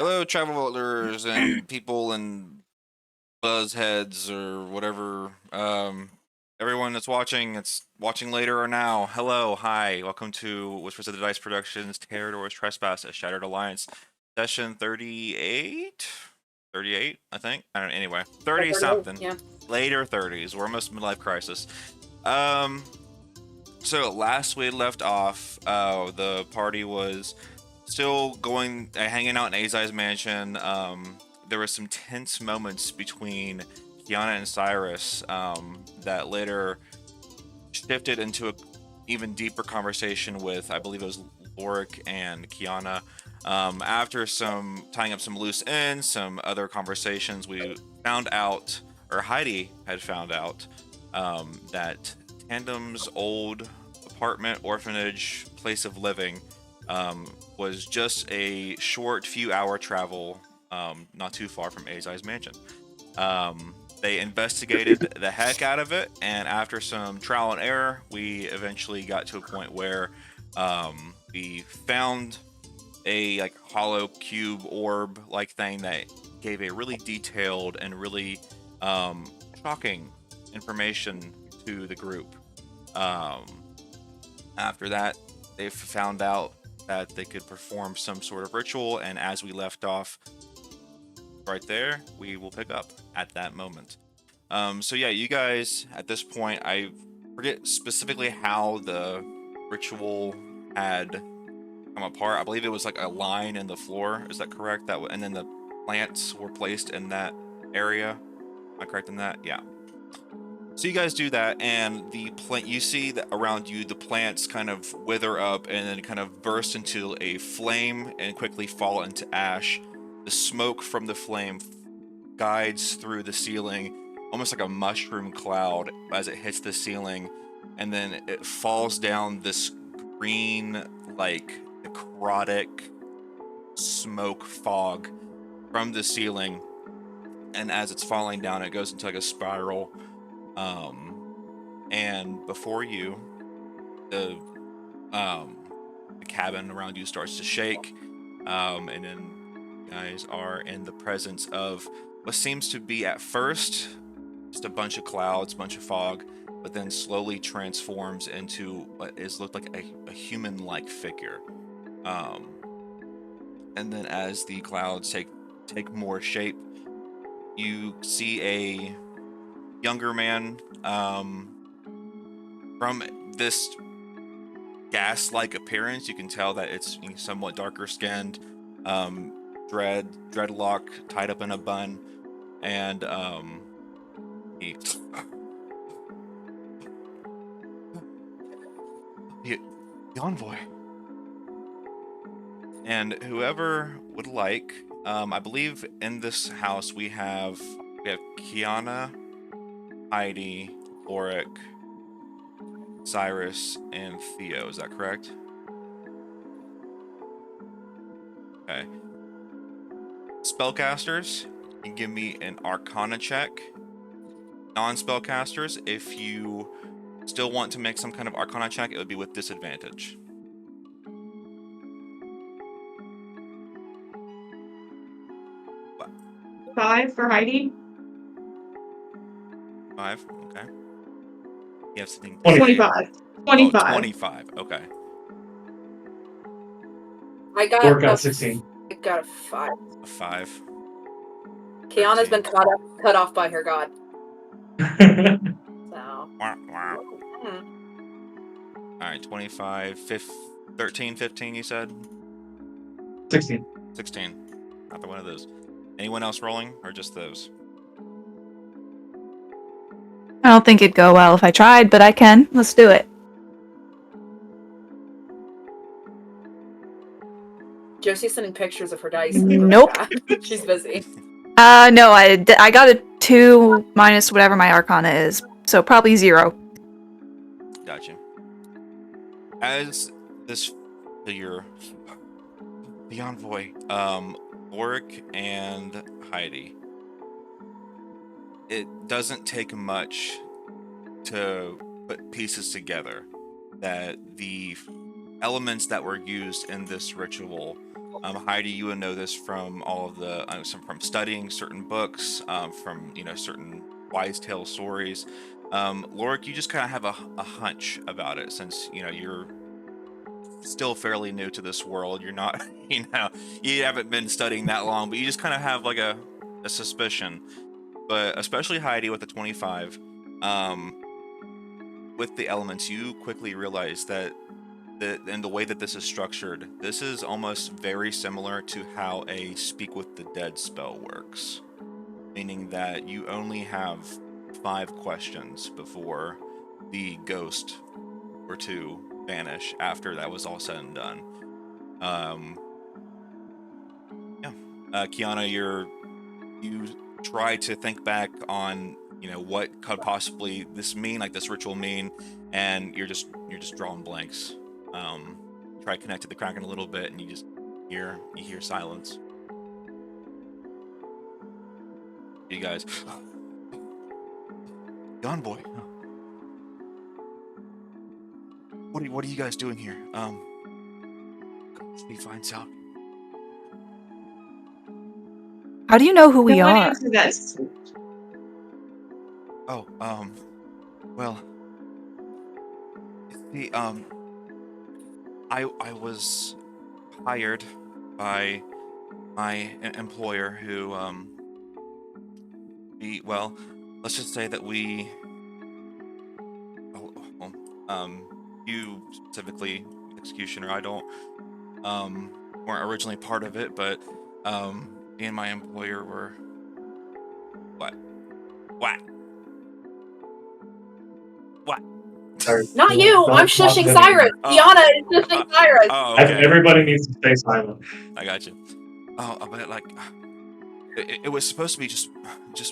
Hello, travelers and people and buzzheads or whatever. Everyone that's watching, it's watching later or now. Hello, hi, welcome to Whispers of the Dice Productions, Terrador's Trespass, a Shattered Alliance, session 38? 38, I think. I don't know. Anyway, 30 something. Yeah. Later 30s. We're almost midlife crisis. So last we left off, the party was still going, hanging out in Azai's mansion. There were some tense moments between Kiana and Cyrus that later shifted into an even deeper conversation with, I believe it was Loric and Kiana. After some tying up some loose ends, some other conversations, we found out, or Heidi had found out, that Tandem's old apartment, orphanage, place of living was just a short few-hour travel, not too far from Azai's mansion. They investigated the heck out of it, and after some trial and error, we eventually got to a point where we found a hollow cube orb like thing that gave a really detailed and really shocking information to the group. After that, they found out that they could perform some sort of ritual, and as we left off right there, we will pick up at that moment. So yeah, you guys, at this point, I forget specifically how the ritual had come apart. I believe it was like a line in the floor. Is that correct? And then the plants were placed in that area. Am I correct in that? Yeah. So you guys do that, and the plant, you see that around you, the plants kind of wither up and then kind of burst into a flame and quickly fall into ash. The smoke from the flame guides through the ceiling, almost like a mushroom cloud as it hits the ceiling, and then it falls down this green, like necrotic smoke fog from the ceiling. And as it's falling down, it goes into like a spiral. And before you, the cabin around you starts to shake, and then you guys are in the presence of what seems to be at first just a bunch of clouds, bunch of fog, but then slowly transforms into what is looked like a human-like figure. And then as the clouds take more shape, you see a younger man from this gas-like appearance. You can tell that it's somewhat darker skinned, dreadlock tied up in a bun, and the envoy. And whoever would like, I believe in this house we have Kiana, Heidi, Loric, Cyrus, and Theo. Is that correct? Okay. Spellcasters, you can give me an Arcana check. Non-spellcasters, if you still want to make some kind of Arcana check, it would be with disadvantage. What? 5 for Heidi. 5, okay. You have something. 25. 25. Oh, 25, okay. I got 16. I got a 5. A 5. Kiana's 13. been cut off by her god. So. Alright, 25, 13, 15, you said? 16. 16. Either one of those. Anyone else rolling, or just those? I don't think it'd go well if I tried, but I can. Let's do it. Josie's sending pictures of her dice. Nope. She's busy. No, I got a 2 minus whatever my Arcana is, so probably 0. Gotcha. As this figure, the envoy, Loric and Heidi, it doesn't take much to put pieces together that the elements that were used in this ritual Heidi, you would know this from all of the from studying certain books, from certain wise tale stories. Loric, you just kind of have a hunch about it since you're still fairly new to this world. You're not you haven't been studying that long, but you just kind of have like a suspicion. But especially Heidi with the 25, with the elements, you quickly realize that and the way that this is structured, this is almost very similar to how a Speak with the Dead spell works. Meaning that you only have 5 questions before the ghost were to vanish after that was all said and done. Kiana, you try to think back on what could possibly this mean, like this ritual mean, and you're just drawing blanks. Try to connect to the Kraken a little bit, and you hear silence. You guys, the Envoy. What are you guys doing here? If he finds out. How do you know who we No one are? answered that. Oh, well, the I was hired by my employer who let's just say that you specifically, Executioner, I don't weren't originally part of it, but me and my employer were what Sorry. Not you. Don't I'm talk shushing to Cyrus. Oh. Kiana is shushing Cyrus. Oh, okay. Everybody needs to stay silent. I got you. Oh, but like, it was supposed to be just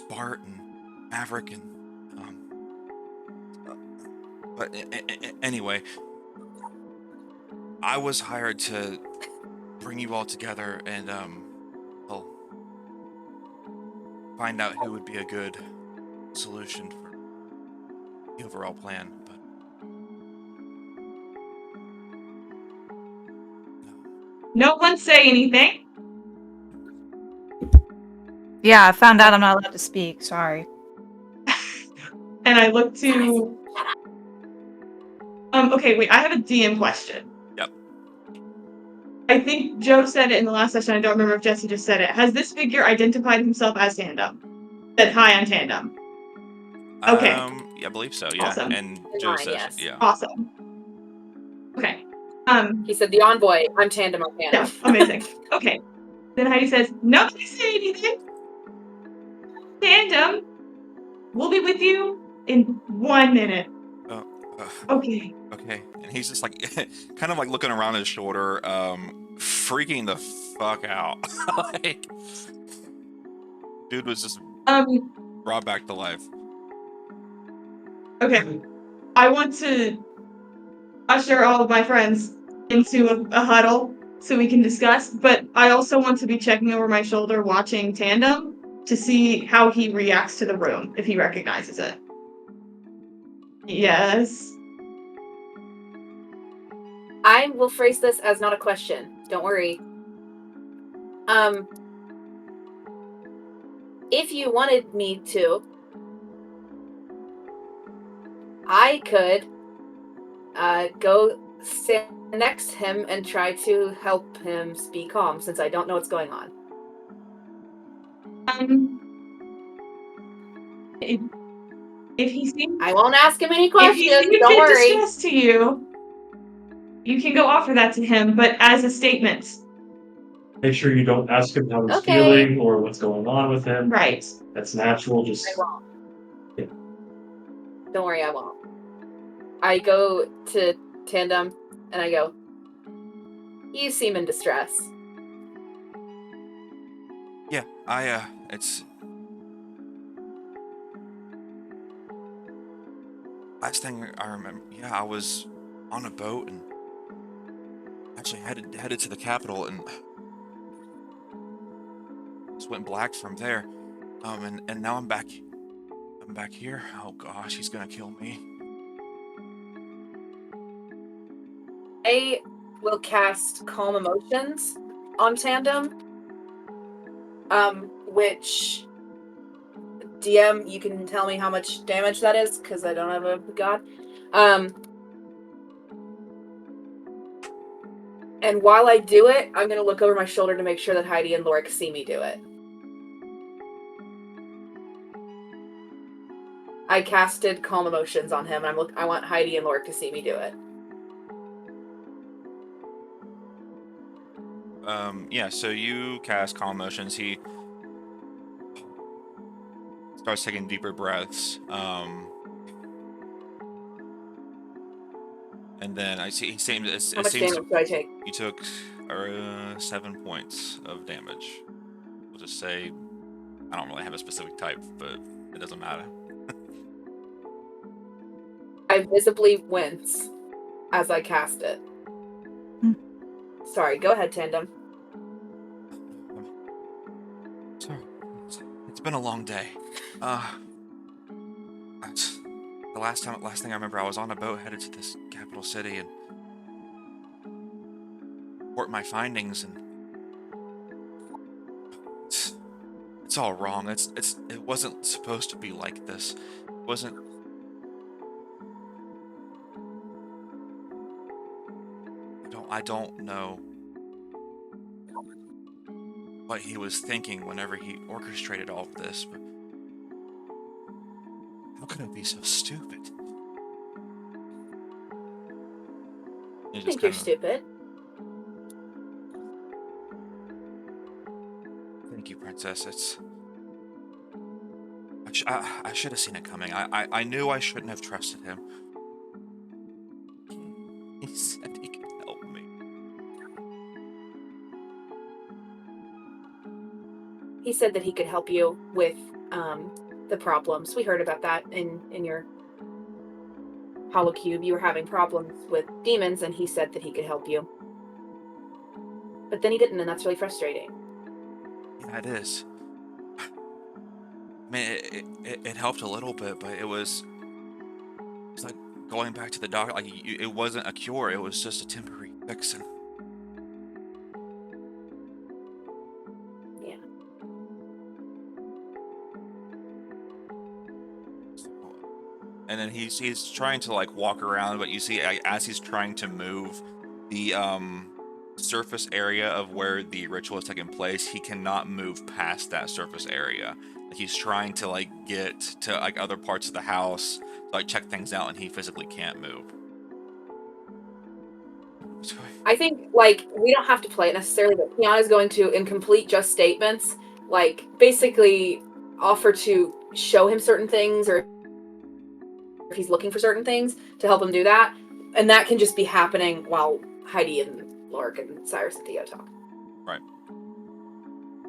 Bart and Maverick and but anyway, I was hired to bring you all together and well, find out who would be a good solution for the overall plan. But No one say anything. Yeah, I found out I'm not allowed to speak. Sorry. And I look to. Okay, wait. I have a DM question. Yep. I think Joe said it in the last session. I don't remember if Jesse just said it. Has this figure identified himself as Tandem? Said hi on Tandem. Okay. Yeah, I believe so. Yeah, Awesome. and Joe says, Yes. yeah. Awesome. Okay. He said, the Envoy. I'm Tandem. I'm Yeah, Tandem. amazing. Okay. Then Heidi says, nobody say anything. Tandem, we'll be with you in 1 minute. Okay. Okay, and he's just like, kind of like looking around his shoulder, freaking the fuck out. Like, dude was just brought back to life. Okay. I want to usher all of my friends into a huddle so we can discuss, but I also want to be checking over my shoulder watching Tandem to see how he reacts to the room, if he recognizes it. Yes. I will phrase this as not a question. Don't worry. If you wanted me to, I could go stand next to him and try to help him be calm, since I don't know what's going on. If he seems I won't ask him any if questions. he seems Don't in worry. distress to you, you can go offer that to him, but as a statement. Make sure you don't ask him how he's Okay. feeling or what's going on with him. Right. That's natural. Just I won't. Yeah. Don't worry, I won't. I go to Tandem and I go, you seem in distress. Yeah, it's last thing I remember. Yeah, I was on a boat and actually headed to the capital and just went black from there. And now I'm back here. Oh gosh, he's gonna kill me. I will cast Calm Emotions on Tandem. Which DM, you can tell me how much damage that is, because I don't have a god. And while I do it, I'm going to look over my shoulder to make sure that Heidi and Loric see me do it. I casted Calm Emotions on him, and I want Heidi and Loric to see me do it. Yeah, so you cast Calm Emotions. He starts taking deeper breaths. And then I see he seems. How much damage do I take? You took 7 points of damage. We'll just say I don't really have a specific type, but it doesn't matter. I visibly wince as I cast it. Sorry, go ahead, Tandem. Sorry, it's been a long day. The last thing I remember, I was on a boat headed to this capital city and report my findings, and it's all wrong. It wasn't supposed to be like this. It wasn't. I don't know what he was thinking whenever he orchestrated all of this, but how could it be so stupid? I think you're stupid. Thank you, Princess. I should have seen it coming. I knew I shouldn't have trusted him. He said he could help me. He said that he could help you with the problems. We heard about that in your Hollow Cube. You were having problems with demons, and he said that he could help you. But then he didn't, and that's really frustrating. Yeah, it is. I mean, it helped a little bit, but it was like going back to the doctor. Like, it wasn't a cure; it was just a temporary fix. Yeah. And then he's trying to like walk around, but you see, as he's trying to move, the surface area of where the ritual is taking place, he cannot move past that surface area. Like, he's trying to like get to like other parts of the house to like check things out, and he physically can't move. I think, like, we don't have to play it necessarily, but Kiana's going to, in complete just statements, like, basically offer to show him certain things, or if he's looking for certain things, to help him do that. And that can just be happening while Heidi and Loric and Cyrus and Theo talk. Right.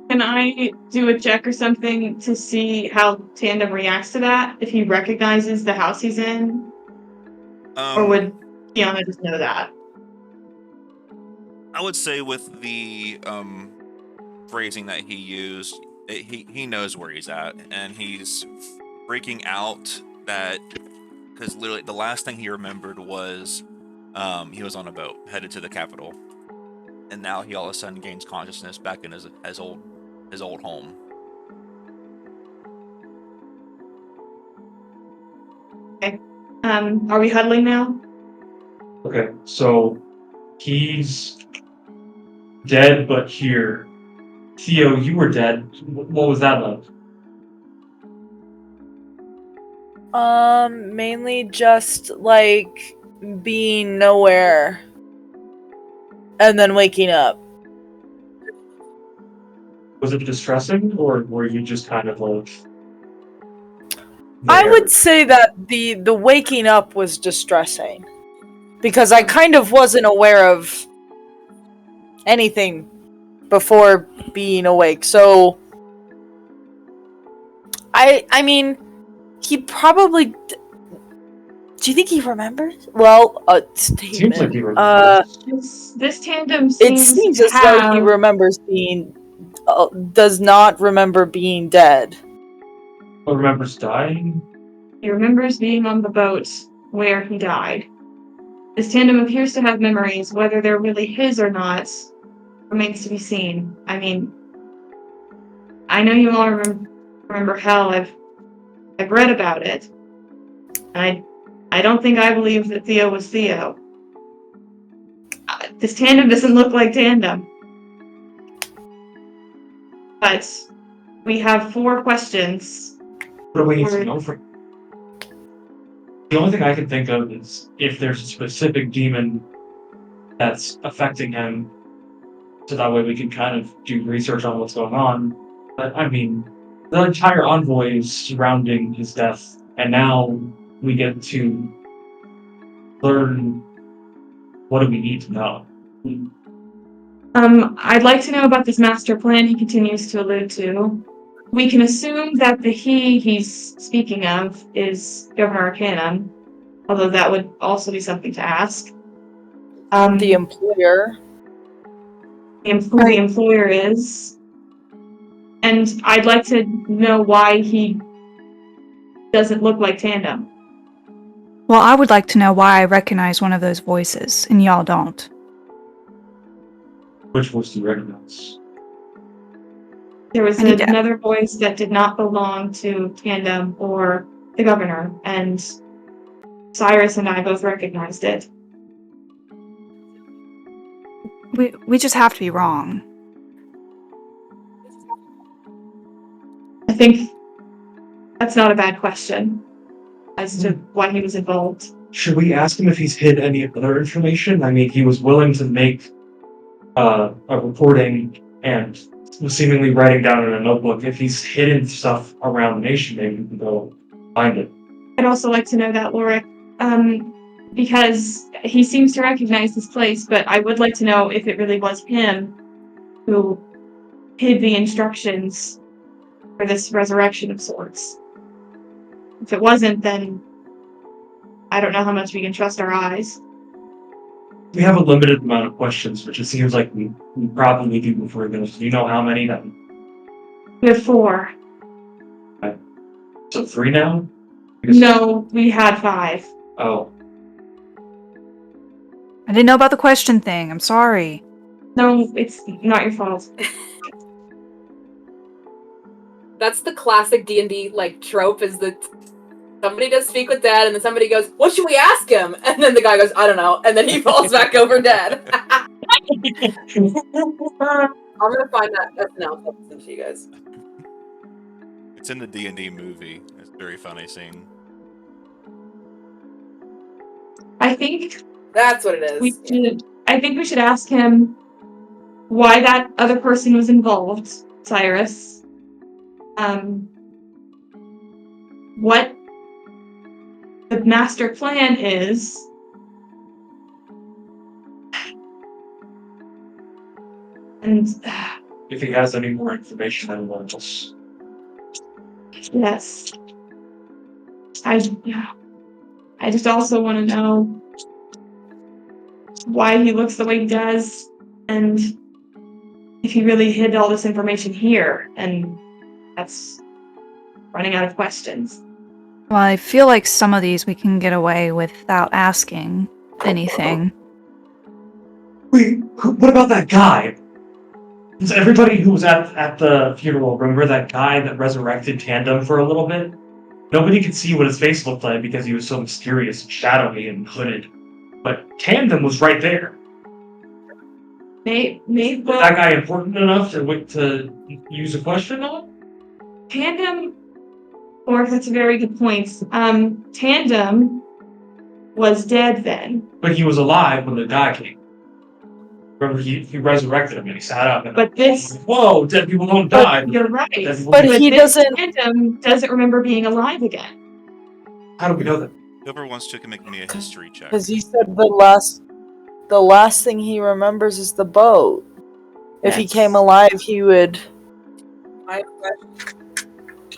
Can I do a check or something to see how Tandem reacts to that? If he recognizes the house he's in? Or would Kiana just know that? I would say with the phrasing that he used, he knows where he's at, and he's freaking out that, because literally the last thing he remembered was he was on a boat headed to the capital, and now he all of a sudden gains consciousness back in his old home. Okay. Are we huddling now? Okay, so he's dead, but here. Theo, you were dead. What was that like? Mainly just like being nowhere and then waking up. Was it distressing, or were you just kind of like I there? would say that the waking up was distressing because I kind of wasn't aware of anything before being awake. So I mean, he probably. Do you think he remembers? Well, Seems like he remembers. This Tandem it seems seems to as though he have... remembers being. Does not remember being dead. Who remembers dying? He remembers being on the boat where he died. This Tandem appears to have memories, whether they're really his or not. remains to be seen. I mean, I know you all remember Hell. I've read about it. And I don't think I believe that Theo was Theo. This Tandem doesn't look like Tandem. But we have 4 questions. What do we need to know from? The only thing I can think of is if there's a specific demon that's affecting him, so that way we can kind of do research on what's going on. But I mean, the entire Envoy is surrounding his death, and now we get to learn what do we need to know. I'd like to know about this master plan he continues to allude to. We can assume that the he's speaking of is Governor Arcanum, although that would also be something to ask. The employer. Who the employer is. And I'd like to know why he doesn't look like Tandem. Well, I would like to know why I recognize one of those voices, and y'all don't. Which voice do you recognize? There was another voice that did not belong to Tandem or the governor, and Cyrus and I both recognized it. We just have to be wrong. I think that's not a bad question as to why he was involved. Should we ask him if he's hid any other information? I mean, he was willing to make a recording and was seemingly writing down in a notebook. If he's hidden stuff around the nation, maybe we can go find it. I'd also like to know that, Loric, because he seems to recognize this place, but I would like to know if it really was him who hid the instructions for this resurrection of sorts. If it wasn't, then I don't know how much we can trust our eyes. We have a limited amount of questions, which it seems like we probably do before this. Do you know how many then? We have 4. So 3 now? No, we had 5. Oh. I didn't know about the question thing. I'm sorry. No, it's not your fault. That's the classic D&D like trope, is that somebody does speak with Dad, and then somebody goes, "What should we ask him?" And then the guy goes, "I don't know," and then he falls back over dead. I'm gonna find that SNL episode to you guys. It's in the D&D movie. It's a very funny scene. I think That's what it is. I think we should ask him why that other person was involved, Cyrus. What the master plan is. And If he has any more information, then we'll just... yes. I just also want to know why he looks the way he does, and if he really hid all this information here, and that's running out of questions. Well, I feel like some of these we can get away without asking anything. Wait, what about that guy? Does everybody who was at the funeral remember that guy that resurrected Tandem for a little bit? Nobody could see what his face looked like because he was so mysterious and shadowy and hooded. But Tandem was right there. Was that guy important enough to use a question on? Tandem, or that's a very good point. Tandem was dead then. But he was alive when the guy came. Remember, he resurrected him and he sat up and whoa, dead people don't die. You're right. But he doesn't. Tandem doesn't remember being alive again. How do we know that? Whoever wants to can make me a history check. Because he said the last thing he remembers is the boat. If he came alive, he would.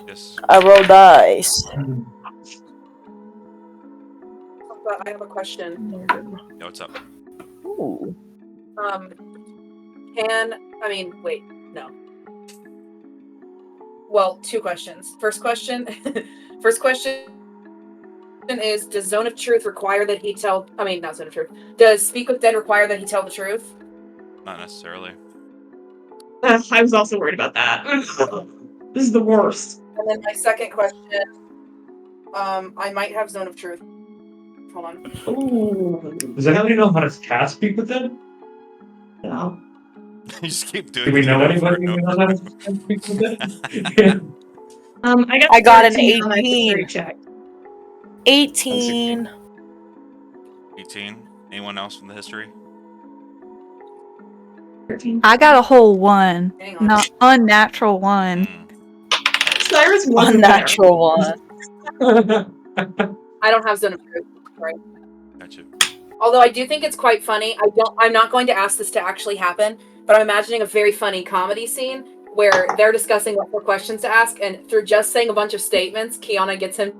Yes. I roll dice. I have a question. No, what's up? Ooh. No. Well, 2 questions. First question is, does Zone of Truth require that he tell... not Zone of Truth. Does Speak with Dead require that he tell the truth? Not necessarily. I was also worried about that. This is the worst. And then my second question, I might have Zone of Truth. Hold on. Ooh. Does anybody know how to cast Speak with Them? No. You just keep doing Do we it know over anybody and who knows over. how to cast Speak with Them? I I got an 13 on my 18. history check. 18. 18. Anyone else from the history? 13. I got a whole 1. Hang on. Not unnatural 1. Cyrus wasn't Unnatural one. I don't have Zone of Truth. Right. Gotcha. Although I do think it's quite funny. I'm not going to ask this to actually happen, but I'm imagining a very funny comedy scene where they're discussing what for questions to ask, and through just saying a bunch of statements, Kiana gets him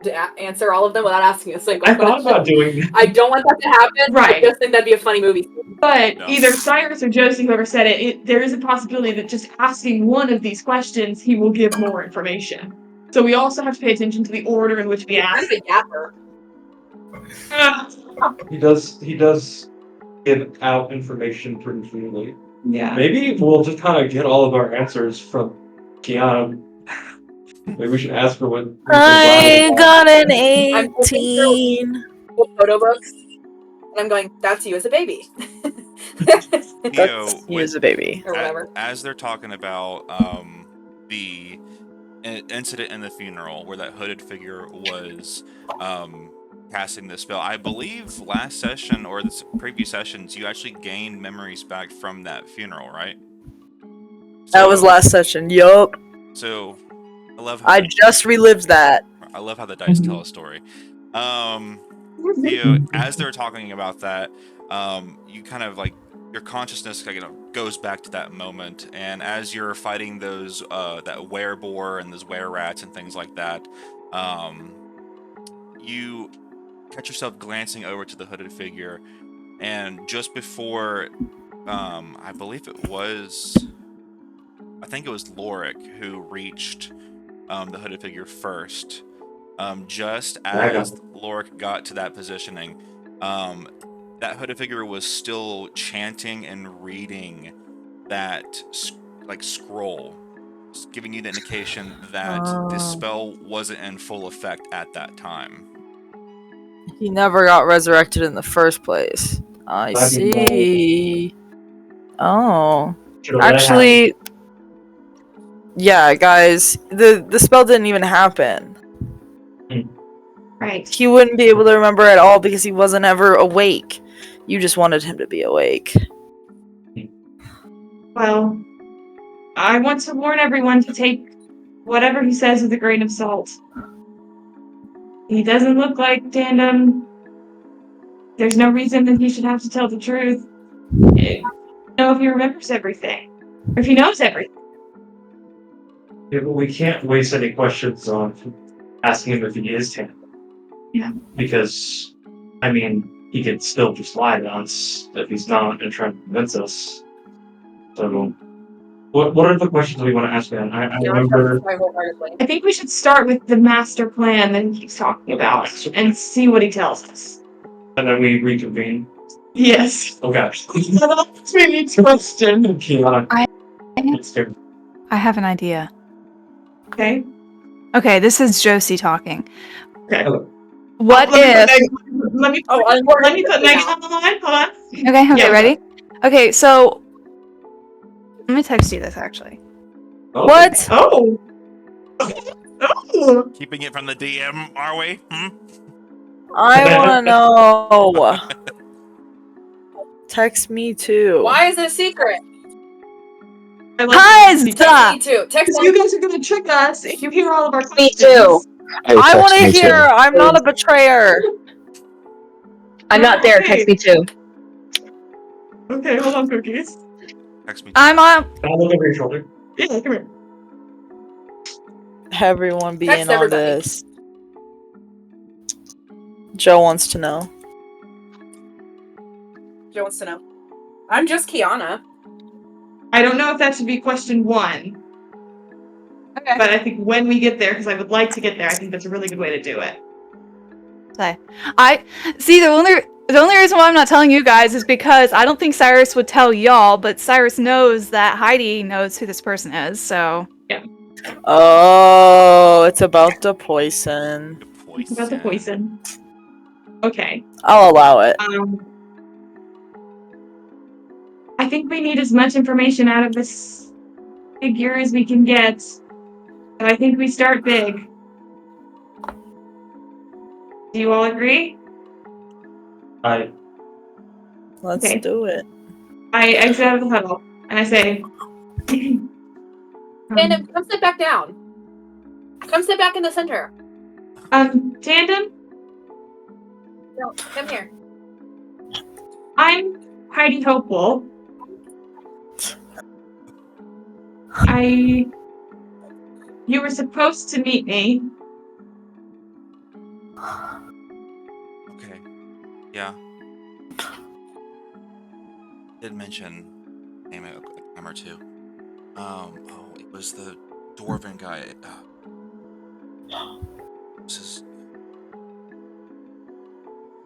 to answer all of them without asking a single I question. thought about doing that. I don't want that to happen. Right. I just think that'd be a funny movie scene. But No. either Cyrus or Josie, whoever said it, there is a possibility that just asking one of these questions, he will give more information. So we also have to pay attention to the order in which we He's kind ask. of a yapper. He does give out information pretty freely. Yeah. Maybe we'll just kind of get all of our answers from Kiana. Maybe we should ask her what. I got an I'm flipping 18. Photo books, and I'm going, that's you as a baby. Theo, That's you as a baby. Or whatever. as they're talking about the incident in the funeral where that hooded figure was casting the spell, I believe last session or the previous sessions you actually gained memories back from that funeral, right? That was last session. Yup. So I love I just relived that. I love how the dice tell a story. Theo, as they're talking about that, you kind of like your consciousness goes back to that moment, and as you're fighting those that wereboar and those were-rats and things like that, you catch yourself glancing over to the hooded figure, and just before, I think it was Loric who reached the hooded figure first. Just as Loric got to that positioning, that hooded figure was still chanting and reading that scroll, giving you the indication that this spell wasn't in full effect at that time. He never got resurrected in the first place. I see. Oh. Actually, yeah, guys, the spell didn't even happen. Right. He wouldn't be able to remember at all because he wasn't ever awake. You just wanted him to be awake. Well, I want to warn everyone to take whatever he says with a grain of salt. He doesn't look like Tandem. There's no reason that he should have to tell the truth. I don't know if he remembers everything. Or if he knows everything. Yeah, but we can't waste any questions on asking him if he is Tandem. Yeah. Because, I mean, he could still just lie to us if he's not and try to convince us. So, what are the questions we want to ask him? I remember. I think we should start with the master plan that he keeps talking about and see what he tells us. And then we reconvene. Yes. Okay. That's really question. Kiana. I have an idea. Okay. Okay, this is Josie talking. Okay. What if... Let me Oh, let me put Megan on the line. Hold on. Okay, Yeah. ready? Okay, so... Let me text you this, actually. Oh. What? Oh. Oh. Keeping it from the DM, are we? I wanna know. Text me too. Why is it a secret? Guys, Me too. Text You guys are gonna trick us if you hear all of our Me questions. too. I want to me hear. too. I'm not a betrayer. I'm not there. Okay. Text me too. Okay, hold on, cookies. Text me. I'm on... I'll look over your shoulder. Yeah, come here. Everyone be Text in on everybody. this. Joe wants to know. Joe wants to know. I'm just Kiana. I don't know if that should be question 1, Okay. but I think when we get there, because I would like to get there, I think that's a really good way to do it. I see the only The only reason why I'm not telling you guys is because I don't think Cyrus would tell y'all, but Cyrus knows that Heidi knows who this person is, so... Oh, it's about the poison. It's about the poison. Okay. I'll allow it. I think we need as much information out of this figure as we can get. And I think we start big. Do you all agree? Let's Okay. do it. I exit out of the huddle and I say, Tandem, come sit back down. Come sit back in the center. Tandem, No, come here. I'm Heidi Hopewell. You were supposed to meet me. Okay. Yeah. Did mention name a time or two. It was the dwarven guy. This is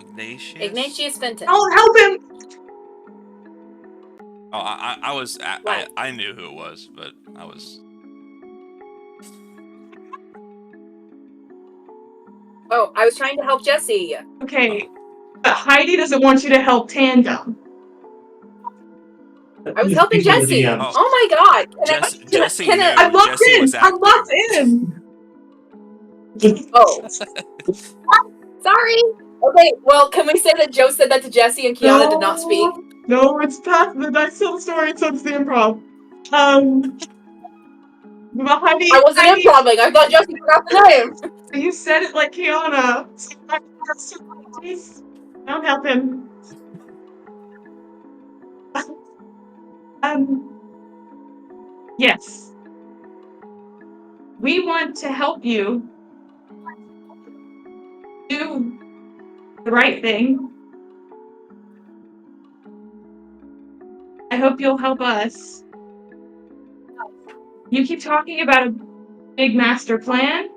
Ignatius. Ignatius Fenton. Don't help him! Oh, I was. Right. I knew who it was, but I was. Oh, I was trying to help Jesse. Okay, but Heidi doesn't want you to help Tandem. I was helping These are the Jesse. DMs. Oh my god. Jesse can I- knew. I'm locked Jesse in! was I'm locked in! Oh. Sorry. Okay, well, can we say that Joe said that to Jesse and Kiana did not speak? No, it's past the nice little story, so it's the improv. But Heidi, I wasn't improvising. I thought Jesse forgot the name. you said it like Kiana. Please, don't help him. Yes. We want to help you do the right thing. I hope you'll help us. You keep talking about a big master plan.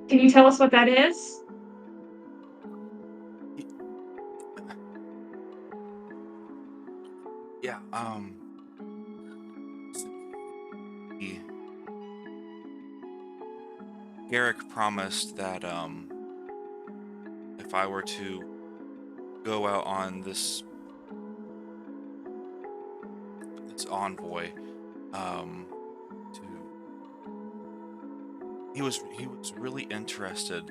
Can you tell us what that is? Yeah. Garrick promised that if I were to go out on this envoy, he was really interested.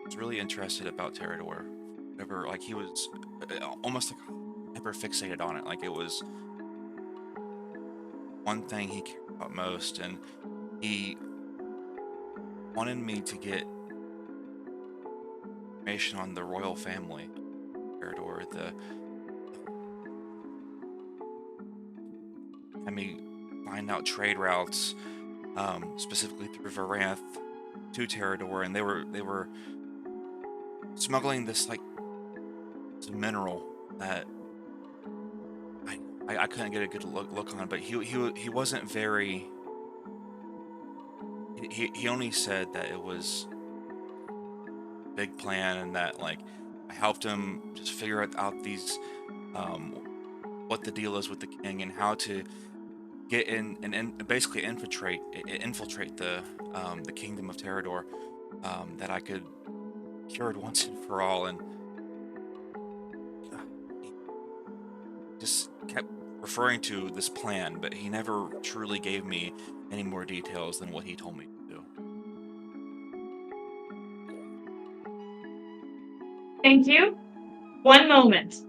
Was really interested about Terrador. Whatever, like he was almost like hyper fixated on it. Like it was one thing he cared about most, and he wanted me to get information on the royal family, Terrador. Had me find out trade routes, specifically through Varanth to Terrador, and they were smuggling this mineral that I couldn't get a good look on, but he wasn't very. He only said that it was a big plan, and that I helped him just figure out these what the deal is with the king and how to get in and basically infiltrate the kingdom of Terrador, that I could cure it once and for all, and he just kept referring to this plan, but he never truly gave me any more details than what he told me to do. Thank you. One moment.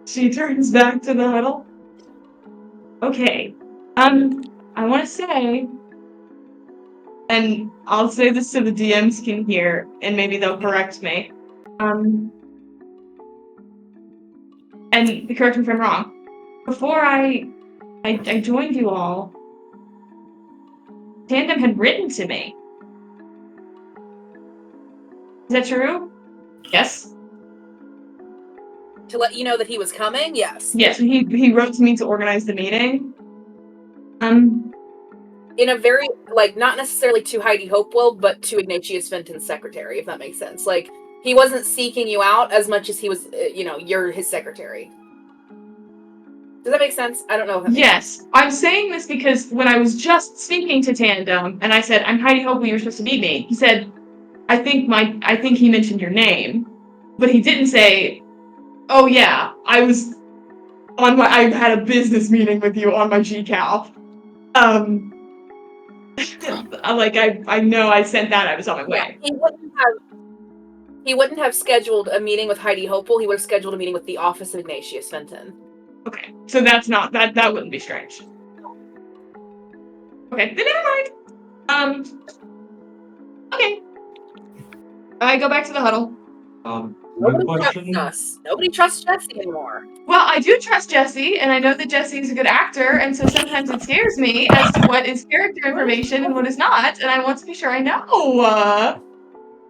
She turns back to the huddle. Okay. I want to say, and I'll say this so the DMs can hear, and maybe they'll correct me. And correct me if I'm wrong. Before I joined you all, Tandem had written to me. Is that true? Yes. To let you know that he was coming? Yes. Yes, he wrote to me to organize the meeting. in a very, like, not necessarily to Heidi Hopewell, but to Ignatius Fenton's secretary, if that makes sense. Like, he wasn't seeking you out as much as he was, you're his secretary. Does that make sense? I don't know if that makes sense. Yes, I'm saying this because when I was just speaking to Tandem, and I said, "I'm Heidi Hopewell, you're supposed to meet me," he said, I think he mentioned your name, but he didn't say, "Oh yeah, I had a business meeting with you on my GCal." I know I sent that, I was on my way. He wouldn't have scheduled a meeting with Heidi Hopewell, he would have scheduled a meeting with the office of Ignatius Fenton. Okay, so that's not, that wouldn't be strange. Okay, then never mind. Okay. I go back to the huddle. Nobody question. trusts us. Nobody trusts Jesse anymore. Well, I do trust Jesse, and I know that Jesse is a good actor, and so sometimes it scares me as to what is character information and what is not, and I want to be sure I know.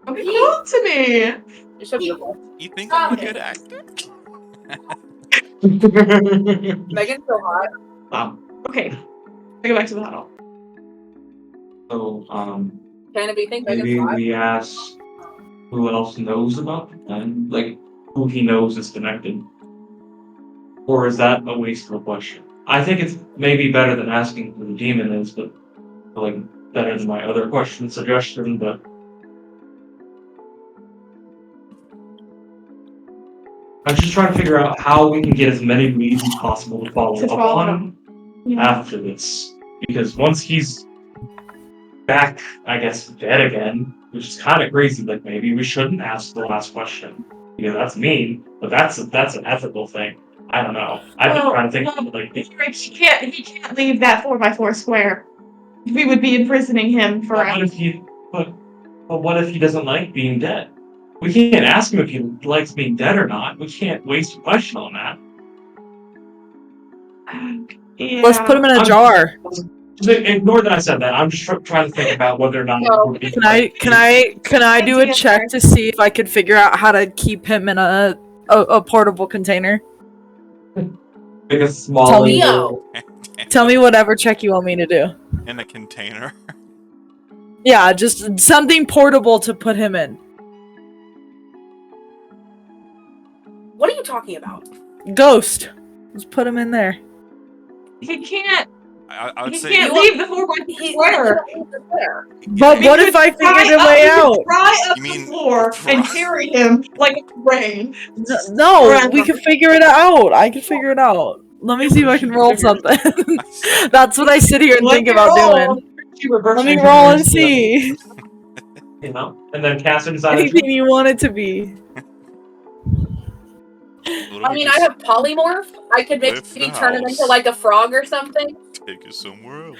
Don't be cruel to me. You're so beautiful. You think I'm a good actor? Megan's so hot. Wow. Okay. I go back to the huddle. So, Can we think maybe Megan's hot? we ask who else knows about it, and like who he knows is connected. Or is that a waste of a question? I think it's maybe better than asking who the demon is, but like better than my other question suggestion, but I'm just trying to figure out how we can get as many leads as possible to follow up on after this. Because once he's back, I guess, dead again, which is kind of crazy, like maybe we shouldn't ask the last question. Because that's mean, but that's an ethical thing. I don't know. I've been trying to think like He can't leave that 4x4 square. We would be imprisoning him forever. But what if he doesn't like being dead? We can't ask him if he likes being dead or not. We can't waste a question on that. Yeah. Let's put him in a jar. Just ignore that I said that. I'm just trying to think about whether or not. No. Can I do a check to see if I could figure out how to keep him in a portable container? Make a small. Tell me. Tell me whatever check you want me to do. In a container. Yeah, just something portable to put him in. What are you talking about? Ghost. Let's put him in there. He can't. I would He say can't leave the 4x4 square. But what if I figured a way out? Pry up You the mean floor and carry him like a crane. No, we can figure it out. I can figure it out. Let me see if I can roll something. That's what I sit here and think about doing. Let me roll and see. You know, and then cast it inside. Anything you want it to be. I mean, I have polymorph. I could maybe turn him into like a frog or something. Take it somewhere else.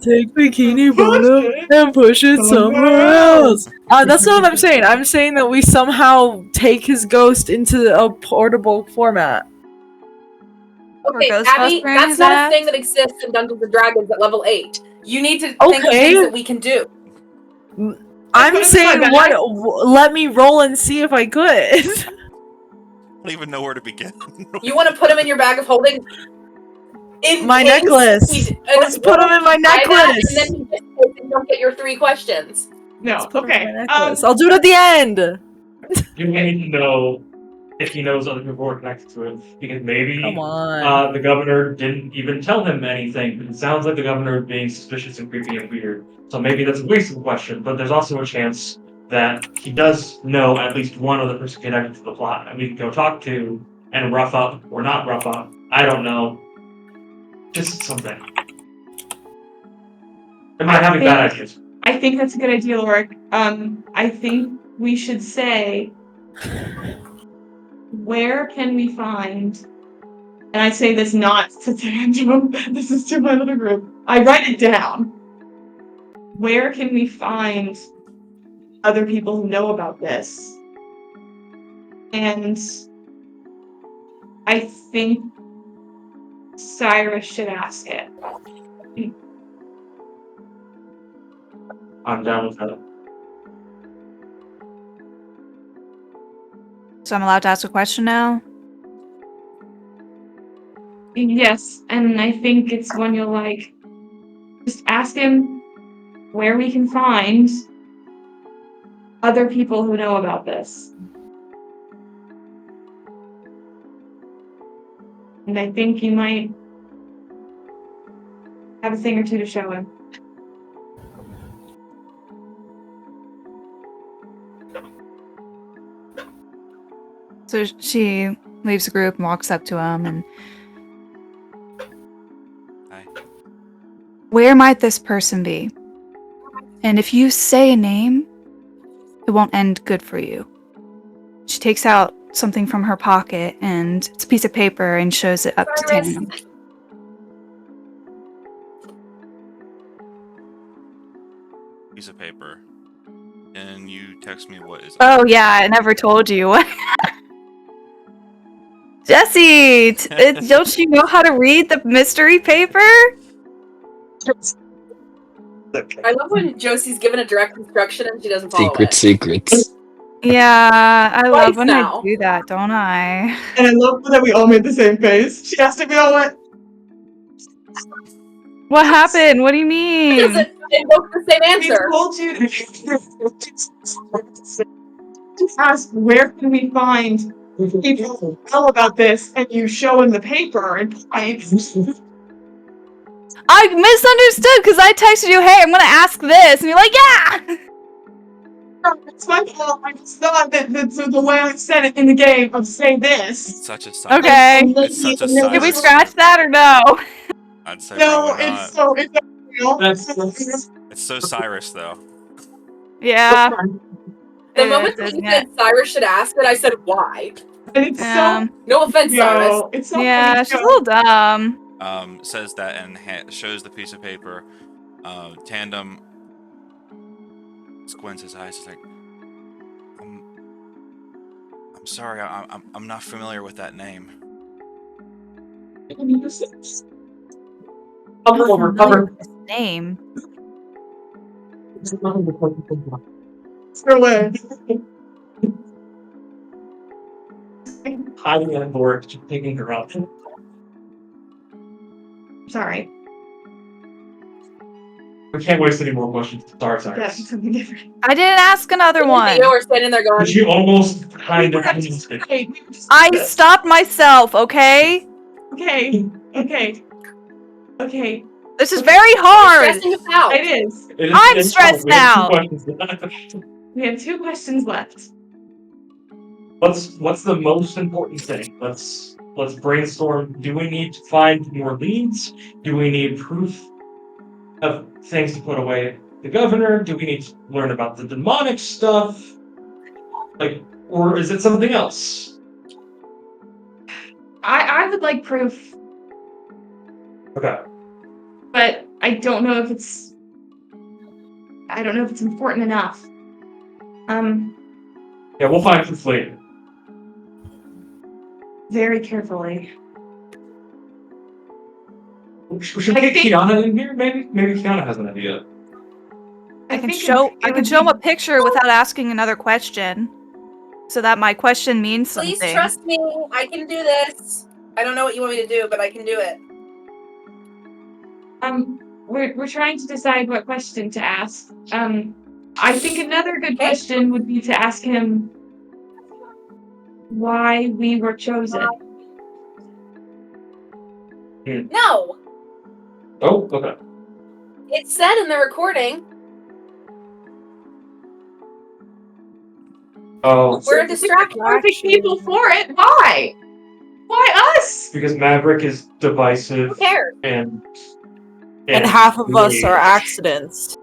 Take Bikini Bottom and push it somewhere else. That's not what I'm saying. I'm saying that we somehow take his ghost into a portable format. Okay, Abby, that's not a thing that exists in Dungeons and Dragons at level 8. You need to think of things that we can do. I'm saying, let me roll and see if I could. I don't even know where to begin. You want to put him in your bag of holding? In my necklace. Let's put him in my necklace. And then you don't get your 3 questions. No, okay. I'll do it at the end. You need to know if he knows other people are connected to it, because maybe the governor didn't even tell him anything. It sounds like the governor is being suspicious and creepy and weird. So maybe that's a wasted question, but there's also a chance that he does know at least one other person connected to the plot, and we can go talk to and rough up or not rough up. I don't know. Just something. Am I having bad ideas? I think that's a good idea, Loric. I think we should say, where can we find, and I say this not to Tandem, this is to my little group. I write it down. Where can we find other people who know about this? And I think Cyrus should ask it. I'm down with that. So I'm allowed to ask a question now? Yes, and I think it's one you'll like. just ask him where we can find other people who know about this. And I think you might have a thing or two to show him. So she leaves the group and walks up to him and... Hi. Where might this person be? And if you say a name, it won't end good for you. She takes out something from her pocket, and it's a piece of paper, and shows it up to Cyrus. Tandem. Piece of paper. And you text me what is. Oh yeah, I never told you. Jesse, don't you know how to read the mystery paper? I love when Josie's given a direct instruction and she doesn't follow it. Secrets. Yeah, I love Twice when now. I do that, don't I? And I love that we all made the same face. She asked if we all went. What happened? What do you mean? Doesn't invoke the same We answer. told you to ask where can we find people who know about this, and you show him the paper and points. I misunderstood because I texted you, hey, I'm gonna ask this, and you're like, yeah! It's my fault. I just thought that the way I said it in the game of say this. It's such a Cyrus. Okay. It's such a Can we Did we Cyrus. scratch that or no? I'd say No, probably it's not. it's not real. It's so Cyrus though. Yeah. The It moment is, that you isn't said Cyrus should ask it, I said, why? And it's so No offense, Cyrus. no, it's so Yeah, funny she's a to little dumb. Says that and shows the piece of paper. Tandem squints his eyes. He's like, I'm sorry. I'm not familiar with that name. Cover. Name. go away. Heidi and Loric just taking her out. Sorry. We can't waste any more questions. Sorry, Yeah, Cyrus. something different. I didn't ask another one. You were standing there going, But you almost kind of missed it. Okay, I stopped myself, okay? okay. This is very hard. stressing him out. It is. I'm stressed out. We have 2 questions left. What's the most important thing? Let's brainstorm. Do we need to find more leads? Do we need proof of things to put away the governor? Do we need to learn about the demonic stuff? Or is it something else? I would like proof, Okay. but I don't know if it's important enough. Yeah, we'll find proof later. Very carefully. Should we get Kiana in here? Maybe Kiana has an idea. I can think show it would him be- a picture without asking another question. So that my question means something. Please trust me. I can do this. I don't know what you want me to do, but I can do it. We're trying to decide what question to ask. I think another good question would be to ask him why we were chosen. No. Oh, okay. It said in the recording, Oh, we're a distraction. Perfect people for it. Why? Why us? because Maverick is divisive Who cares? And half of us are accidents.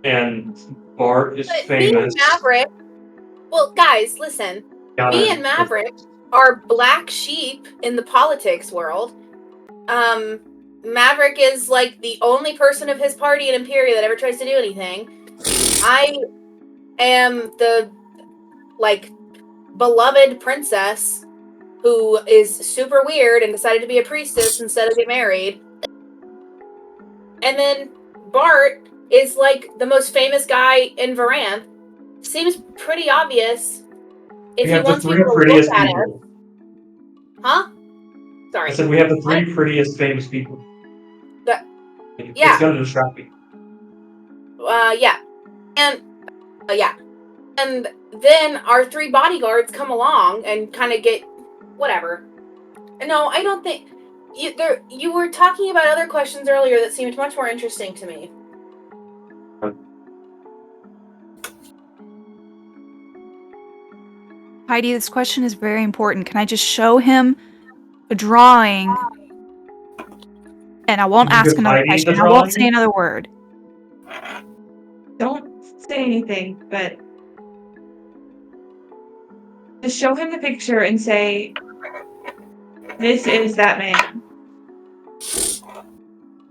And Bart is But me and famous. Maverick, well, guys, listen. Kiana Me is- and Maverick are black sheep in the politics world. Maverick is like the only person of his party in Imperia that ever tries to do anything. I am the beloved princess who is super weird and decided to be a priestess instead of get married. And then Bart is like the most famous guy in Varanth. Seems pretty obvious if We he have the wants 3 people to prettiest look at people. it. Huh? I Sorry. said we have the 3 prettiest famous people. Yeah. It's gonna distract me. Yeah. And, yeah. And then our 3 bodyguards come along and kind of get whatever. No, I don't think you were talking about other questions earlier that seemed much more interesting to me. Heidi, this question is very important. Can I just show him a drawing? And I won't You ask give another Heidi the question. I won't say drawing? another word. Don't say anything, but just show him the picture and say, "This is that man."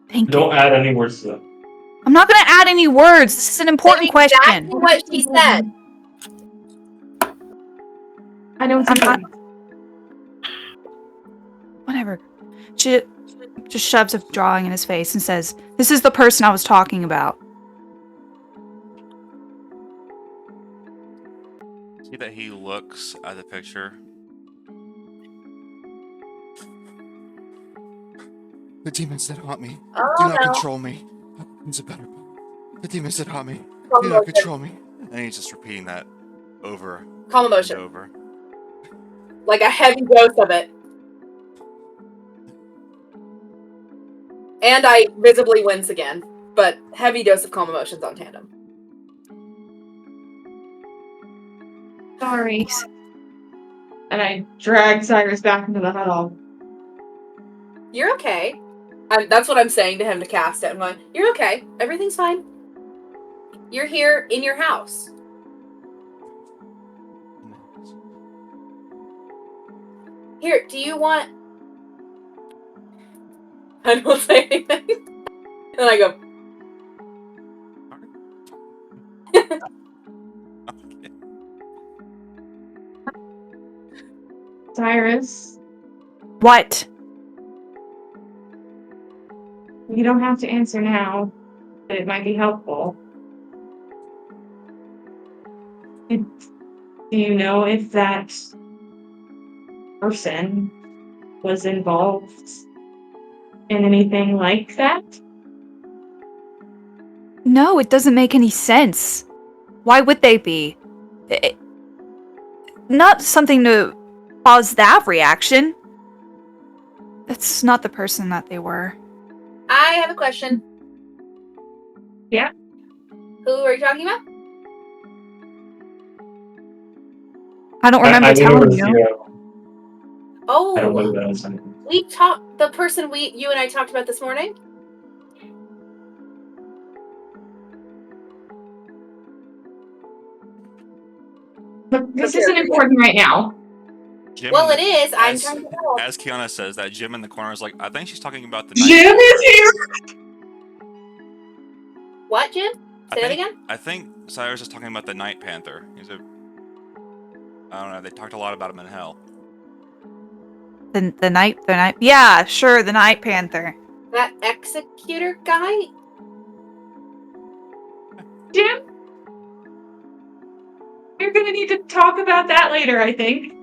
Thank you. Don't add any words to that. I'm not going to add any words. This is an important question. Exactly what she said. I know it's I'm not- important. Whatever. She just shoves a drawing in his face and says, "This is the person I was talking about." See that he looks at the picture. The demons that haunt me Oh, do not no. control me. It's a better. The demons that haunt me Calm do not emotion. control me. And he's just repeating that over Calm and emotion. over. Like a heavy dose of it. And I visibly wince again. But heavy dose of calm emotions on Tandem. Sorry. And I drag Cyrus back into the huddle. You're okay. That's what I'm saying to him to cast it. I'm going, you're okay. Everything's fine. You're here in your house. Here, do you want... I don't say anything. And I go... Cyrus, What? you don't have to answer now, but it might be helpful. Do you know if that person was involved in anything like that? No, it doesn't make any sense. Why would they be? Not something to cause that reaction. That's not the person that they were. I have a question. Yeah? Who are you talking about? I don't remember telling you. I don't know Oh, that is. we talked... The person you and I talked about this morning? Look, this isn't important right now. Jim Well, in it the- is. I'm as- trying to tell. As Kiana says that, Jim in the corner is like, I think she's talking about the Jim is here! What, Jim? Say that again? I think Cyrus is talking about the Night Panther. I don't know, they talked a lot about him in hell. The night, yeah, sure, the Night Panther. That executor guy? Jim? You're gonna need to talk about that later, I think.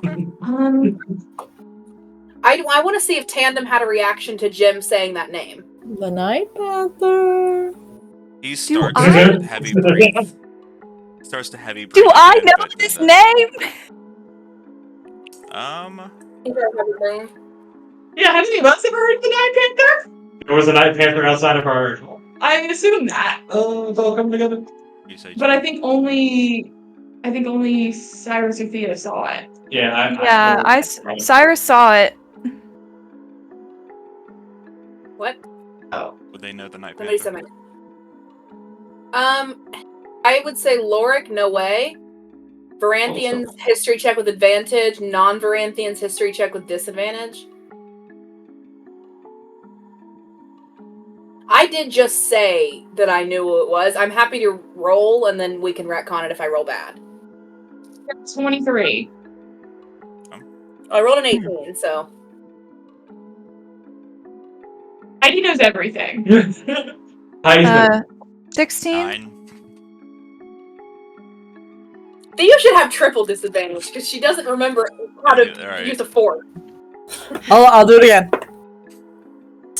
Okay. I want to see if Tandem had a reaction to Jim saying that name. The Night Panther. He starts I- to heavy breathe. Starts to heavy breathe. Do I again, know but this then- name? Yeah, has any of us ever heard of the Night Panther? There was a Night Panther outside of our. I assume that. Oh, it's all coming together. You say But I Jim. think only Cyrus or Theo saw it. Yeah, Cyrus saw it. What? Oh. Would they know the Night Somebody Panther? said my I would say Loric, no way. Varanthians, history check with advantage. Non-Varanthians, history check with disadvantage. I did just say that I knew who it was. I'm happy to roll, and then we can retcon it if I roll bad. 23. I rolled an 18, so... Heidi knows everything. Heidi's been 16? 9. Theo should have triple disadvantage, because she doesn't remember how to Yeah, alright. use a fork. I'll do it again.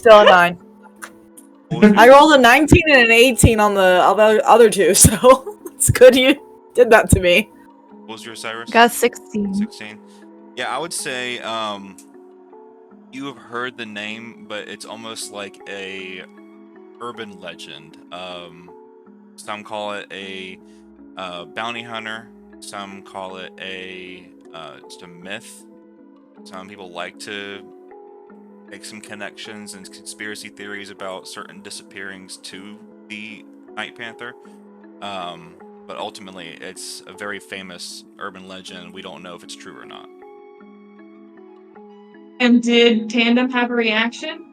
Still a 9. What was I your, rolled a 19 and an 18 on the other two, so it's good you did that to me. what was your Cyrus? Got 16. 16. Yeah, I would say you have heard the name, but it's almost like a urban legend. Some call it a bounty hunter. Some call it a just a myth. Some people like to make some connections and conspiracy theories about certain disappearings to the Night Panther. But ultimately, it's a very famous urban legend. We don't know if it's true or not. And did Tandem have a reaction?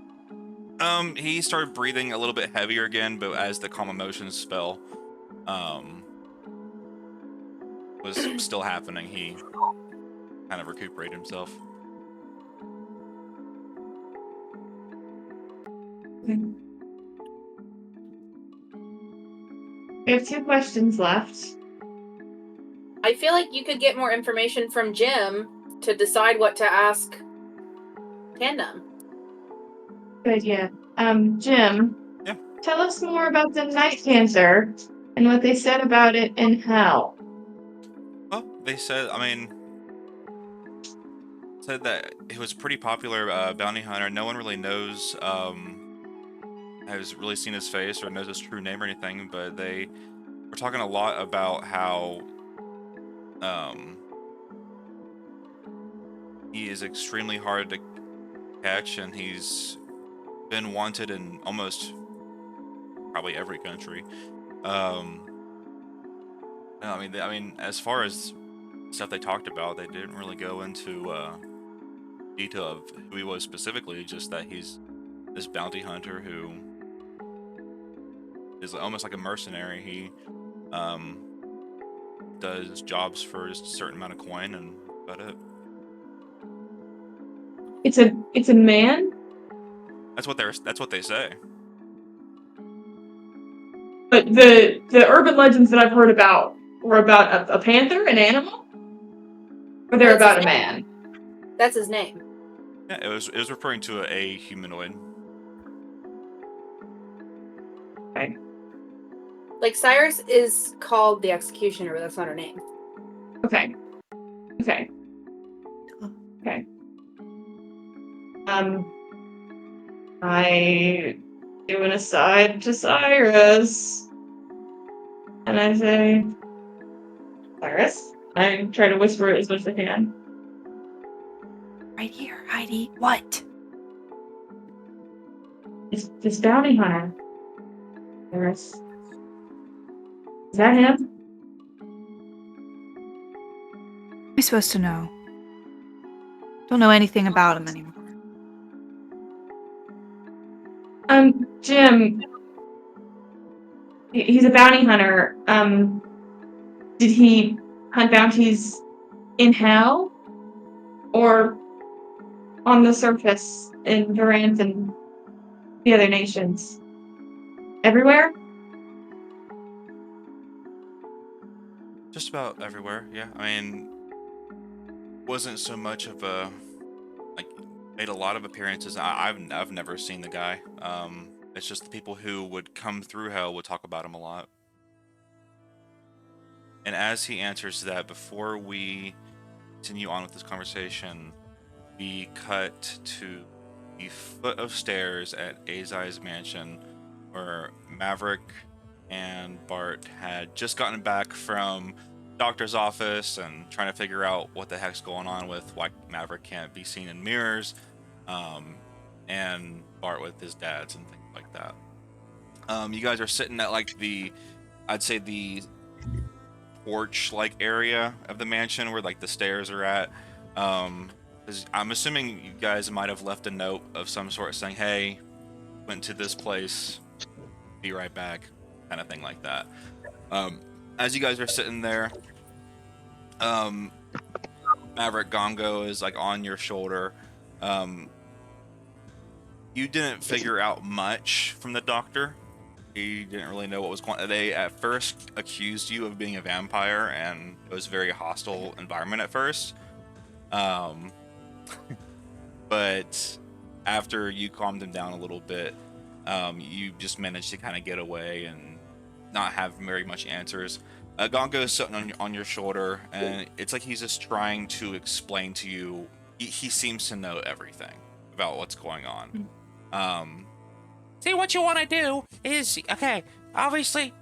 He started breathing a little bit heavier again, but as the calm emotions spell, was still happening, he kind of recuperated himself. We have 2 questions left. I feel like you could get more information from Jim to decide what to ask Tandem. Good idea. Jim. Yeah. Tell us more about the Night Panther and what they said about it and how. Well, they said, said that it was a pretty popular bounty hunter. No one really knows, has really seen his face or knows his true name or anything, but they were talking a lot about how he is extremely hard to catch, and he's been wanted in almost probably every country. I mean, as far as stuff they talked about, they didn't really go into detail of who he was specifically. Just that he's this bounty hunter who is almost like a mercenary. He does jobs for just a certain amount of coin, and about it. It's a man? That's what they say. But the urban legends that I've heard about were about a panther, an animal? Or they're That's about his a name. man? That's his name. Yeah, it was referring to a humanoid. Okay. Like, Cyrus is called the Executioner, but that's not her name. Okay. Okay. Okay. I do an aside to Cyrus. And I say, Cyrus? I try to whisper it as much as I can. Right here, Heidi. What? It's this bounty hunter. Cyrus. Is that him? Am I supposed to know? Don't know anything about him anymore. Jim. He's a bounty hunter. Did he hunt bounties in hell? Or on the surface in Durant and the other nations? Everywhere? Just about everywhere, yeah. I mean, wasn't so much of a made a lot of appearances. I've never seen the guy. It's just the people who would come through hell would talk about him a lot. And as he answers that, before we continue on with this conversation, we cut to the foot of stairs at Azai's mansion, where Maverick and Bart had just gotten back from doctor's office and trying to figure out what the heck's going on with why Maverick can't be seen in mirrors, and Bart with his dads and things like that. You guys are sitting at I'd say the porch-like area of the mansion where the stairs are at. I'm assuming you guys might have left a note of some sort saying, "Hey, went to this place, be right back," kind of thing like that. As you guys are sitting there, Maverick Gongo is on your shoulder. You didn't figure out much from the doctor. He didn't really know what was going on. They at first accused you of being a vampire, and it was a very hostile environment at first. But after you calmed him down a little bit, you just managed to kind of get away and not have very much answers. Gongo is sitting on your shoulder, and it's like he's just trying to explain to you. He seems to know everything about what's going on. See, what you want to do is, okay, obviously,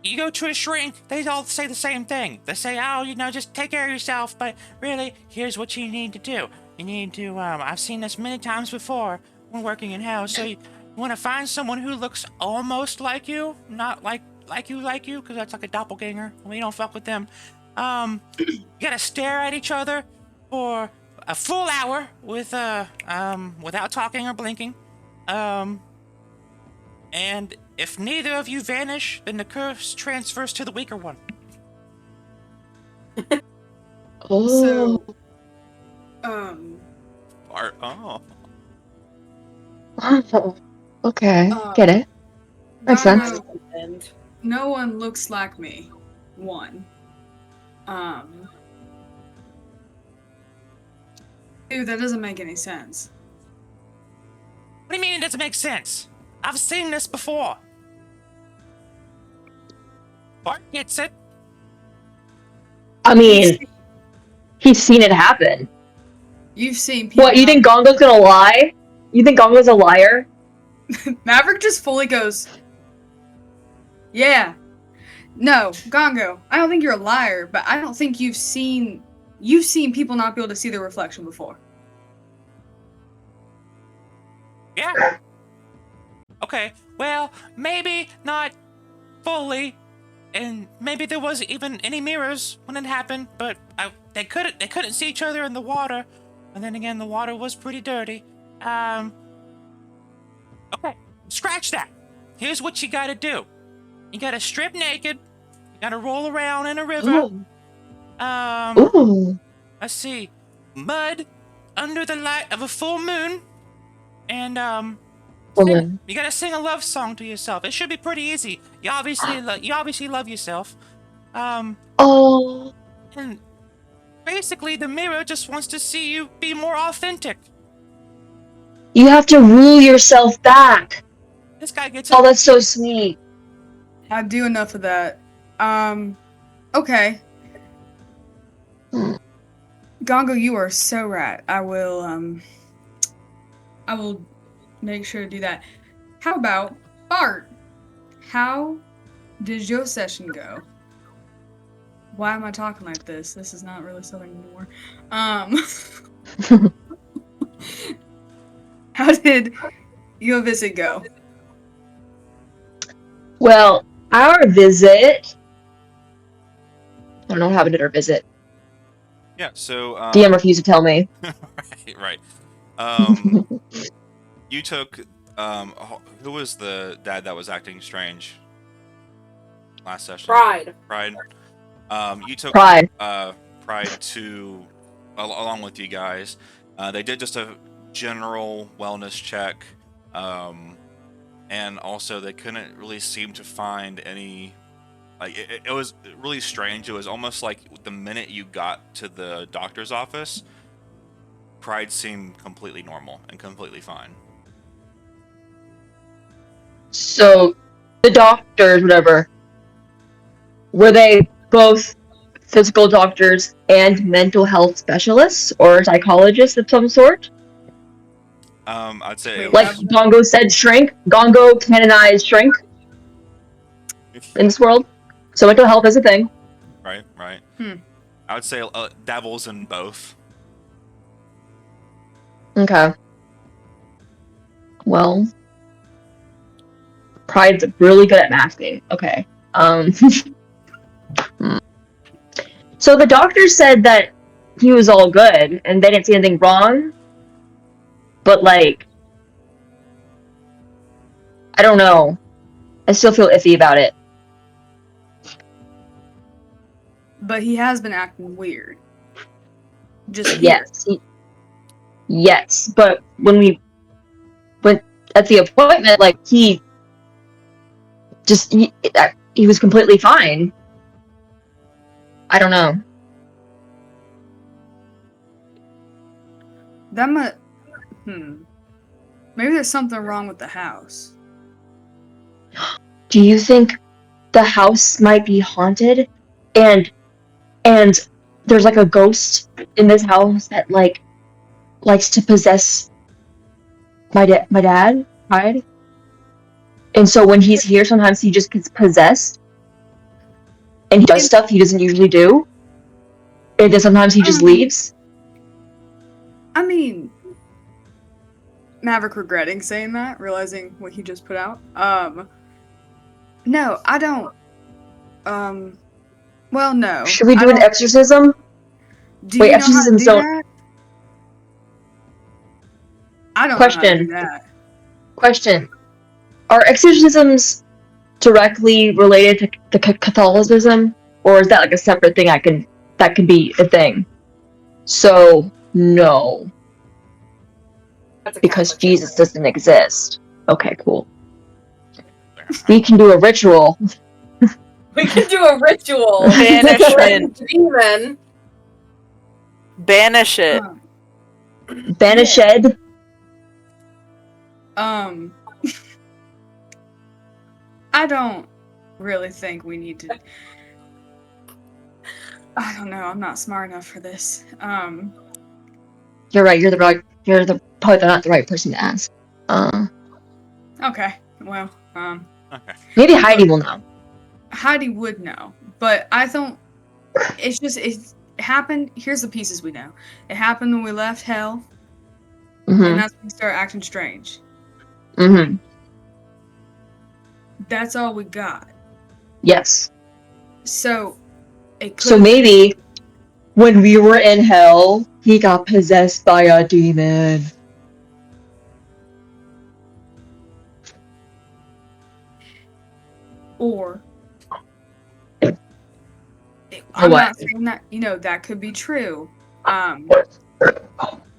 you go to a shrink, they all say the same thing. They say, oh, just take care of yourself, but really, here's what you need to do. You need to, I've seen this many times before when working in house, so you want to find someone who looks almost like you, not like you, because that's like a doppelganger. We don't fuck with them. You gotta stare at each other for a full hour without talking or blinking. And if neither of you vanish, then the curse transfers to the weaker one. Oh. Okay, get it. Makes sense. No one looks like me. One. Dude, that doesn't make any sense. What do you mean it doesn't make sense? I've seen this before. Bart gets it. I mean, he's seen it happen. You've seen people. What, you think Gongo's gonna lie? You think Gongo's a liar? Maverick just fully goes, yeah. No, Gongo, I don't think you're a liar, but I don't think you've seen people not be able to see their reflection before. Yeah. Okay, well, maybe not fully, and maybe there wasn't even any mirrors when it happened, but they couldn't see each other in the water, and then again, the water was pretty dirty. Okay, scratch that. Here's what you gotta do. You gotta strip naked. You gotta roll around in a river. Ooh. Let's see, mud under the light of a full moon, and you gotta sing a love song to yourself. It should be pretty easy. You obviously love yourself. Oh. And basically, the mirror just wants to see you be more authentic. You have to rule yourself back. This guy gets. Oh, that's so sweet. I do enough of that. Okay. Gongo, you are so right. I will make sure to do that. How about Bart? How did your session go? Why am I talking like this? This is not really Southern anymore. How did your visit go? Well, our visit... I don't know what happened at our visit. Yeah, so... DM refused to tell me. right. You took... who was the dad that was acting strange last session? Pride. You took Pride. Pride to... along with you guys. They did just a general wellness check. And also they couldn't really seem to find any... Like, it was really strange. It was almost like the minute you got to the doctor's office, Pride seemed completely normal and completely fine. So, the doctors, whatever, were they both physical doctors and mental health specialists or psychologists of some sort? I'd say... Like Gongo said, shrink. Gongo canonized shrink in this world. So mental health is a thing. Right. I would say dabbles in both. Okay. Well, Pride's really good at masking. Okay. So the doctor said that he was all good and they didn't see anything wrong. But like, I don't know. I still feel iffy about it. But he has been acting weird. Just yes. Yes, but when we went at the appointment, like he was completely fine. I don't know. Maybe there's something wrong with the house. Do you think the house might be haunted? And there's like a ghost in this house that like likes to possess my dad, Hyde. And so when he's here, sometimes he just gets possessed, and he does stuff he doesn't usually do. And then sometimes he just leaves. I mean, Maverick regretting saying that, realizing what he just put out. No, I don't. Well, no. Should we do an exorcism? Do Wait, you know how to exorcisms do don't. that? I don't know how to do that. Question. Are exorcisms directly related to Catholicism, or is that like a separate thing that can be a thing? So, no. Because Jesus doesn't exist. Okay, cool. We can do a ritual. We can do a ritual. Banishment. Demon. Banish it. Banished. I don't really think we need to. I don't know. I'm not smart enough for this. You're right. You're probably not the right person to ask. Okay. Well, Okay. Maybe Heidi will know. Heidi would know, but I don't. It's just it happened. Here's the pieces we know. It happened when we left Hell, and that's when we started acting strange. Mm-hmm. That's all we got. Yes. So, So maybe when we were in Hell, he got possessed by a demon. Or Or I'm what? not saying that, that could be true.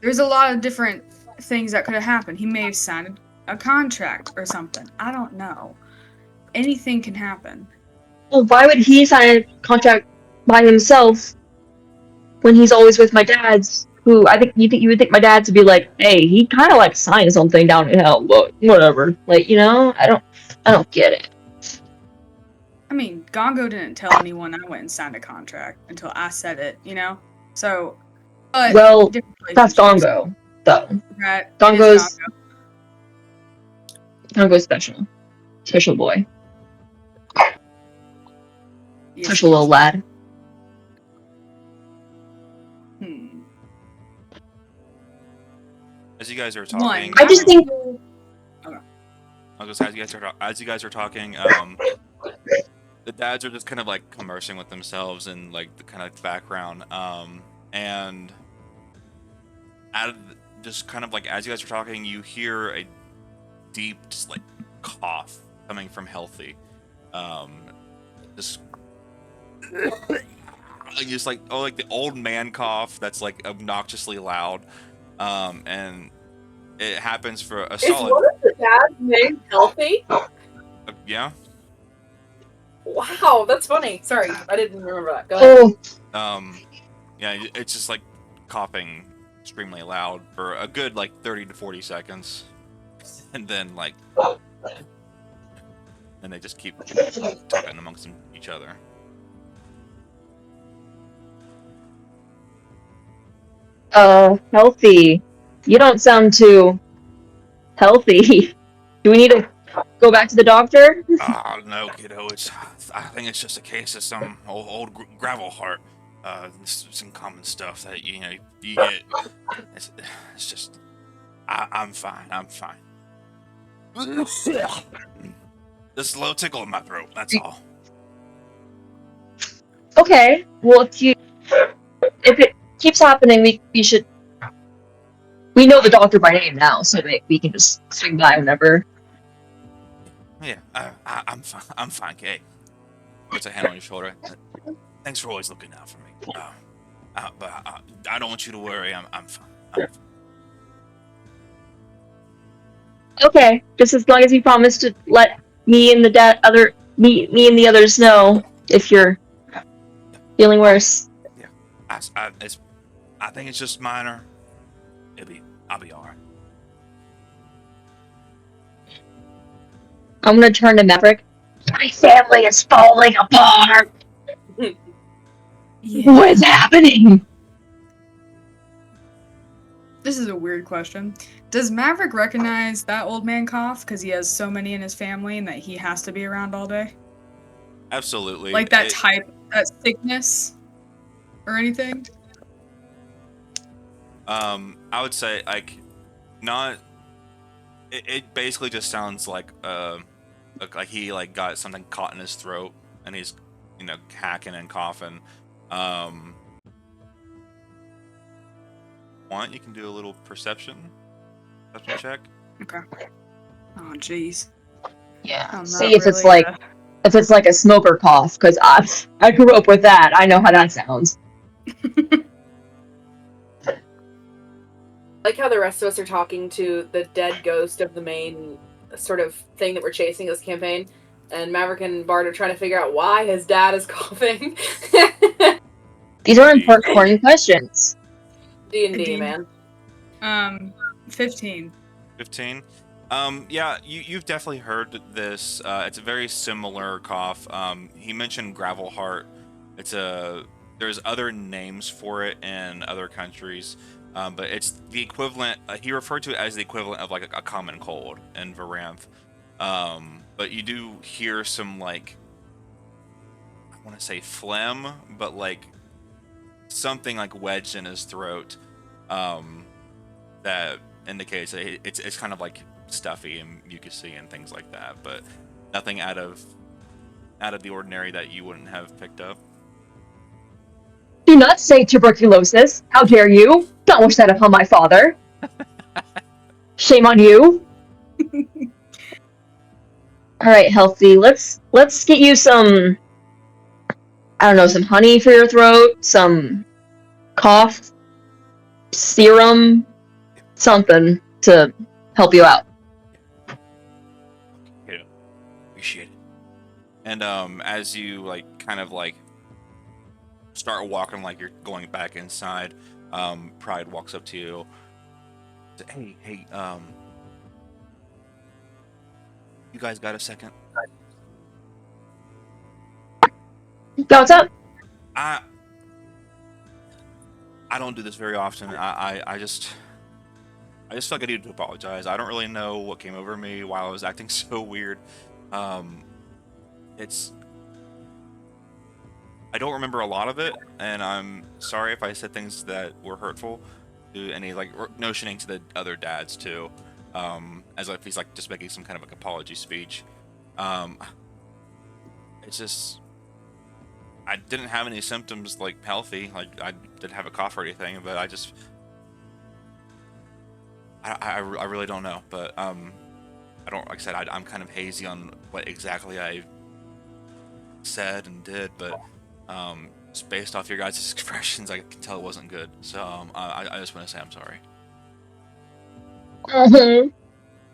There's a lot of different things that could have happened. He may have signed a contract or something. I don't know. Anything can happen. Well, why would he sign a contract by himself when he's always with my dad's? Who you would think my dad's would be like, hey, he kind of like signed something down in Hell, but whatever. Like, I don't get it. I mean, Gongo didn't tell anyone I went and signed a contract until I said it, So, but Well, that's Gongo, though. Right. Gongo's special boy, special little lad. As you guys are talking, I just think. I'll just as you guys are talking, the dads are just kind of like conversing with themselves in like the kind of background, and just kind of like as you guys are talking, you hear a deep, just like cough coming from Healthy, just like the old man cough that's like obnoxiously loud, and it happens for a solid. Is one of the dads named Healthy? Yeah. Wow, that's funny. Sorry, I didn't remember that. Go ahead. Yeah, it's just like coughing extremely loud for a good like 30 to 40 seconds, and then and they just keep talking amongst each other. Healthy. You don't sound too healthy. Do we need to go back to the doctor? No, kiddo. I think it's just a case of some old gravel heart. Some common stuff that you get. It's just, I'm fine. Just a little tickle in my throat. That's all. Okay. Well, if it keeps happening, we should. We know the doctor by name now, so we can just swing by whenever. Yeah, I'm fine. I'm fine, Kay. Puts a hand on your shoulder. Thanks for always looking out for me. But I don't want you to worry. I'm fine. Okay, just as long as you promise to let me and me and the others know if you're feeling worse. Yeah, I think it's just minor. I'll be alright. I'm gonna turn to Maverick. My family is falling apart. Yeah. What is happening? This is a weird question. Does Maverick recognize that old man cough because he has so many in his family and that he has to be around all day? Absolutely. Like that that sickness or anything? I would say like not. It basically just sounds like he like got something caught in his throat and he's hacking and coughing. Want you can do a little perception check. Okay. Oh jeez. Yeah. I'm See not if it's really, like if it's like a smoker cough, because I grew up with that. I know how that sounds. Like how the rest of us are talking to the dead ghost of the main sort of thing that we're chasing this campaign, and Maverick and Bart are trying to figure out why his dad is coughing. These are important questions. D&D, man. 15. 15. Yeah, you've definitely heard this. It's a very similar cough. He mentioned gravel heart. There's other names for it in other countries, but it's the equivalent. He referred to it as the equivalent of like a common cold in Varanth. But you do hear some like, I want to say phlegm, but like something like wedged in his throat. That indicates that it's kind of like stuffy and mucusy and things like that, but nothing out of the ordinary that you wouldn't have picked up. Do not say tuberculosis. How dare you? Don't wish that upon my father. Shame on you. All right, Healthy. Let's get you some, I don't know, some honey for your throat, some cough serum, something to help you out. Yeah, appreciate it. And as you like kind of like start walking like you're going back inside, Pride walks up to you. Hey, you guys got a second? Go, what's up? I don't do this very often. I just feel like I need to apologize. I don't really know what came over me while I was acting so weird. I don't remember a lot of it, and I'm sorry if I said things that were hurtful to any like notioning to the other dads too. As if he's like just making some kind of like apology speech. It's just I didn't have any symptoms like healthy, like I didn't have a cough or anything, but I really don't know. But I don't, like I said, I'm kind of hazy on what exactly I said and did, but just based off your guys' expressions, I can tell it wasn't good. So I just want to say I'm sorry.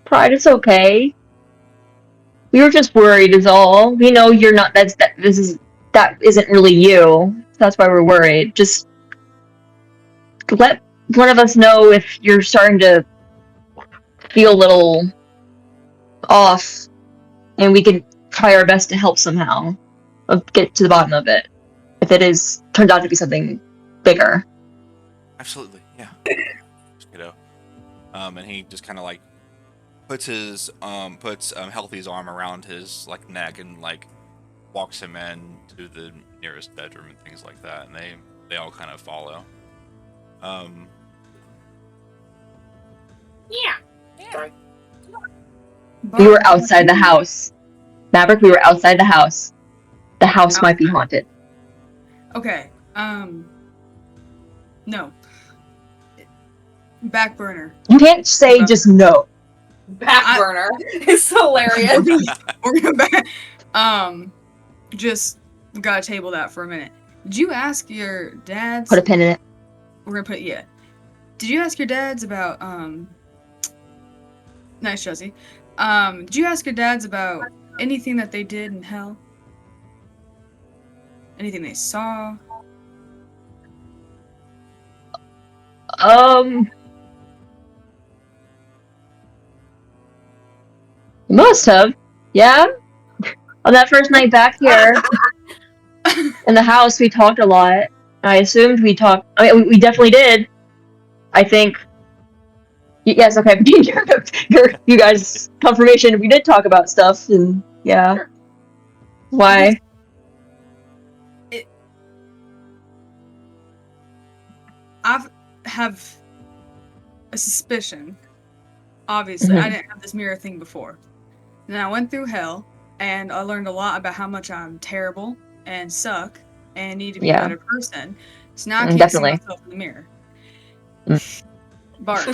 Pride, it's okay. We were just worried is all. We know you're not, that isn't really you. That's why we're worried. Just let one of us know if you're starting to feel a little off, and we can try our best to help somehow. Get to the bottom of it. If it turns out to be something bigger. Absolutely, yeah. And he just kind of like puts Healthy's arm around his like neck and like walks him in to the nearest bedroom and things like that, and they all kind of follow. Yeah. Sorry. We were outside the house. Maverick, we were outside the house. The house might be haunted. Okay. No. Back burner. You can't say just no. Back burner. It's hilarious. We're gonna back. Just gotta table that for a minute. Did you ask your dads? Put a pin in it. We're gonna put Did you ask your dads about Nice, Josie. Did you ask your dads about anything that they did in hell? Anything they saw? Must have. Yeah? On that first night back here in the house, we talked a lot. I assumed we talked. I mean, we definitely did. I think. Yes, okay. You guys' confirmation. We did talk about stuff, and yeah. Why? I have a suspicion. Obviously, I didn't have this mirror thing before. And I went through hell, and I learned a lot about how much I'm terrible and suck and need to be a better person. So now I can't see myself in the mirror. Bart.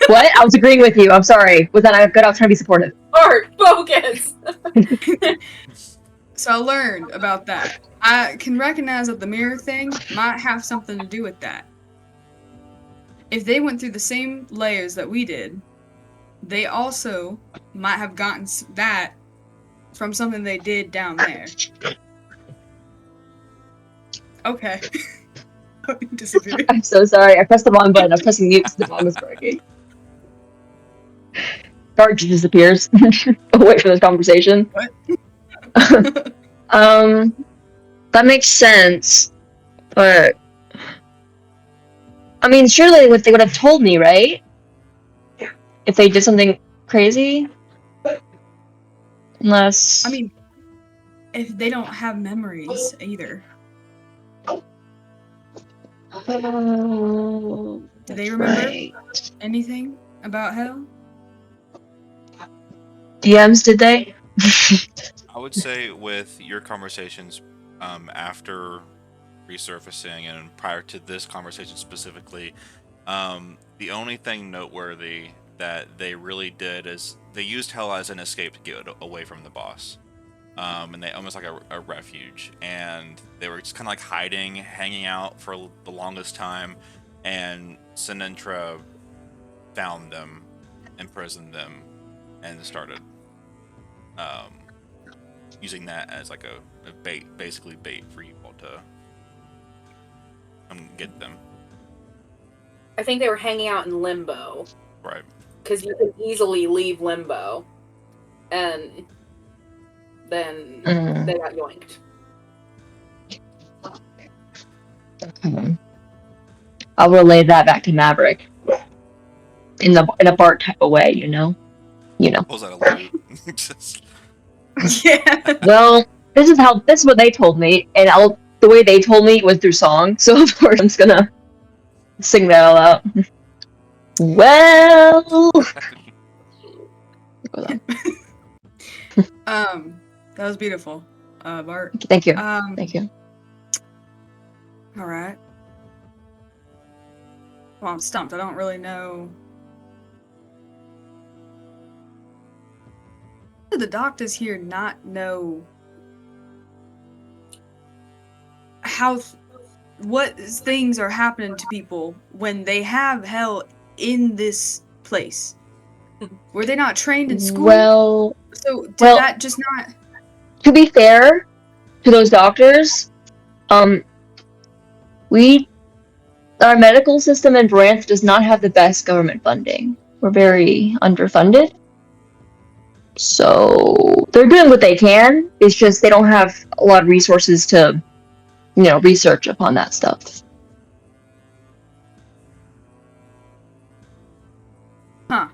What? I was agreeing with you. I'm sorry. Was that good? I was trying to be supportive. Bart, focus! So I learned about that. I can recognize that the mirror thing might have something to do with that. If they went through the same layers that we did, they also might have gotten that from something they did down there. Okay. Disappeared. I'm so sorry. I pressed the wrong button. I was pressing mute because the phone was breaking. Bart just disappears away from this conversation. What? That makes sense, but I mean, surely they would have told me, right? If they did something crazy, unless I mean, if they don't have memories either. Do they remember anything about hell? DMs, did they? I would say with your conversations after resurfacing and prior to this conversation specifically, the only thing noteworthy that they really did is they used hell as an escape to get away from the boss. And they almost like a refuge, and they were just kind of like hiding, hanging out for the longest time, and Sinentra found them, imprisoned them, and started using that as like a bait, basically bait for you all to come get them. I think they were hanging out in limbo. Right. Because you could easily leave limbo, and then they got yoinked. Okay. I'll relay that back to Maverick in a Bart type of way, you know. Pulls out a loot. Just... Yeah. Well, this is what they told me, and the way they told me was through song. So of course I'm just gonna sing that all out. Well. That was beautiful, Bart. Thank you. Thank you. All right. Well, I'm stumped. I don't really know. Do the doctors here not know what things are happening to people when they have hell in this place? Were they not trained in school? Well, so did that just not? To be fair to those doctors, our medical system in Branth does not have the best government funding. We're very underfunded. So they're doing what they can. It's just they don't have a lot of resources to, research upon that stuff. Huh.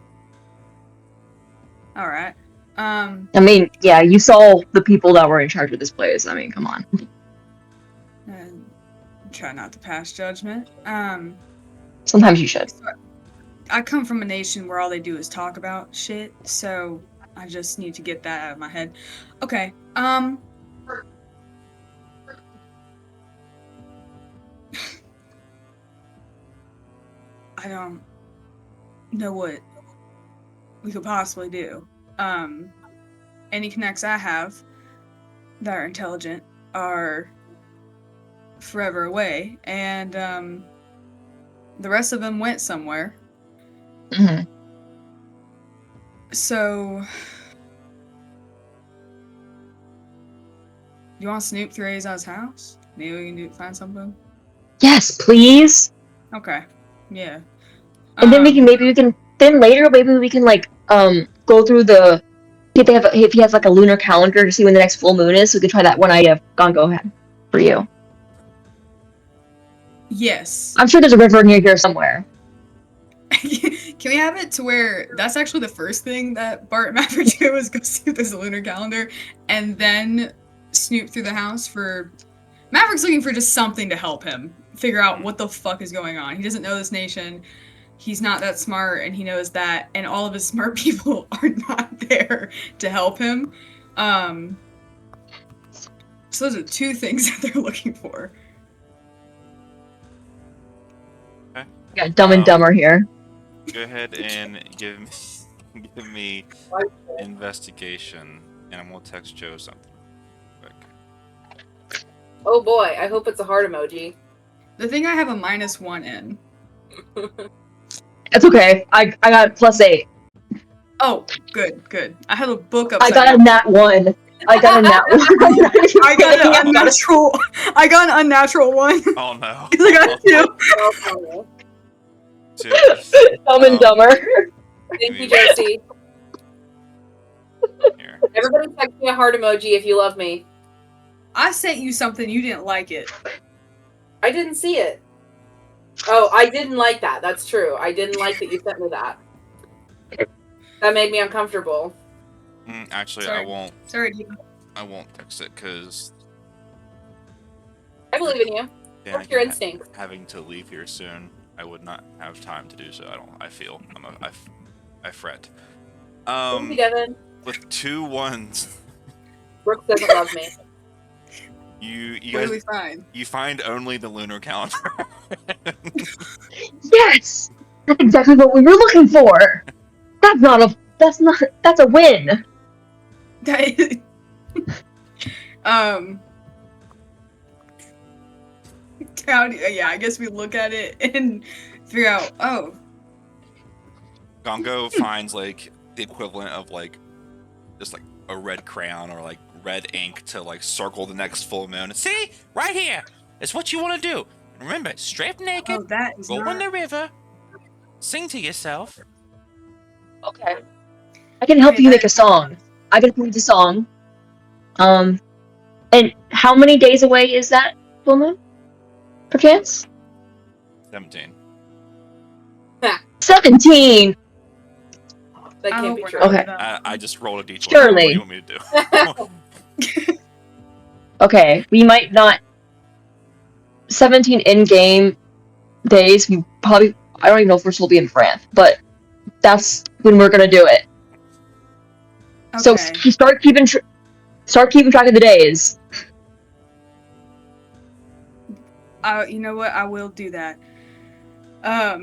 All right. I mean, yeah, you saw the people that were in charge of this place. I mean, come on. Try not to pass judgment. Sometimes you should. I come from a nation where all they do is talk about shit, so I just need to get that out of my head. Okay. I don't know what we could possibly do. Any connects I have that are intelligent are forever away, and the rest of them went somewhere. Mm-hmm. So, you want to snoop through Aza's house? Maybe we can find something. Yes, please. Okay. Yeah. And then later maybe we can go through the if he has like a lunar calendar to see when the next full moon is, so we could try that one idea. Go ahead for you. Yes. I'm sure there's a river near here somewhere. Can we have it to where that's actually the first thing that Bart and Maverick do is go see if there's a lunar calendar and then snoop through the house for... Maverick's looking for just something to help him figure out what the fuck is going on. He doesn't know this nation. He's not that smart, and he knows that, and all of his smart people are not there to help him. So those are two things that they're looking for. Okay. Yeah, Dumb and Dumber here. Go ahead and give me investigation, and I'm gonna text Joe something. Quick. Oh boy, I hope it's a heart emoji. The thing I have a -1 in. It's okay. I got +8. Oh, good. I had a book I upside got a down. nat 1. I got a nat 1. I got an unnatural. I got an unnatural 1. Oh no. Because I got a 2. Two. Dumb and Dumber. Thank you, Josie. Here. Everybody text me a heart emoji if you love me. I sent you something, you didn't like it. I didn't see it. Oh, I didn't like that. That's true. I didn't like that you sent me that. That made me uncomfortable. Actually, Sorry. I won't. Sorry, Devon. I won't text it because I believe in you. What's your instinct? having to leave here soon, I would not have time to do so. I fret. Thank you, Devon. With 2 1s, Brooke doesn't love me. you Totally guys fine. you find only the lunar calendar. Yes! That's exactly what we were looking for! That's a win! I guess we look at it and figure out, oh. Gongo finds like the equivalent of like just like a red crayon or like red ink to like circle the next full moon. See? Right here! It's what you want to do. Remember, strip naked, Oh, that is go not... in the river, sing to yourself. Okay. I can help you make a song. I can create a song. And how many days away is that full moon? Perchance? 17. 17! That I can't hope be we're true. not Okay. done. I just rolled a d20. Surely. What do you want me to do? Okay, we might not... 17 in-game days, we probably... I don't even know if we'll still be in France, but that's when we're gonna do it. So Okay. start keeping track of the days. You know what? I will do that. Oh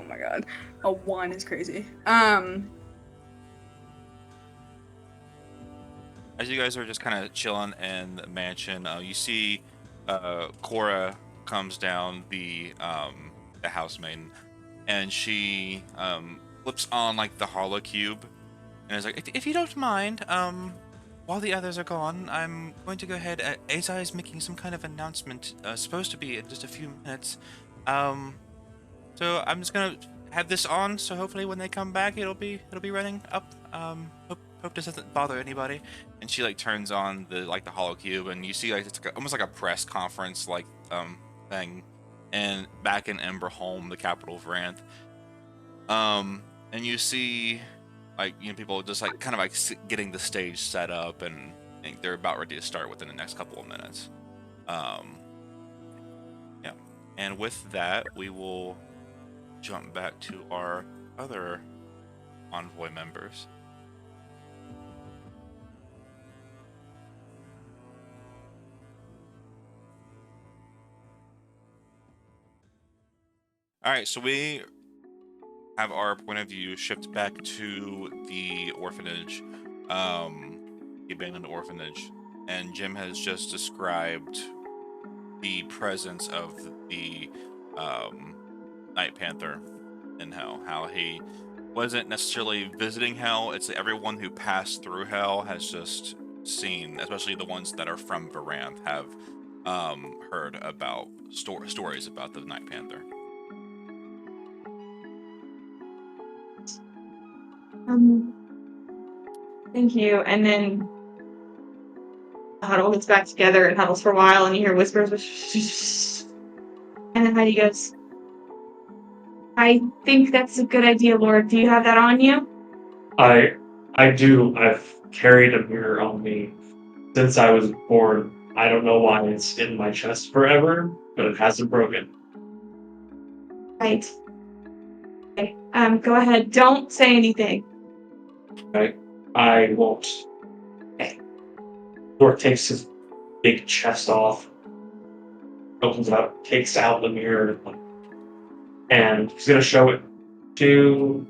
my god. A 1 is crazy. As you guys are just kind of chilling in the mansion, you see Cora comes down the housemaid, and she flips on like the hollow cube, and is like, if you don't mind, while the others are gone, I'm going to go ahead. Azai is making some kind of announcement, supposed to be in just a few minutes. So I'm just gonna have this on, so hopefully when they come back, it'll be running up. Hope this doesn't bother anybody. And she like turns on the hollow cube, and you see like it's like almost like a press conference like thing, and back in Emberholm, the capital of Ranth. And you see people just like kind of like getting the stage set up, and they're about ready to start within the next couple of minutes. Yeah. And with that, we will jump back to our other Envoy members. Alright, so we have our point of view shift back to the orphanage, the abandoned orphanage, and Jim has just described the presence of the Night Panther in Hell. How he wasn't necessarily visiting Hell, it's everyone who passed through Hell has just seen, especially the ones that are from Varanth, have heard about stories about the Night Panther. Thank you. And then Huddle gets back together and huddles for a while, and you hear whispers. And then Heidi goes, I think that's a good idea, Lord. Do you have that on you? I do. I've carried a mirror on me since I was born. I don't know why it's in my chest forever, but it hasn't broken. Right. Okay. Go ahead. Don't say anything. I won't. Okay. Lord takes his big chest off, opens it up, takes out the mirror, and he's gonna show it to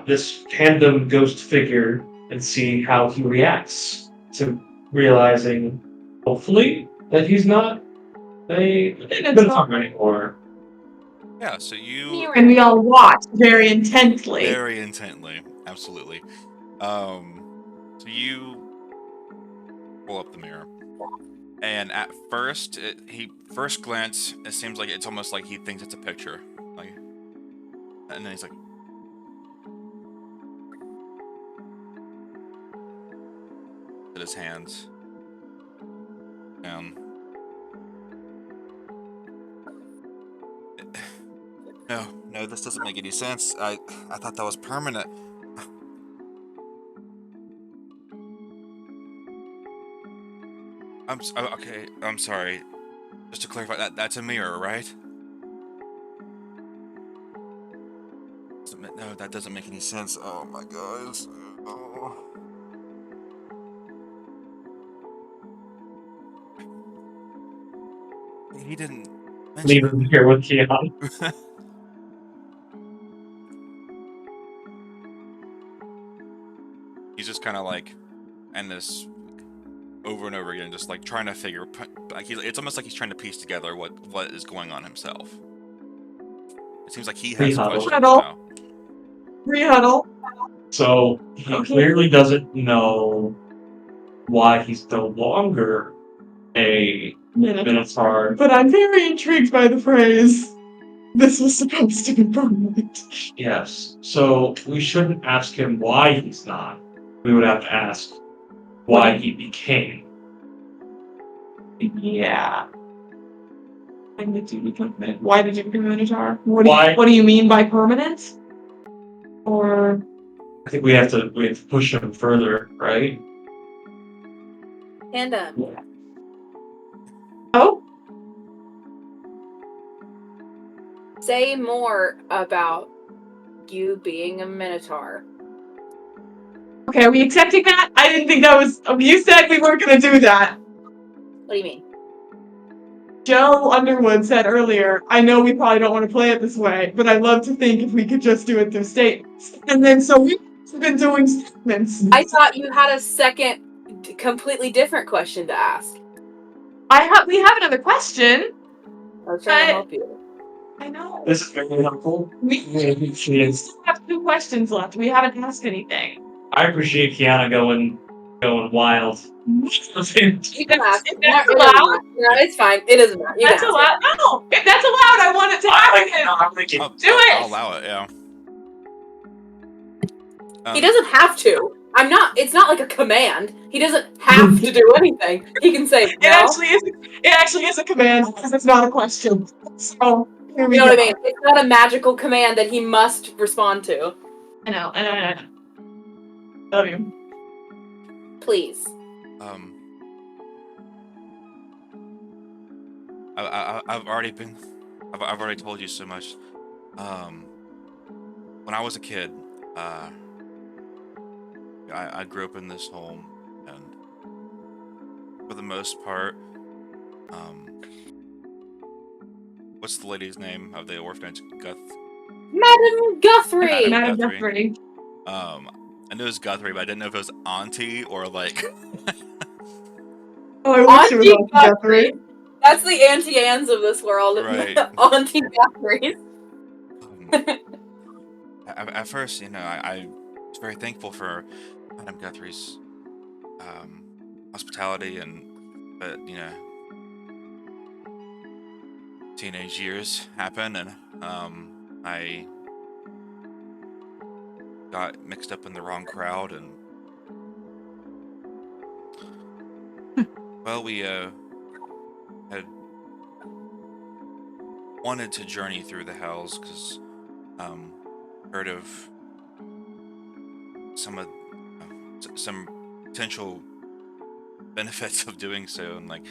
this tandem ghost figure and see how he reacts to realizing, hopefully, that he's not a Minotaur anymore. Yeah, so you And we all watch very intently. very intently, absolutely. So you pull up the mirror, and at first, first glance, it seems like it's almost like he thinks it's a picture, like, and then he's like, at his hands down. No, this doesn't make any sense. I thought that was permanent. Okay. I'm sorry. Just to clarify, that's a mirror, right? No, that doesn't make any sense. Oh my gosh. Oh. He didn't Leave mention him here with Kiana. it. He's just kind of like, and this over and over again, just like trying to figure, like it's almost like he's trying to piece together what is going on himself. It seems like he has Rehuddle. questions now. Rehuddle. So he clearly doesn't know why he's no longer a Minotaur. But I'm very intrigued by the phrase, this was supposed to be permanent. Yes. So we shouldn't ask him why he's not. We would have to ask why he became. Yeah. When did you become permanent? Why did you become a Minotaur? What do you mean by permanent? Or I think we have to push him further, right? Tandem. Oh? Say more about you being a Minotaur. Okay, are we accepting that? I didn't think that was. You said we weren't going to do that. What do you mean? Joe Underwood said earlier, I know we probably don't want to play it this way, but I'd love to think if we could just do it through statements. And then so we've been doing statements. I thought you had a second, completely different question to ask. We have another question. I was trying to help you. I know. This is very helpful. We still have 2 questions left. We haven't asked anything. I appreciate Kiana going wild. You can ask. If that's allowed. No, it's fine. It doesn't matter. That's allowed. No, if that's allowed, I want it to happen. Do it. I'll allow it. Yeah. He doesn't have to. It's not like a command. He doesn't have to do anything. He can say no. It actually is a command because it's not a question. So here we You know go. what I mean? It's not a magical command that he must respond to. I know. Love you. Please. I've already told you so much. When I was a kid, I grew up in this home, and for the most part, what's the lady's name of the orphanage? Madam Guthrie! Madam Guthrie. I knew it was Guthrie, but I didn't know if it was Auntie or like. Oh, I wish it was Auntie Auntie Guthrie. That's the Auntie Anne's of this world. Right. Auntie Guthrie. At first, I was very thankful for Madam Guthrie's hospitality, but teenage years happen, and I got mixed up in the wrong crowd, and well, we had wanted to journey through the hells because heard of some potential benefits of doing so, and like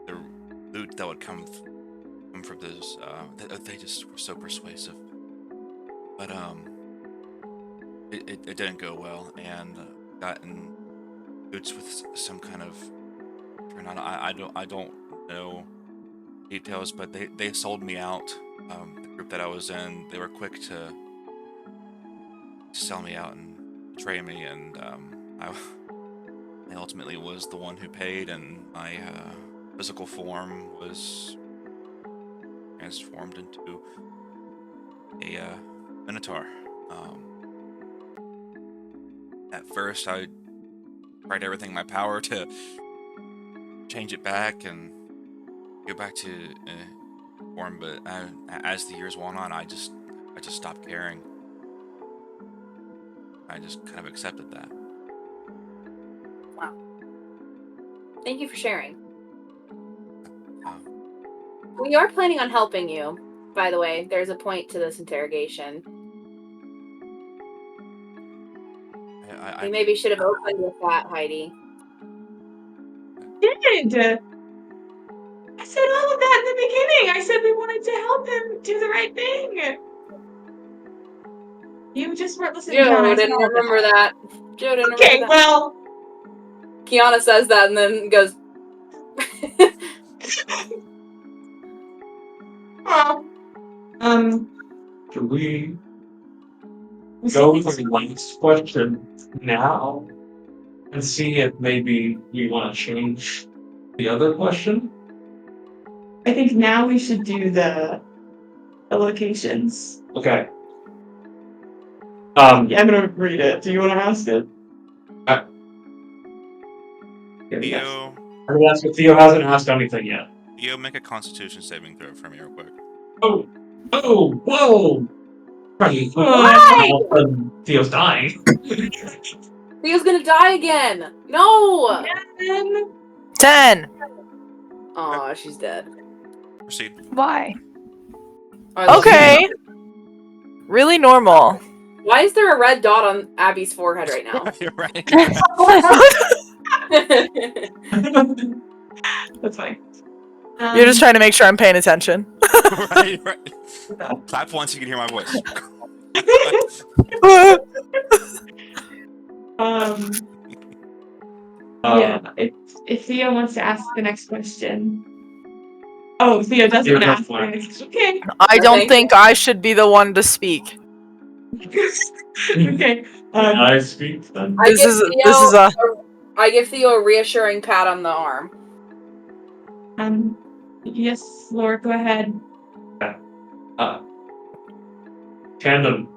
the loot that would come from those. They just were so persuasive, but it didn't go well, and got in boots with some kind of turn. I don't know details, but they sold me out. The group that I was in, they were quick to sell me out and betray me, and I ultimately was the one who paid, and my physical form was transformed into a minotaur. At first, I tried everything in my power to change it back and go back to form, but as the years went on, I just stopped caring. I just kind of accepted that. Wow. Thank you for sharing. We are planning on helping you, by the way. There's a point to this interrogation. We maybe should have opened with that, Heidi. Did. I said all of that in the beginning. I said we wanted to help him do the right thing. You just weren't listening. Joe didn't remember that. Joe didn't Okay, remember that. well. Kiana says that and then goes. Well, Should we go with the last question now and see if maybe we want to change the other question? I think now we should do the locations. Okay. Yeah, I'm gonna read it. Do you want to ask it? Theo, I'm gonna ask if Theo hasn't asked anything yet. Theo, make a Constitution saving throw for me real quick. Oh, whoa! Theo's dying. Theo's gonna die again. No. 10. Aw, she's dead. Proceed. Why? Okay. Really normal. Why is there a red dot on Abby's forehead right now? You're right. That's fine. You're just trying to make sure I'm paying attention. right. Clap once you can hear my voice. Yeah. If Theo wants to ask the next question. Oh, Theo doesn't want to ask the next. Okay. I don't think I should be the one to speak. Okay. I speak then. I give Theo a reassuring pat on the arm. Yes, Lord, go ahead. Tandem.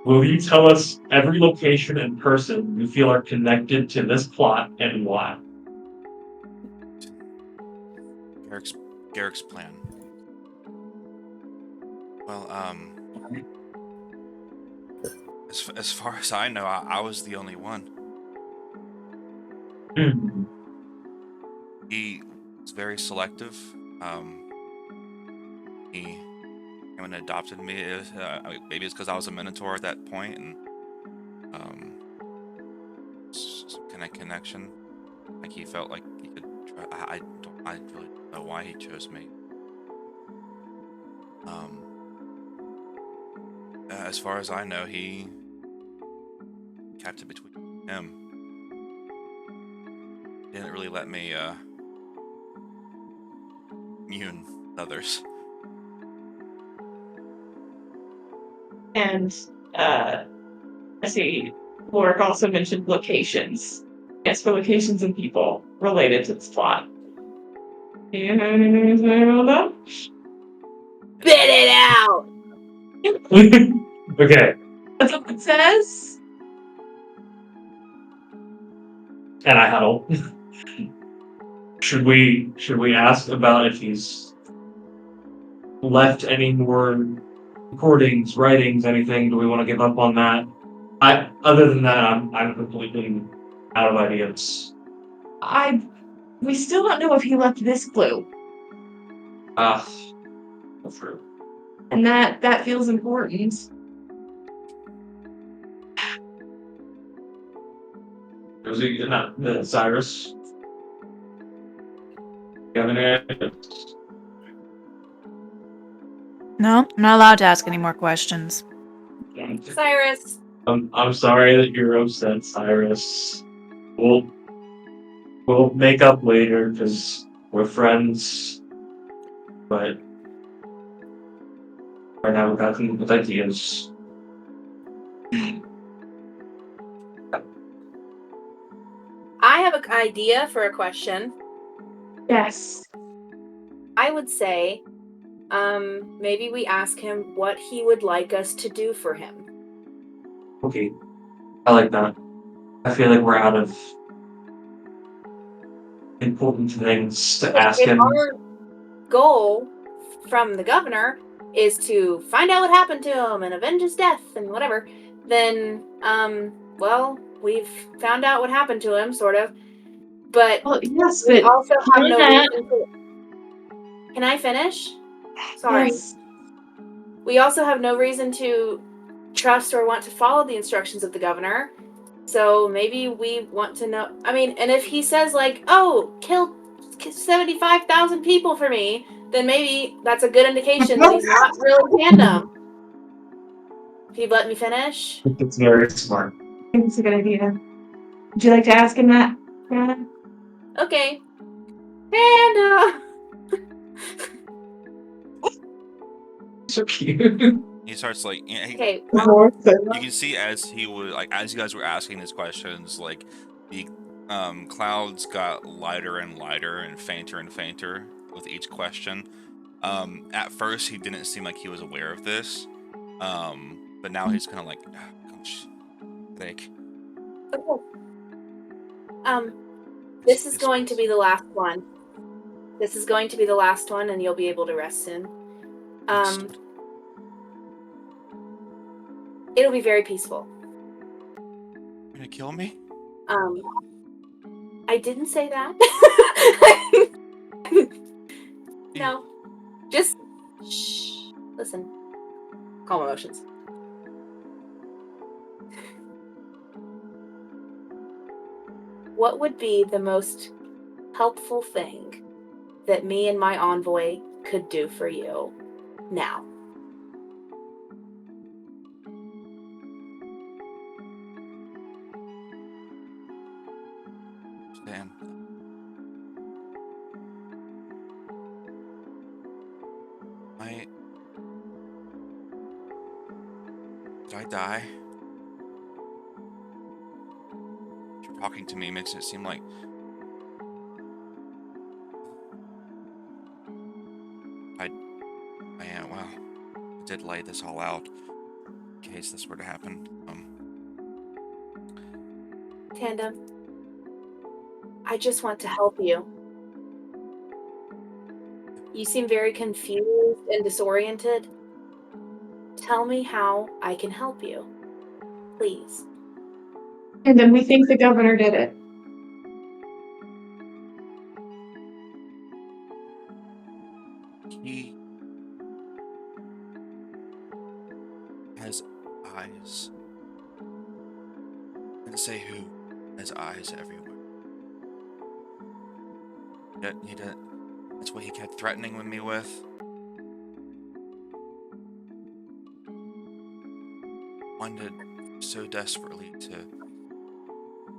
Will you tell us every location and person you feel are connected to this plot and why? Garrick's plan. Well, as far as I know, I was the only one. He was very selective. He came and adopted me. Maybe it's because I was a Minotaur at that point, and some kind of connection. Like he felt like he could. I really don't know why he chose me. As far as I know, he kept it between him. He didn't really let me immune others. And I see Loric also mentioned locations. Yes, for locations and people related to this plot. Do you have anything to say about that? Spit it out! Okay. That's what it says. And I huddle. Should we ask about if he's left any more recordings, writings, anything? Do we want to give up on that? Other than that, I'm completely out of ideas. We still don't know if he left this clue, That's true. and that feels important. Josie, not Cyrus. You have any ideas? No, I'm not allowed to ask any more questions. Cyrus. I'm sorry that you're upset, Cyrus. We'll make up later because we're friends. But right now we've got some good ideas. I have an idea for a question. Yes. I would say, maybe we ask him what he would like us to do for him. Okay, I like that. I feel like we're out of important things to ask If him. our goal from the governor is to find out what happened to him and avenge his death and whatever, then, well, we've found out what happened to him, sort of. But Well, yes, we but also have no Kiana- reason to... Can I finish? Sorry. Yes. We also have no reason to trust or want to follow the instructions of the governor. So maybe we want to know... I mean, and if he says, like, oh, kill 75,000 people for me, then maybe that's a good indication that he's not really Tandem. If you'd let me finish. It's very smart. I think it's a good idea. Would you like to ask him that, Kiana? Okay. Tandem! So cute. He starts like, Okay, you can see as he was like, as you guys were asking these questions, like the clouds got lighter and lighter and fainter with each question. At first, he didn't seem like he was aware of this, but now he's kind of like, gosh, like. okay. This is going to be the last one. This is going to be the last one, and you'll be able to rest soon. It'll be very peaceful. You're gonna kill me? I didn't say that. No. Just shh. Listen. Calm emotions. What would be the most helpful thing that me and my envoy could do for you now? Damn. Did I die? You're talking to me makes it seem like I am. Wow, I did lay this all out in case this were to happen. Tandem, I just want to help you. You seem very confused and disoriented. Tell me how I can help you. Please. And then we think the governor did it. He has eyes. Didn't say who. Has eyes everywhere. He did. That's what he kept threatening with me with. Wanted so desperately to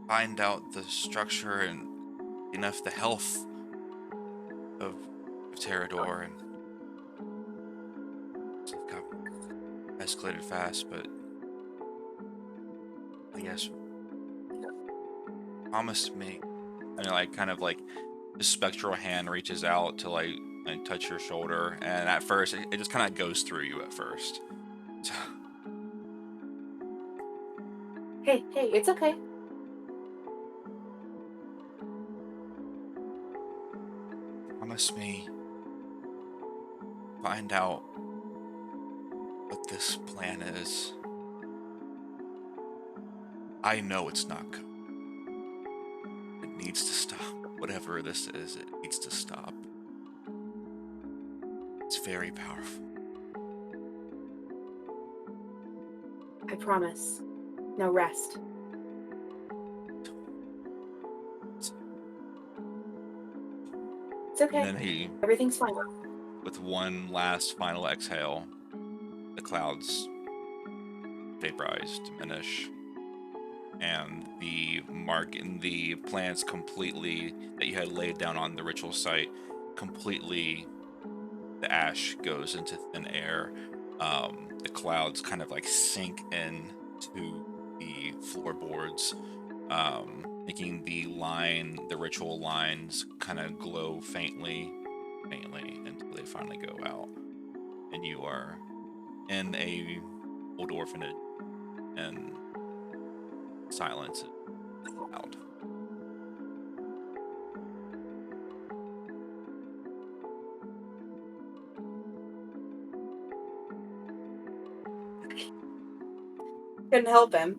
find out the structure and enough the health of Terrador, and it got escalated fast, but I guess promised me, and like kind of like this spectral hand reaches out to like touch your shoulder, and at first it just kind of goes through you at first. So, Hey, it's okay. promise me find out what this plan is. I know it's not good. It needs to stop. Whatever this is, it needs to stop. It's very powerful. I promise. Now rest. It's okay. And then he, Everything's fine. with one last final exhale, the clouds vaporize, diminish, and the mark in the plants completely that you had laid down on the ritual site, completely, the ash goes into thin air. The clouds kind of like sink in to the floorboards, making the ritual lines kind of glow faintly until they finally go out. And you are in a old orphanage, and silence is loud. Couldn't help him.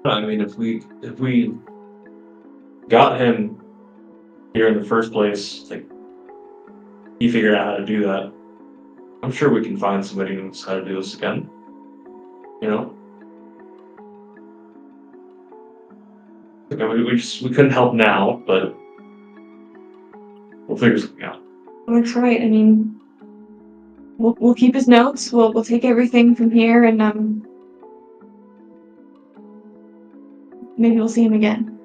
I mean, if we got him here in the first place, like he figured out how to do that, I'm sure we can find somebody who knows how to do this again. You know? Like, I mean, we couldn't help now, but we'll figure something out. That's right. I mean, we'll keep his notes. We'll take everything from here, and maybe we'll see him again.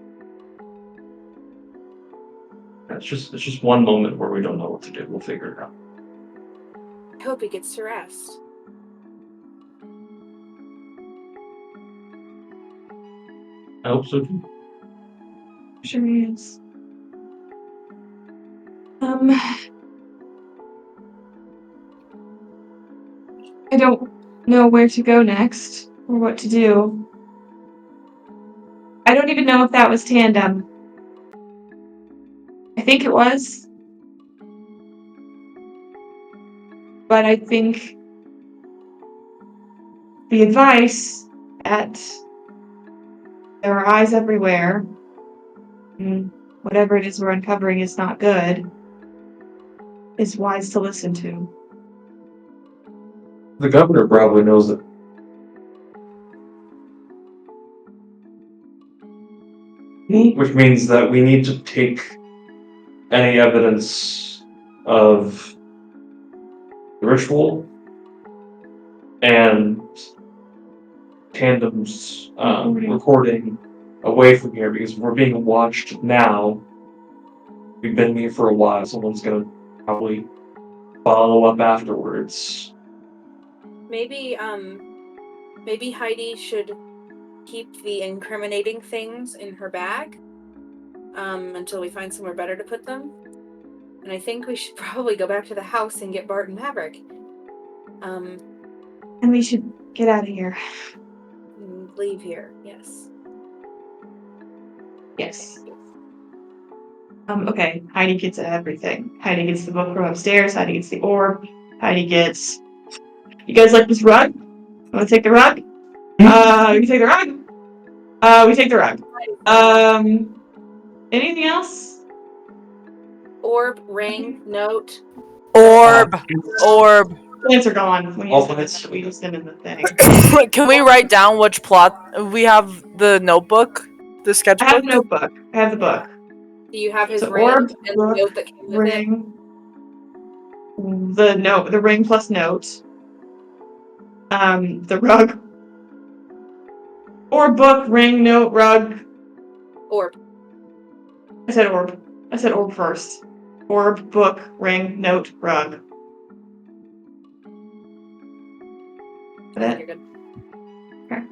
It's just one moment where we don't know what to do. We'll figure it out. I hope he gets to rest. I hope so too. Sure he is. I don't know where to go next or what to do. I don't even know if that was Tandem. I think it was. But I think the advice that there are eyes everywhere, and whatever it is we're uncovering is not good, is wise to listen to. The governor probably knows it. Which means that we need to take any evidence of the ritual and Tandem's recording away from here, because we're being watched now. We've been here for a while. Someone's gonna probably follow up afterwards. Maybe Heidi should keep the incriminating things in her bag until we find somewhere better to put them. And I think we should probably go back to the house and get Bart and Maverick. And we should get out of here. And leave here, yes. Yes. Okay, Heidi gets everything. Heidi gets the book from upstairs, Heidi gets the orb, Heidi gets... You guys like this rug? Wanna take the rug? You can take the rug? We take the rug. Anything else? Orb, ring, note. Orb. Plants are gone when All you plants? we use them in the thing. Can we write down which plot? We have the notebook, the I sketchbook. have notebook. I have the book. Do you have his The ring orb, and book, the note that came with it? Ring. The ring plus note. The rug. Orb, book, ring, note, rug. Orb. I said orb. I said orb first. Orb, book, ring, note, rug. Is that You're it? good. Okay.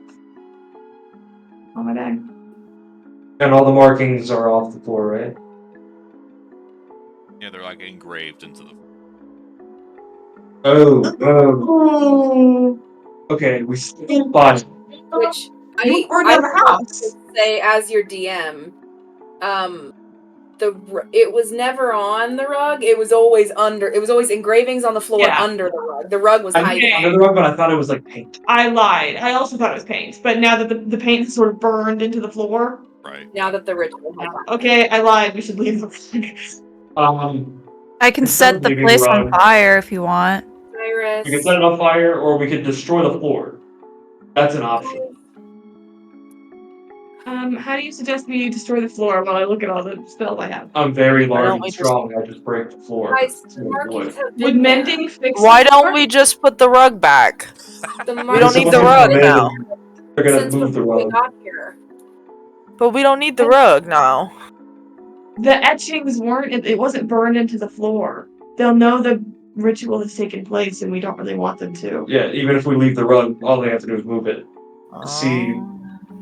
On my bag. And all the markings are off the floor, right? Yeah, they're like engraved into the. Oh. Okay, we still find. You burned down the house. Say as your DM, it was never on the rug. It was always under. It was always engravings on the floor under the rug. The rug was hiding under the rug, but I thought it was like paint. I lied. I also thought it was paint, but now that the paint is sort of burned into the floor. Right. Now that the ritual has happened. Okay, I lied. We should leave the I can set the leaving place the on rug. fire if you want. Cyrus. We can set it on fire, or we could destroy the floor. That's an option. How do you suggest we destroy the floor while I look at all the spells I have? I'm very Why large don't and we just- strong. I just break the floor. Guys, It's the gonna be markings wood. have been Would mending fix Why the don't floor? we just put the rug back? The We don't need the Someone rug come in now. and They're gonna since move the before we rug. got here. But we don't need the rug now. The etchings weren't. It wasn't burned into the floor. They'll know the ritual has taken place, and we don't really want them to. Yeah, even if we leave the rug, all they have to do is move it. See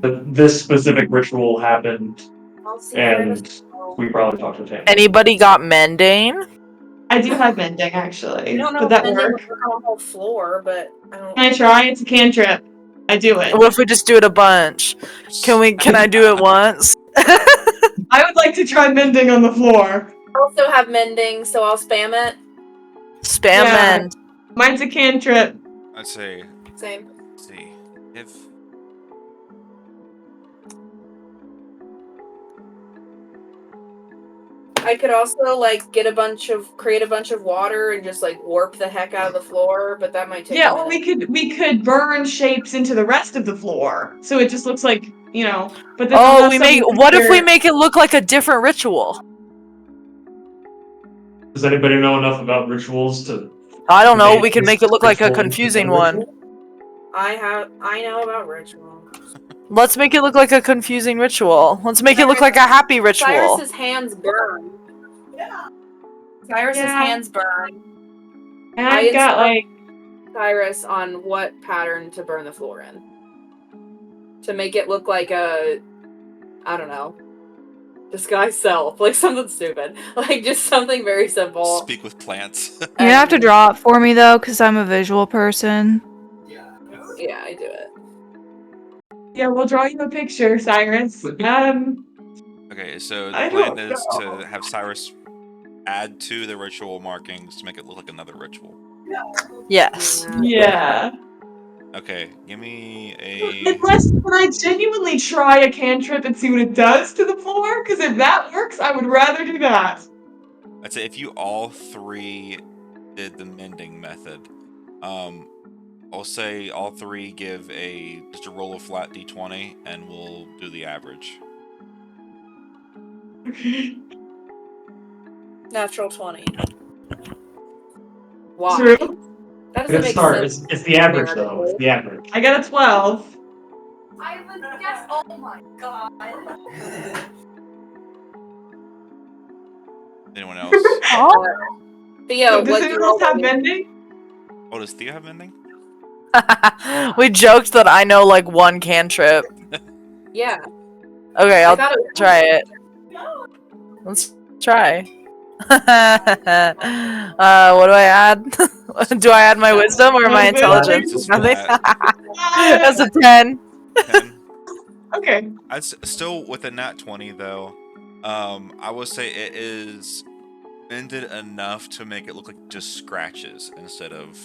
that this specific ritual happened, I'll see and Cyrus. we probably talked to Tandem. Anybody got mending? I do have mending, actually. I don't know Would if that mending work? would work on the whole floor, but I don't. Can I try? It's a cantrip. I do it. What if we just do it a bunch? Can I do it once? I would like to try mending on the floor. I also have mending, so I'll spam it. Spam Yeah. mend. Mine's a cantrip. I'd say, Same. let's see, if I could also like create a bunch of water and just like warp the heck out of the floor, but that might take. Yeah, a or minute. we could burn shapes into the rest of the floor, so it just looks like, you know. But then Oh, unless what if we make it look like a different ritual? Does anybody know enough about rituals to? I don't know, we make can this make it look like a ritual into confusing a one. ritual? I know about rituals. Let's make it look like a confusing ritual. Let's make it look like a happy ritual. Cyrus's hands burn. Yeah. Cyrus's Yeah. hands burn. And I've got like Cyrus on what pattern to burn the floor in. To make it look like I don't know, disguise self, like something stupid. Like just something very simple. speak with plants. You have to draw it for me though, because I'm a visual person. Yeah, I do it. yeah, we'll draw you a picture, Cyrus. Okay, so the I plan don't is know. to have Cyrus add to the ritual markings to make it look like another ritual. Yes. Yeah. Okay, give me a. Unless, can I genuinely try a cantrip and see what it does to the floor? Because if that works, I would rather do that. I'd say if you all three did the mending method, I'll say all three give just a roll of flat d20, and we'll do the average. Okay. Natural 20. Why? True. That doesn't Good make start. sense. It's the average though. It's the average. I got a 12. I would guess. Oh my god. Anyone else? Theo, Does what anyone else have mending? Oh, does Theo have mending? We joked that I know like one cantrip. Yeah. Okay, I'll thought it was- try it. Let's try. What do I add? Do I add my wisdom or my intelligence? It's Nothing. flat. That's a 10. 10. Okay. Still with a nat 20 though. I would say it is mended enough to make it look like just scratches instead of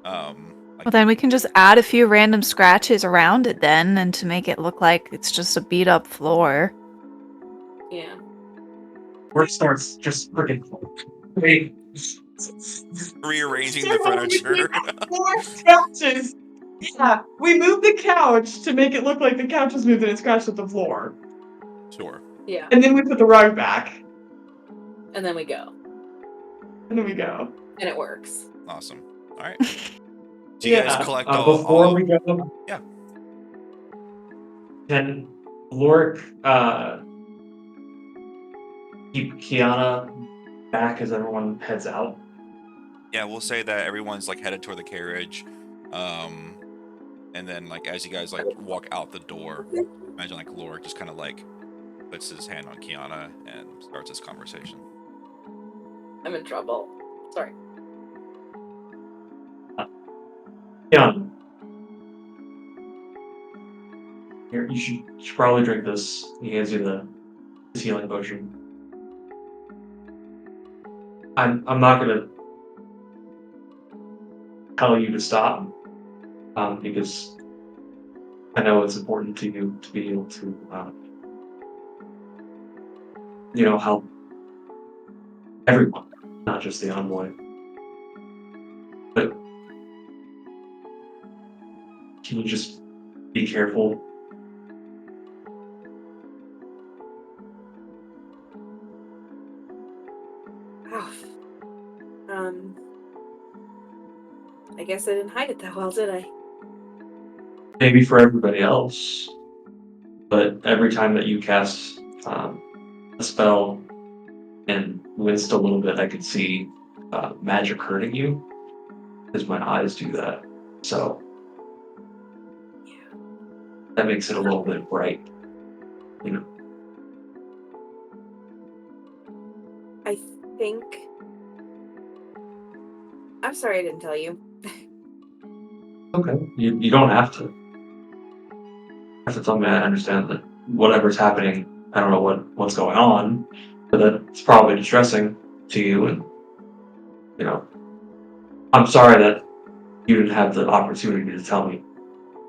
Well, then we can just add a few random scratches around it then, and to make it look like it's just a beat up floor. Yeah. Work starts just freaking. Wait. rearranging the furniture. More scratches. Yeah, we moved the couch to make it look like the couch was moved and it scratched at the floor. Sure. Yeah. And then we put the rug back. And then we go. And then we go. And it works. Awesome. All right. Do you guys collect before all we go? Yeah. Can Loric keep Kiana back as everyone heads out? Yeah, we'll say that everyone's like headed toward the carriage. And then like as you guys like walk out the door, imagine like Loric just kind of like puts his hand on Kiana and starts this conversation. I'm in trouble. Sorry. Yeah. Here, you should probably drink this. He hands you the healing potion. I'm not gonna tell you to stop, because I know it's important to you to be able to, help everyone, not just the envoy. But can you just be careful? Oh. I guess I didn't hide it that well, did I? Maybe for everybody else, but every time that you cast a spell and winced a little bit, I could see magic hurting you, because my eyes do that. So that makes it a little bit bright, you know. I think. I'm sorry I didn't tell you. Okay, you don't have to. If it's something I understand that whatever's happening, I don't know what's going on, but that's probably distressing to you, and I'm sorry that you didn't have the opportunity to tell me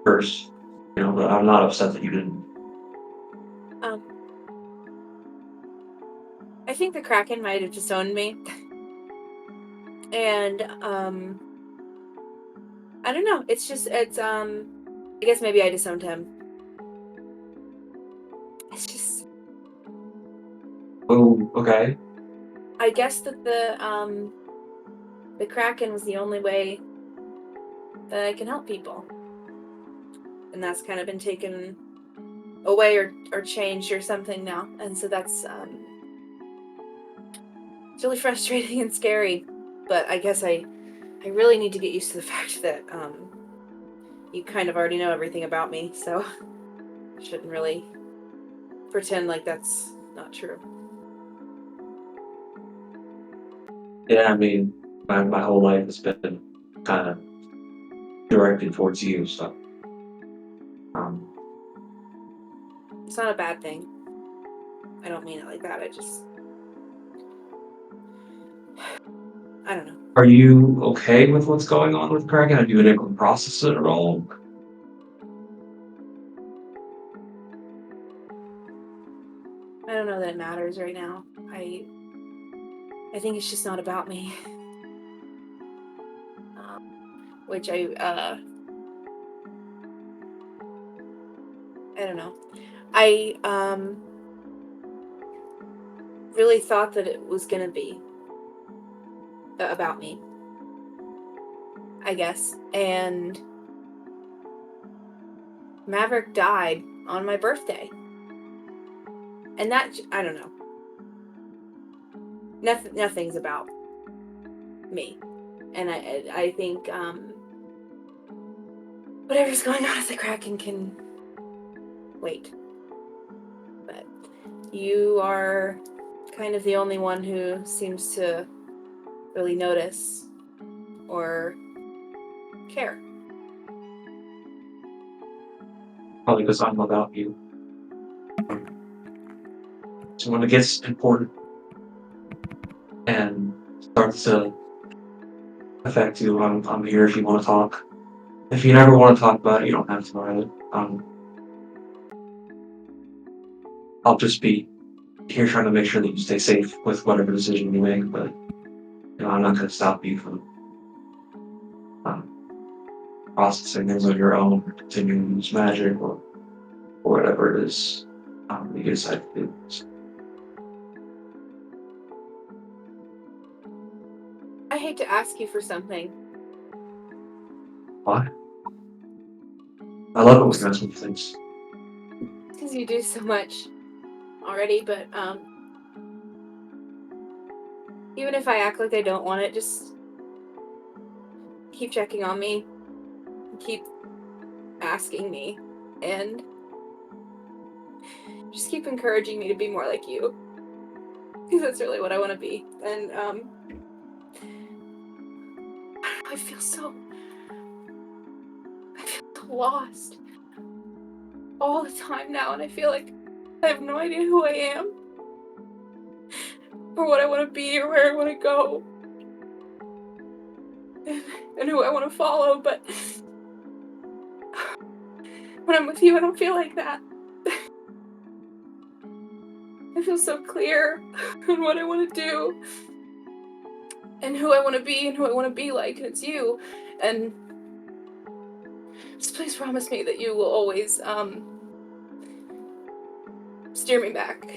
first. But I'm not upset that you didn't. I think the Kraken might have disowned me. And, I don't know. It's I guess maybe I disowned him. It's just. Oh, okay. I guess that the Kraken was the only way that I can help people. And that's kind of been taken away or changed or something now. And so that's, it's really frustrating and scary. But I guess I really need to get used to the fact that, you kind of already know everything about me, so I shouldn't really pretend like that's not true. Yeah, I mean, my whole life has been kind of directed towards you, so. It's not a bad thing. I don't mean it like that. I don't know. Are you okay with what's going on with Kraken? Have you been able to process it at all? I don't know that it matters right now. I think it's just not about me. Which I don't know. I really thought that it was gonna be about me, I guess. And Maverick died on my birthday. And that, I don't know. Nothing's about me. And I think whatever's going on with the Kraken can wait. But you are kind of the only one who seems to really notice or care. Probably because I'm about you. So when it gets important and starts to affect you, I'm here if you want to talk. If you never want to talk about it, you don't have to about it. I'll just be here trying to make sure that you stay safe with whatever decision you make, but I'm not going to stop you from processing things on your own, or continuing to use magic, or whatever it is you decide to do. I hate to ask you for something. Why? I love it when you ask me things. Because you do so much already, but even if I act like I don't want it, just keep checking on me, keep asking me, and just keep encouraging me to be more like you. Because that's really what I want to be. And I feel so lost all the time now, and I feel like I have no idea who I am, or what I want to be, or where I want to go, and who I want to follow, but when I'm with you, I don't feel like that. I feel so clear on what I want to do, and who I want to be, and who I want to be like, and it's you, and just please promise me that you will always, steer me back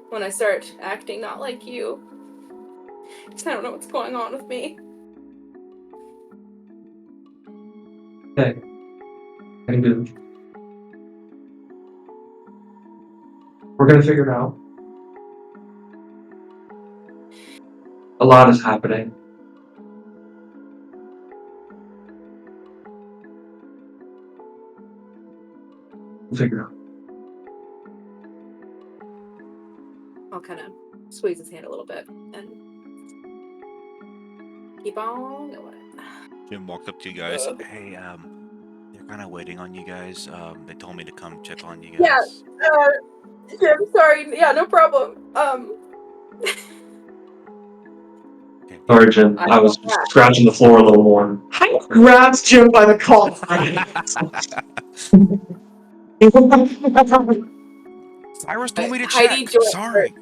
when I start acting not like you. Because I don't know what's going on with me. Okay. I do. We're gonna figure it out. A lot is happening. We'll figure it out. I'll kind of squeeze his hand a little bit and keep on going. Jim walked up to you guys. Hey, they're kind of waiting on you guys. They told me to come check on you guys. Yeah, Jim, sorry. Yeah, no problem. Okay. Sorry, Jim. I was scratching the floor a little more. Heidi grabs Jim by the collar. Cyrus told me to Heidi check. Sorry.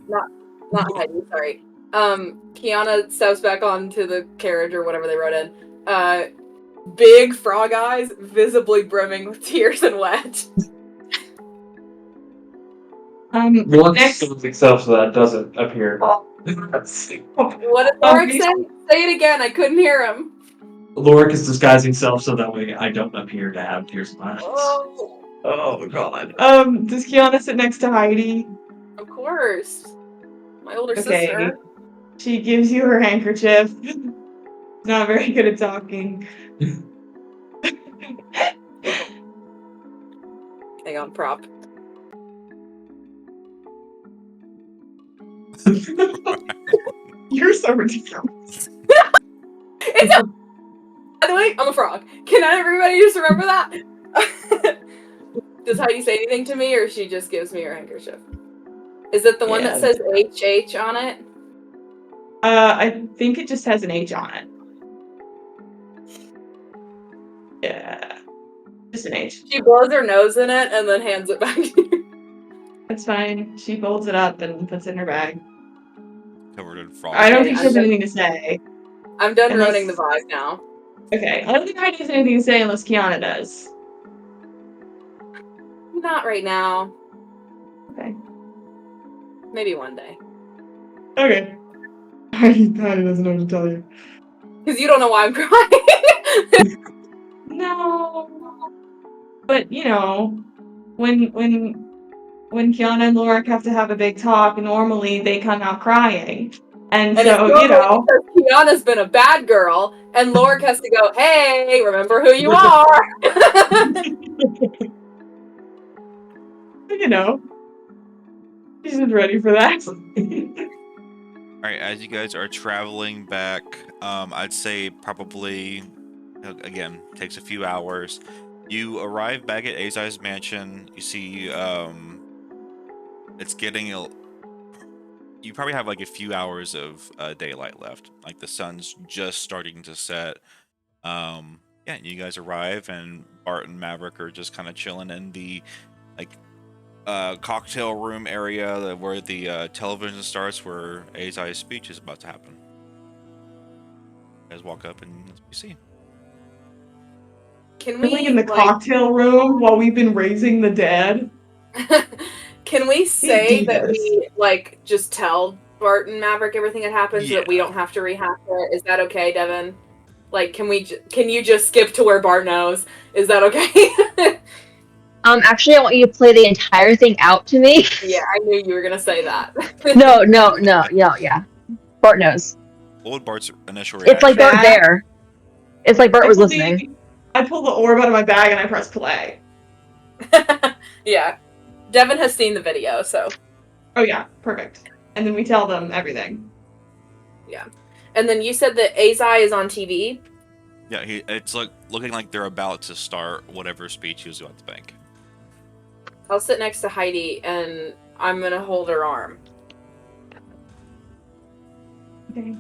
Not Heidi, sorry. Kiana steps back onto the carriage or whatever they rode in. Big frog eyes, visibly brimming with tears and wet. Next itself so that doesn't appear. What did Loric say? Say it again, I couldn't hear him. Loric is disguising himself so that way I don't appear to have tears in my eyes. Oh god. Does Kiana sit next to Heidi? Of course. My older Okay. sister. She gives you her handkerchief. Not very good at talking. Hang on, prop. You're so ridiculous. By the way, I'm a frog. Can everybody just remember that? Does Heidi say anything to me, or she just gives me her handkerchief? Is it the one that says HH on it? I think it just has an H on it. Yeah. Just an H. She blows her nose in it and then hands it back to you. That's fine. She folds it up and puts it in her bag. Covered in frog. I don't Okay, think she has anything to say. I'm done Unless- ruining the vibe now. Okay. I don't think Heidi has anything to say unless Kiana does. Not right now. Okay. Maybe one day. Okay. Heidi doesn't know what to tell you. Because you don't know why I'm crying. No. But, you know, when Kiana and Loric have to have a big talk, normally they come out crying. And so, you know. Kiana's been a bad girl, and Loric has to go, hey, remember who you are. You know. She's just ready for that. All right, as you guys are traveling back, I'd say probably, again, takes a few hours. You arrive back at Azai's mansion. You see, it's getting you probably have like a few hours of daylight left. Like the sun's just starting to set. Yeah, you guys arrive, and Bart and Maverick are just kind of chilling in the cocktail room area where the television starts, where Azai's speech is about to happen. You guys walk up and you see. Can We're we in the cocktail room while we've been raising the dead. Can we say that we just tell Bart and Maverick everything that happened so that we don't have to rehash it? Is that okay, Devon? Can you just skip to where Bart knows? Is that okay? Actually, I want you to play the entire thing out to me. Yeah, I knew you were gonna say that. No, yeah. Bart knows. What would Bart's initial reaction? It's like Bart there. It's like Bart was listening. I pull the orb out of my bag and I press play. Yeah. Devon has seen the video, so. Oh yeah, perfect. And then we tell them everything. Yeah. And then you said that Azai is on TV? Yeah, it's like looking like they're about to start whatever speech he was about to make. I'll sit next to Heidi and I'm gonna hold her arm. Okay. All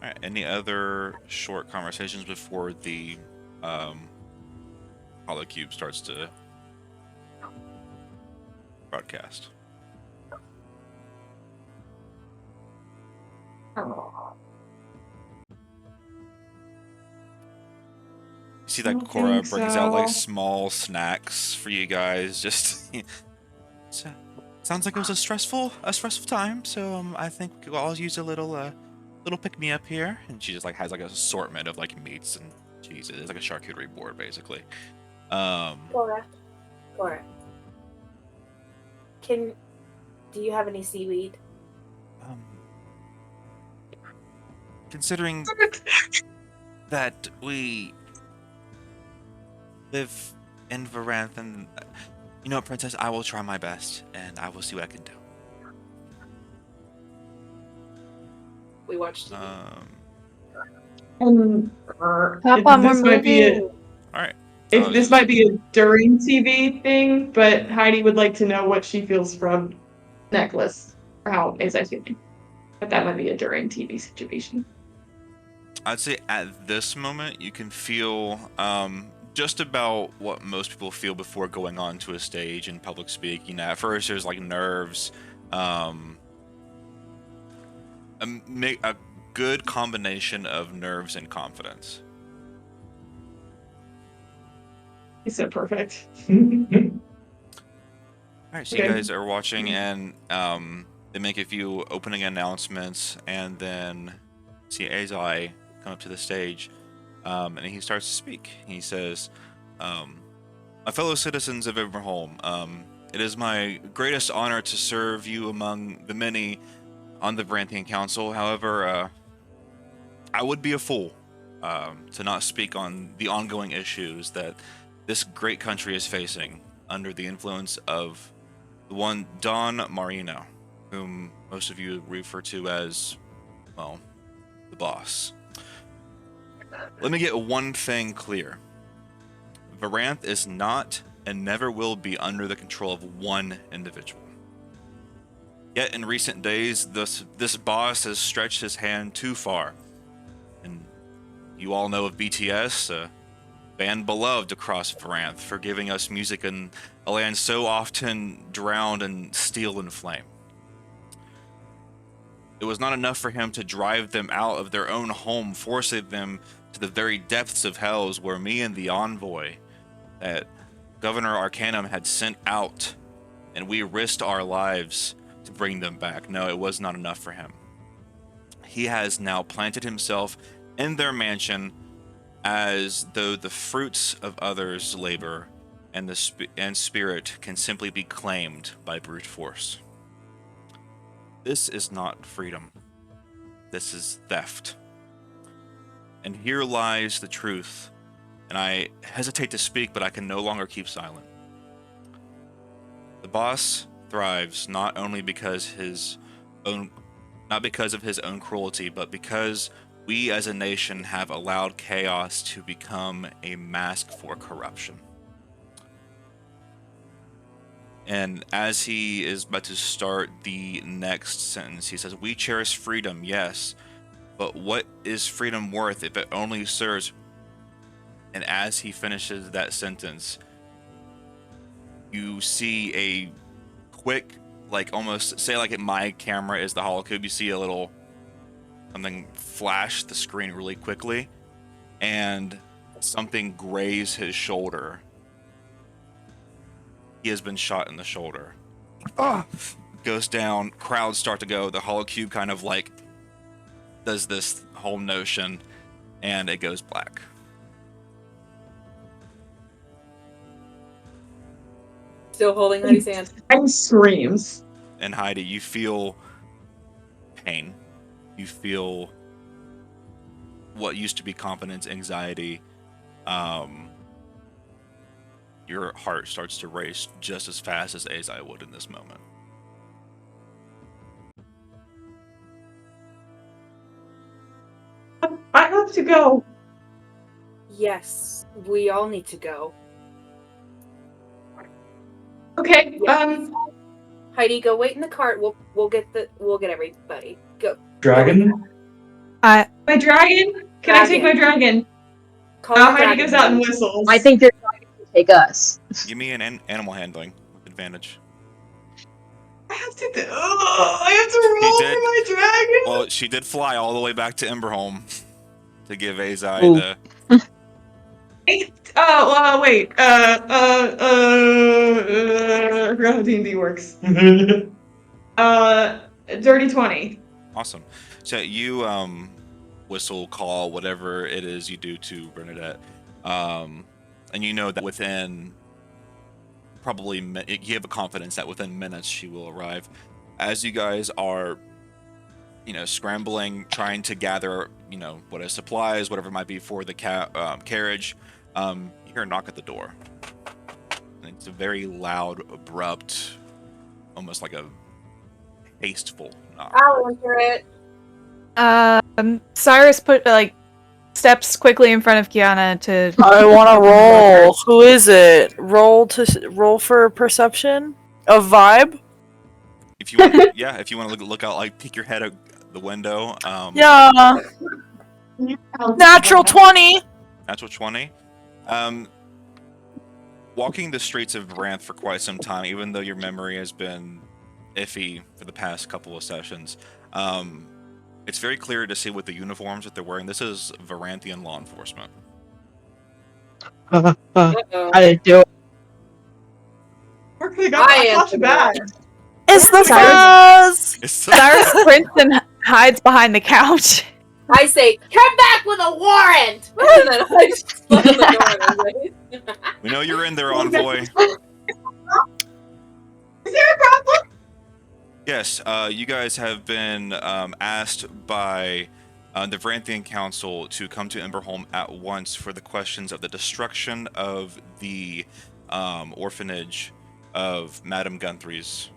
right. Any other short conversations before the holocube starts to broadcast? Oh. You see that Don't Cora think brings out like so. small snacks for you guys. Just so, sounds like it was a stressful time. So I think we'll all use a little pick me up here. And she just like has like an assortment of like meats and cheeses. It's like a charcuterie board basically. Cora. Do you have any seaweed? Considering that we live in Varanth, and you know, Princess, I will try my best, and I will see what I can do. We watched. And Papa, this we're might be moving. All right. if this might be a during TV thing, but Heidi would like to know what she feels from necklace or how Azai's feeling. But that might be a during TV situation. I'd say at this moment you can feel just about what most people feel before going on to a stage in public speaking. At first, there's like nerves, a good combination of nerves and confidence. He said perfect. All right, so Okay. you guys are watching, and they make a few opening announcements, and then see Azai come up to the stage, and he starts to speak. He says, "My fellow citizens of Everholm, it is my greatest honor to serve you among the many on the Varanthian Council. However, I would be a fool to not speak on the ongoing issues that this great country is facing under the influence of the one Don Marino, whom most of you refer to as, well, the boss. Let me get one thing clear. Varanth is not and never will be under the control of one individual. Yet in recent days, this boss has stretched his hand too far. And you all know of BTS, a band beloved across Varanth, for giving us music in a land so often drowned in steel and flame. It was not enough for him to drive them out of their own home, forcing them to the very depths of hells where me and the envoy that Governor Arcanum had sent out, and we risked our lives to bring them back. No, it was not enough for him. He has now planted himself in their mansion as though the fruits of others' labor and spirit can simply be claimed by brute force. This is not freedom. This is theft. And here lies the truth. And I hesitate to speak, but I can no longer keep silent. The boss thrives not only because not because of his own cruelty, but because we as a nation have allowed chaos to become a mask for corruption. And as he is about to start the next sentence, he says, "We cherish freedom, yes, but what is freedom worth if it only serves..." And as he finishes that sentence, you see a quick, like almost, say like my camera is the holocube, you see a little something flash the screen really quickly, and something graze his shoulder. He has been shot in the shoulder. Goes down, crowds start to go, the holocube kind of like does this whole notion, and it goes black. Still holding Heidi's hand. And screams. And Heidi, you feel pain. You feel what used to be confidence, anxiety. Your heart starts to race just as fast as Azai would in this moment. I have to go. Yes, we all need to go. Okay. Yes. Heidi, go wait in the cart. We'll get everybody. Go. Dragon? My dragon? Can I take my dragon? Call your Heidi dragon. goes out and whistles. I think they're trying to take us. Give me an animal handling with advantage. I have to roll did. for my dragon. Well, she did fly all the way back to Emberholm to give Azai Ooh. the. Wait. I forgot how D&D works. Dirty 20. Awesome. So you whistle, call, whatever it is you do to Bernadette, and you know that within probably you have a confidence that within minutes she will arrive. As you guys are, scrambling, trying to gather, what is supplies, whatever it might be for the carriage, you hear a knock at the door. And it's a very loud, abrupt, almost like a hasteful knock. I'll answer it. Cyrus steps quickly in front of Kiana to. I want to roll. Who is it? Roll for perception of vibe. If you want, if you want to look out, peek your head out the window. Yeah. Natural 20. Natural 20. Walking the streets of Varanth for quite some time, even though your memory has been iffy for the past couple of sessions, it's very clear to see with the uniforms that they're wearing. This is Varanthian law enforcement. I didn't do it. Where can I go? I touch back. It's the fuzz! Cyrus sprints and hides behind the couch. I say, come back with a warrant! And then I just close the door. We know you're in there, Envoy. Is there a problem? Yes, you guys have been asked by the Varanthian Council to come to Emberholm at once for the questions of the destruction of the orphanage of Madame Gunthry's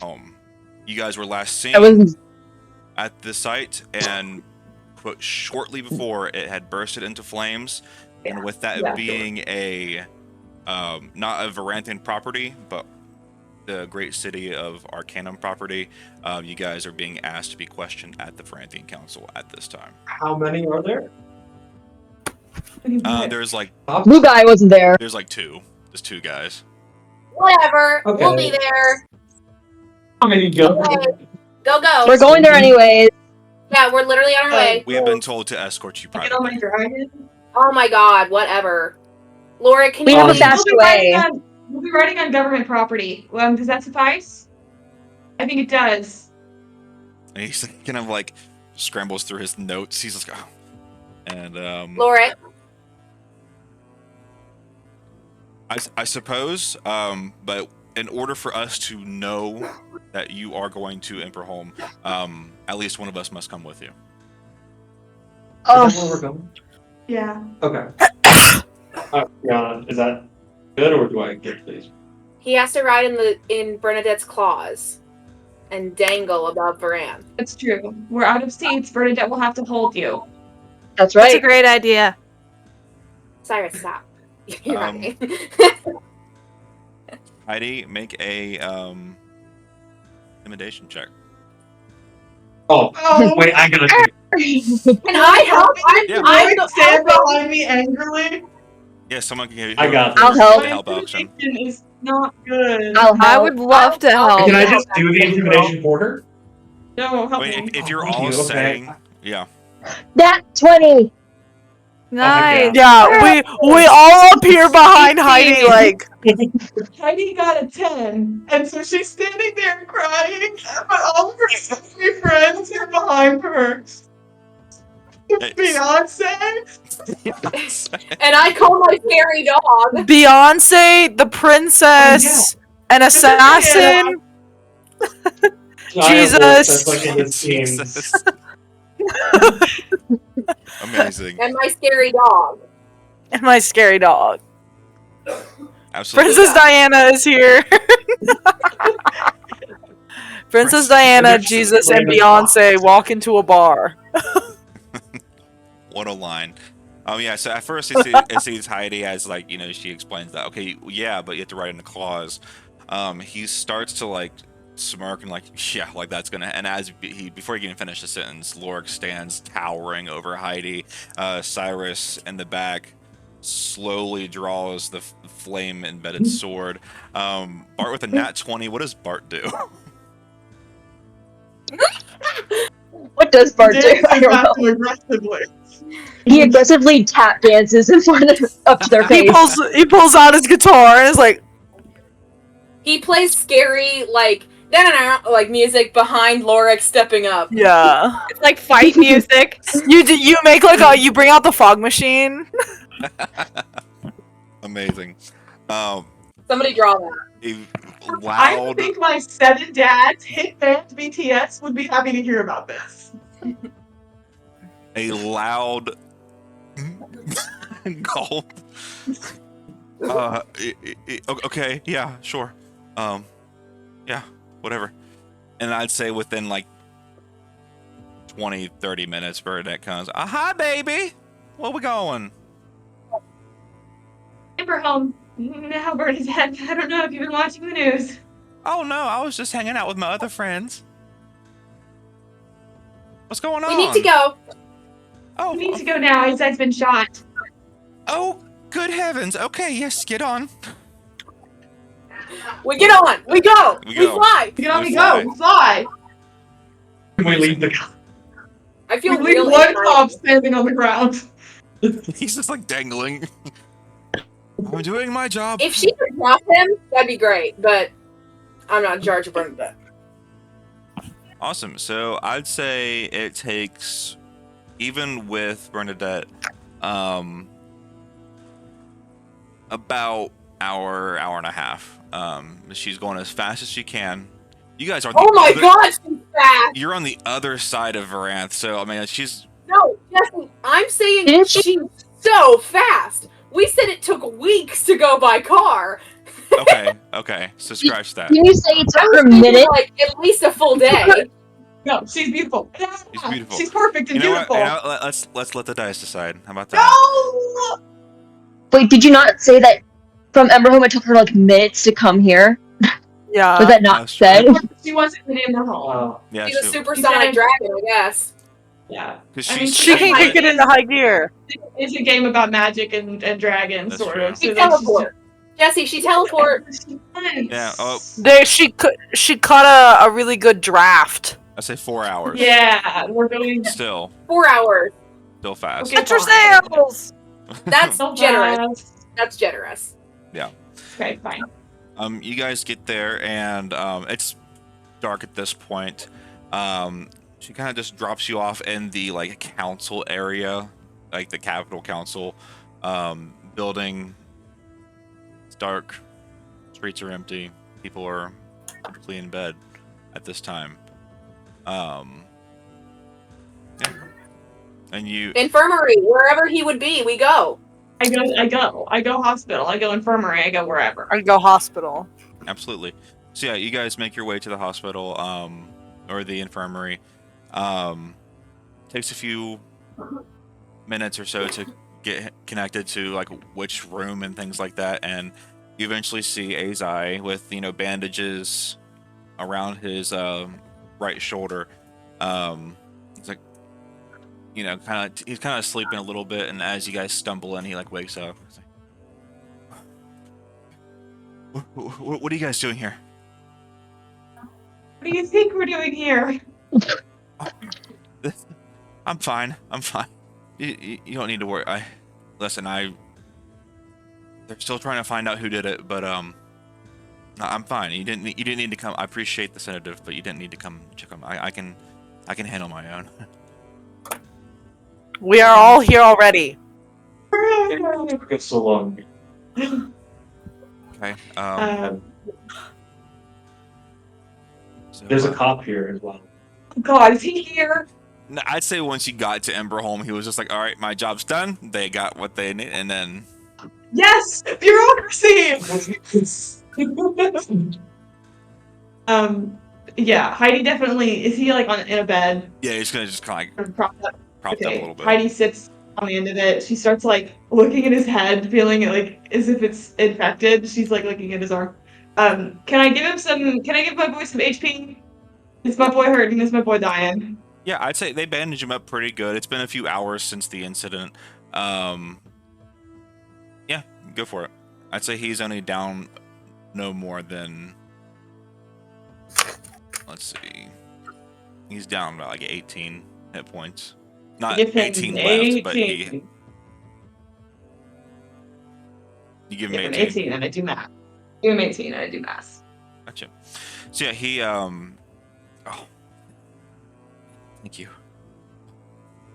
home. You guys were last seen at the site, and shortly before it had bursted into flames, and with that being a not a Varanthian property, but the great city of Arcanum property, you guys are being asked to be questioned at the Varanthian Council at this time. How many are there? There's Blue guy wasn't there. There's two. There's two guys. Whatever. Okay. We'll be there. How many go? Okay. Go. We're going there anyways. Yeah, we're literally on our way. We have been told to escort you Get on my privately. dragon. Oh my god, whatever. Loric, can We you have a please- fast way. We'll be riding on government property. Does that suffice? I think it does. And he's kind of scrambles through his notes. He's like, oh. And Loric, I suppose, but in order for us to know that you are going to Emberholm, at least one of us must come with you. Is that where we're going? Yeah. Okay. Is that good, or do I get these? he has to ride in Bernadette's claws and dangle above Varanth. That's true. We're out of seats. Bernadette will have to hold you. That's That's a right. great idea. Cyrus, stop. You're right. Heidi, make a intimidation check. Oh, wait, I gotta do Can I help? Yeah. I'm the Stand behind me angrily. Yeah, someone can give you I got I'll this. help. the help action. Is not good. I'll help. I would love to help. Can I just do the intimidation for her? No, help Wait, me. if you're Thank all you, okay. saying, yeah. That 20. Nice. Yeah, we all up here behind Heidi, Heidi got a 10, and so she's standing there crying, but all of her scary friends are behind her. Beyonce? And I call my scary dog. Beyonce, the princess, an assassin. Jesus. That's like in the scenes. Jesus. Amazing. And my scary dog. And my scary dog. Absolutely. Princess Diana is here. Princess Diana, Jesus, and Beyonce walk into a bar. What a line. Yeah, so at first it sees Heidi as like, she explains that, okay, yeah, but you have to write in a clause. He starts to like smirk and like, yeah, like that's gonna, and before he can finish the sentence, Loric stands towering over Heidi. Cyrus in the back slowly draws the flame embedded sword. Bart with a nat 20, what does Bart do? What does Bart do? Dances I don't back know. aggressively. He aggressively tap dances in front of up to their He face. pulls out his guitar and is like, He plays scary, like, like music behind Loric stepping up. yeah. It's like fight music. You make like you bring out the fog machine. Amazing. Somebody draw that. A I loud, think my 7 dads hit band BTS would be happy to hear about this. a loud gulp. Okay, yeah, sure. Yeah, whatever. And I'd say within like 20-30 minutes, Bernadette comes. Hi, baby. Where we going? Amber home. Now Bernadette. I don't know if you've been watching the news. Oh no, I was just hanging out with my other friends. What's going on? We need to go. Oh, We need to go now. His head's been shot. oh, good heavens. Okay, yes, get on. We get on. We go. We We go. fly. Get on, We we fly. go. We fly. We leave the. I feel We leave really one excited. cop standing on the ground. He's just like dangling. I'm doing my job. If she could drop him, that'd be great. But I'm not in charge of Bernadette. Awesome. So I'd say it takes, even with Bernadette, about hour and a half. She's going as fast as she can. You guys are. Oh my God, she's fast. You're on the other side of Varanth, so I mean, she's. No, Jesse, I'm saying Didn't she- she's so fast. We said it took weeks to go by car. Okay. So scratch that. Can you say it I took was her a thinking minute? like at least a full day. No, she's beautiful. She's beautiful. She's perfect and You know what? beautiful. Let's let the dice decide. How about that? No! Wait, did you not say that from Emberhome it took her like minutes to come here? Yeah. Was that not that's true. said? She wasn't in Amber home. Yeah, She's a she- supersonic dragon, I guess. Yeah. 'cause I mean, She can kick it into high gear. It's a game about magic and dragons, That's sort true. of. She that's teleport. Jesse, she teleport. Yeah. Oh, She caught a really good draft. I say 4 hours. Yeah, we're going. Still 4 hours. fast. Okay. Get your sails. That's So generous. fast. That's generous. Okay, fine. You guys get there, and it's dark at this point. She kind of just drops you off in the like council area, like the Capitol Council building. It's dark. Streets are empty. People are typically in bed at this time. Yeah. And you. Infirmary, wherever he would be, we go. I go hospital. I go infirmary. I go wherever. I'd go hospital. Absolutely. So yeah, you guys make your way to the hospital, or the infirmary. Takes a few minutes or so to get connected to like which room and things like that, and you eventually see Azai with bandages around his right shoulder. He's like, he's kind of sleeping a little bit, and as you guys stumble in, he like wakes up. He's like, what are you guys doing here? What do you think we're doing here? I'm fine. You don't need to worry. They're still trying to find out who did it, but I'm fine. You didn't need to come. I appreciate the sedative, but you didn't need to come check on. I can handle my own. We are all here already. It's so long. Okay. So, There's a cop here as well. God, is he here? no, I'd say once he got to Emberholm, he was just like, "All right, my job's done. They got what they need," and then Yes, bureaucracy. Yeah, Heidi definitely is. He like in a bed, yeah, he's gonna just kind of propped up. propped up a Okay, little bit. Heidi sits on the end of it. She starts like looking at his head, feeling it like as if it's infected. She's like looking at his arm. Can I give my boy some HP? Is my boy hurting? Is my boy dying? Yeah, I'd say they bandage him up pretty good. It's been a few hours since the incident. Yeah, go for it. I'd say he's only down no more than, let's see, he's down about like 18 hit points. Not Give him 18 left, but you give him Give him 18. 18 and I do math. Give him 18 and I do math. Gotcha. So yeah, he oh, thank you.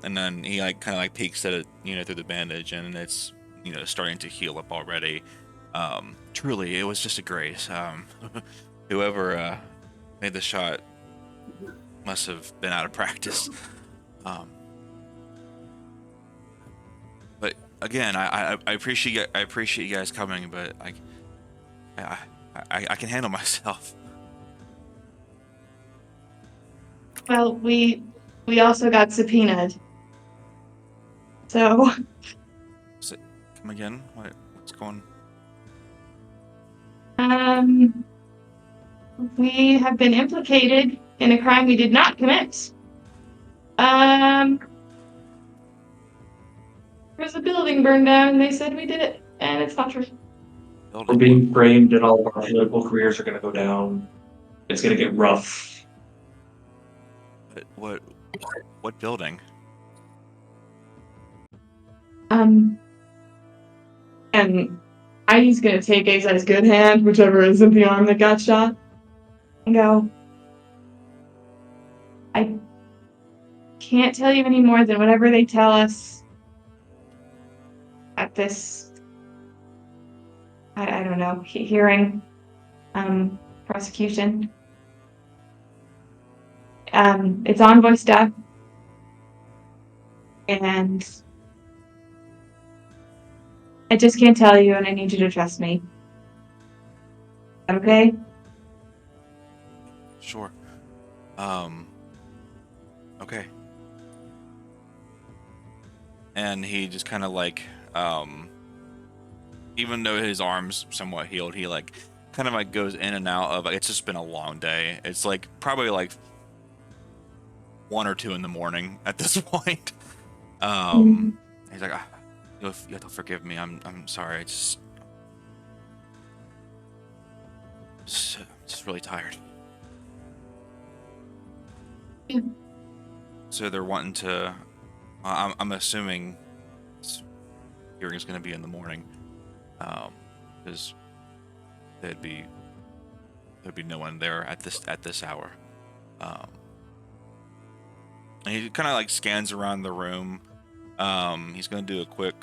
And then he like kind of like peeks at it, through the bandage, and it's starting to heal up already. Truly, it was just a grace. Whoever made the shot must have been out of practice. But again, I appreciate you guys coming, but I can handle myself. Well, we also got subpoenaed. So Come again? What's going? We have been implicated in a crime we did not commit. There's a building burned down and they said we did it, and it's not true. We're being framed and all of our political careers are going to go down. It's going to get rough. What building? And Heidi's gonna take Azai's good hand, whichever is in the arm that got shot, and go, I can't tell you any more than whatever they tell us at this, I don't know, hearing, prosecution. It's Envoy stuff, and I just can't tell you, and I need you to trust me. Okay? Sure. Okay. And he just kind of like, even though his arm's somewhat healed, he like kind of like goes in and out of, like, it's just been a long day. It's like probably like 1 or 2 in the morning at this point. He's like, you have to forgive me. I'm sorry. I'm just really tired. Yeah. So they're wanting to. I'm assuming hearing is going to be in the morning, because there'd be no one there at this hour. And he kind of like scans around the room. He's going to do a quick.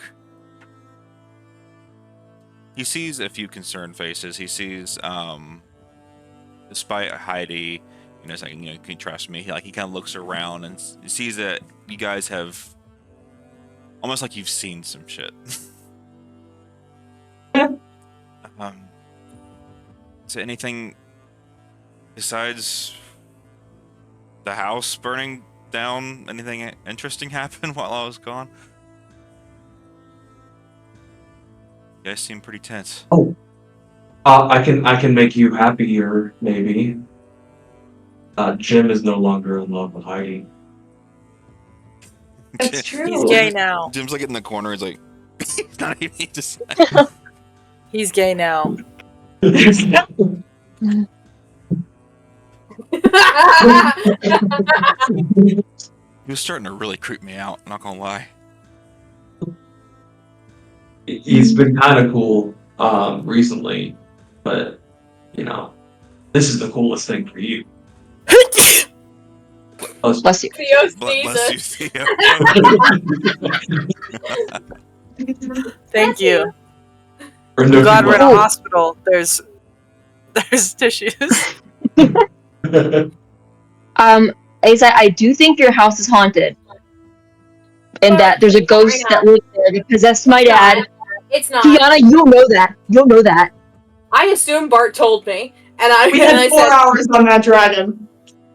He sees a few concerned faces. He sees, despite Heidi, saying, can you trust me? He kind of looks around and sees that you guys have, almost like you've seen some shit. Is there anything besides the house burning down? Anything interesting happened while I was gone? You guys seem pretty tense. Oh, I can make you happier, maybe. Jim is no longer in love with Heidi. That's true. He's gay now. Jim's like in the corner. He's like, he's not even to say. He's gay now. He was starting to really creep me out. Not gonna lie. He's been kind of cool recently, but this is the coolest thing for you. Bless you. Theo Bless you, sees Theo. Thank you. Or I'm no, glad we're in a people- hospital. There's tissues. Azai, I do think your house is haunted. And that there's a ghost that lives there that possessed my dad. It's not. Kiana, you'll know that. You'll know that. I assume Bart told me, and We I had 4 said, hours on that dragon.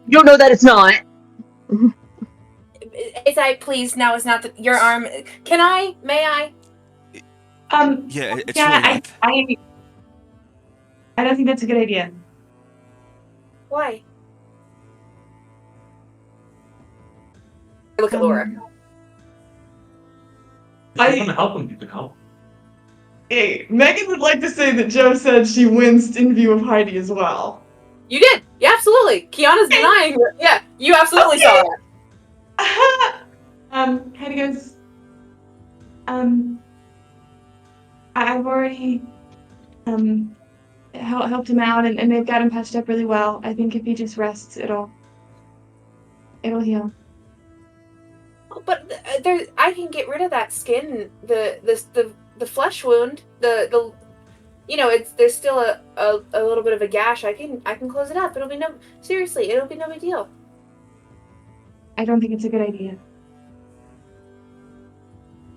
You'll know that it's not. Azai, please, now is not your arm. Can I? May I? Yeah, it's yeah, really not. I don't think that's a good idea. Why? I look at Laura. If you want to help him, you can help. Hey, Megan would like to say that Joe said she winced in view of Heidi as well. You did. Yeah, absolutely. Kiana's denying it. Yeah, you absolutely saw that. Heidi goes, I've already, helped him out and they've got him patched up really well. I think if he just rests, it'll heal. But I can get rid of that skin, the flesh wound, the there's still a little bit of a gash. I can close it up. It'll be no big deal. I don't think it's a good idea.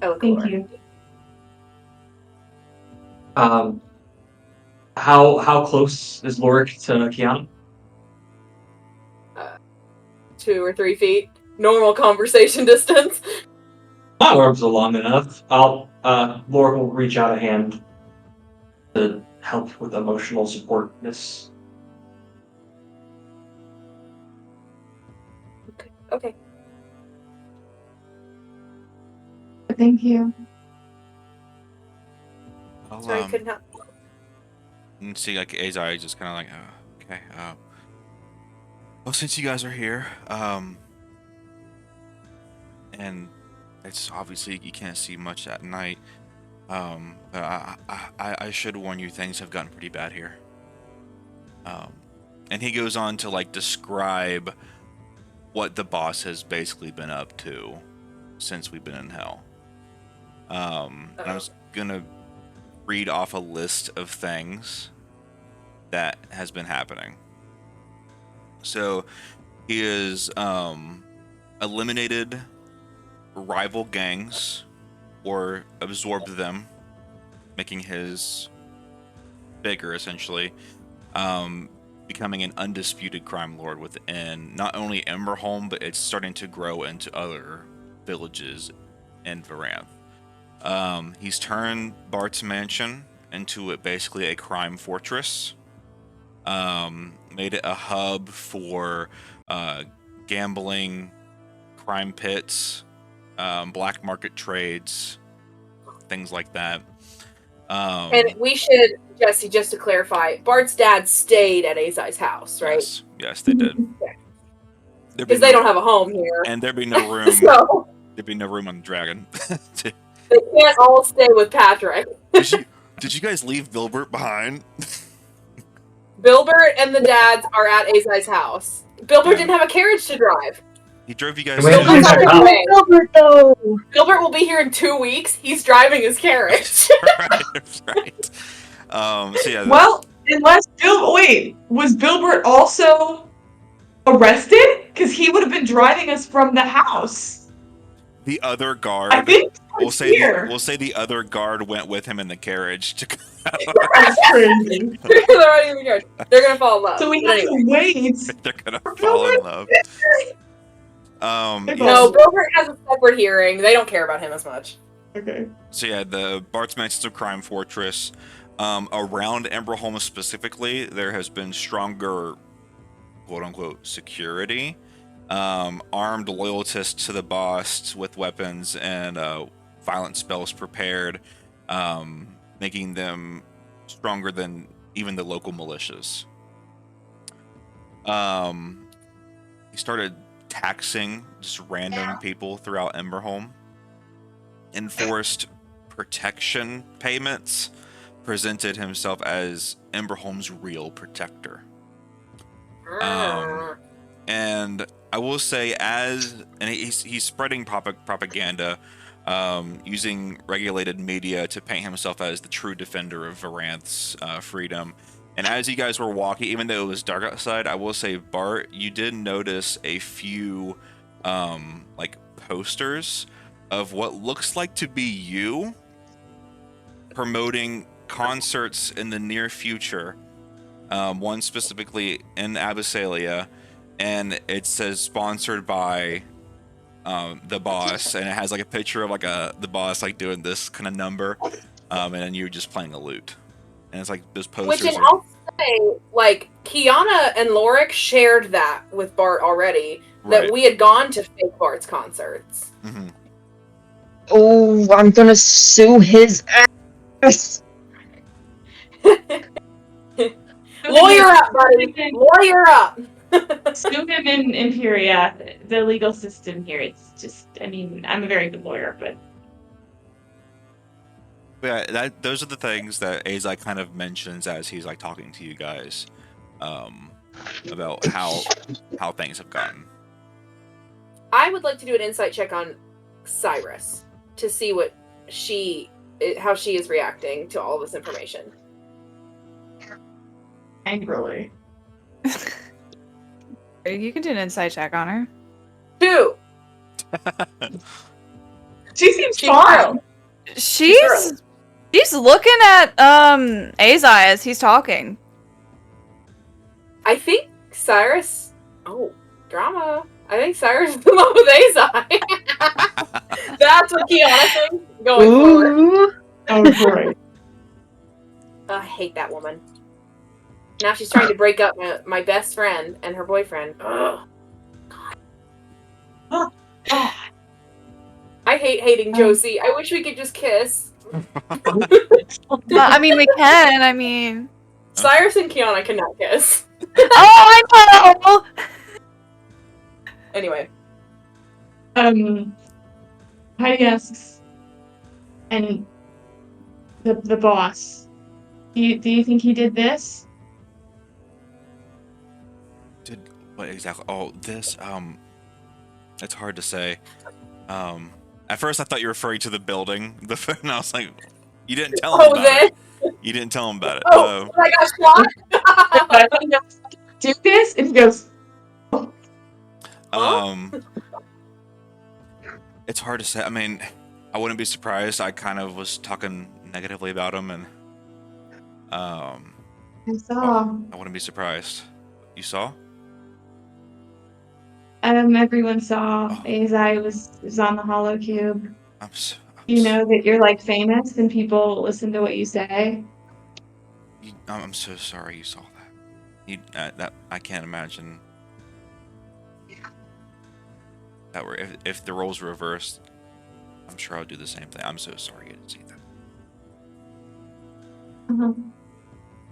Oh, Thank you. How close is Loric to Kiana? 2 or 3 feet. Normal conversation distance. My arms are long enough. Loric will reach out a hand to help with emotional support. This. Okay. Thank you. Sorry, I couldn't help. And see, like, Azai just kind of like, okay. Well, since you guys are here, and it's obviously you can't see much at night, but I should warn you, things have gotten pretty bad here. And he goes on to like describe what the boss has basically been up to since we've been in hell. And I was gonna read off a list of things that has been happening. So he has eliminated rival gangs or absorbed them, making his bigger essentially, becoming an undisputed crime lord within not only Emberholm, but it's starting to grow into other villages in Varanth. He's turned Bart's mansion into basically a crime fortress. Made it a hub for gambling, crime pits, black market trades, things like that. And we should, Jesse, just to clarify, Bart's dad stayed at Azai's house, right? Yes, they did. Because they don't have a home here. And there'd be no room. So there'd be no room on the dragon. they can't all stay with Patrick. Did you guys leave Bilbert behind? Bilbert and the dads are at Azai's house. Bilbert didn't have a carriage to drive. He drove you guys. Bilbert, though. Bilbert will be here in 2 weeks. He's driving his carriage. right. So yeah. Well, unless was Bilbert also arrested? Because he would have been driving us from the house. The other guard. I think we'll say the other guard went with him in the carriage to. That's crazy. They're gonna fall in love. So we have to wait. They're gonna fall in love. No, Bilbert has a separate hearing. They don't care about him as much. Okay. So yeah, the Bart's Mansion's a crime fortress. Around Emberholm specifically, there has been stronger, quote-unquote, security. Armed loyalists to the boss with weapons and violent spells prepared, making them stronger than even the local militias. He started taxing just random people throughout Emberholm. Enforced protection payments. Presented himself as Emberholm's real protector. And I will say, he's spreading propaganda, using regulated media to paint himself as the true defender of Varanth's freedom. And as you guys were walking, even though it was dark outside, I will say, Bart, you did notice a few like posters of what looks like to be you promoting concerts in the near future. One specifically in Abyssalia, and it says sponsored by the boss, and it has like a picture of like the boss like doing this kind of number, and then you're just playing a lute, and it's like those posters. Which, and I'll say, like, Kiana and Loric shared that with Bart already, that Right. we had gone to fake Bart's concerts. Mm-hmm. Oh, I'm gonna sue his ass. Lawyer up, buddy! Lawyer up! Sue him in Imperia. The legal system here, it's just, I mean, I'm a very good lawyer, but Yeah, those are the things that Azai kind of mentions as he's like talking to you guys, about how things have gotten. I would like to do an insight check on Cyrus to see how she is reacting to all this information. angrily. You can do an insight check on her. 2! She seems She's fine. She's looking at Azai as he's talking. I think Cyrus... Oh, drama. I think Cyrus is in love with Azai. That's what Kiana thinks going forward. Ooh. Oh, great. I hate that woman. Now she's trying to break up my best friend and her boyfriend. Ugh. I hate hating Josie. I wish we could just kiss. I mean, we can. I mean, Cyrus and Kiana cannot kiss. oh, I know. Anyway. Heidi asks, and the boss, do you think he did this? What exactly? Oh, this. It's hard to say. At first I thought you were referring to the building. And I was like, you didn't tell him about it. You didn't tell him about it. Oh my gosh, what? Do this? And he goes, It's hard to say. I mean, I wouldn't be surprised. I kind of was talking negatively about him, and I saw. I wouldn't be surprised. You saw? Everyone saw. Azai was on the hollow cube. You know that you're like famous and people listen to what you say. I'm so sorry you saw that. That I can't imagine that were if the roles were reversed. I'm sure I'll do the same thing. I'm so sorry you didn't see that.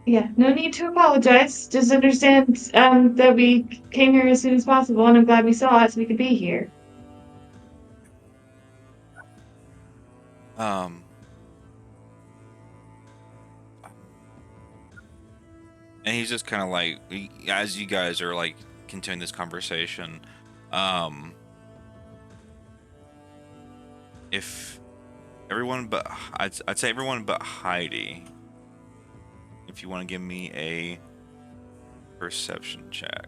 Yeah, no need to apologize. Just understand that we came here as soon as possible, and I'm glad we saw it so we could be here. And he's just kind of like, as you guys are like continuing this conversation, if everyone but I'd say everyone but Heidi, if you want to give me a perception check.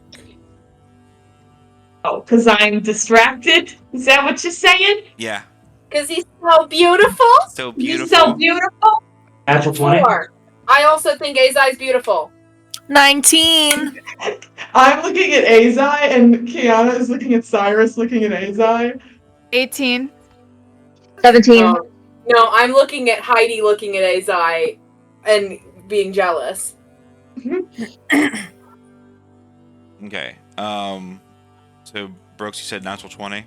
Oh, because I'm distracted? Is that what you're saying? Yeah. Because he's so beautiful. So beautiful. He's so beautiful. Natural 20. 4. I also think Azai's beautiful. 19. I'm looking at Azai, and Kiana is looking at Cyrus, looking at Azai. 18. 17. No, I'm looking at Heidi looking at Azai and being jealous. Okay. So Brooks, you said natural 20.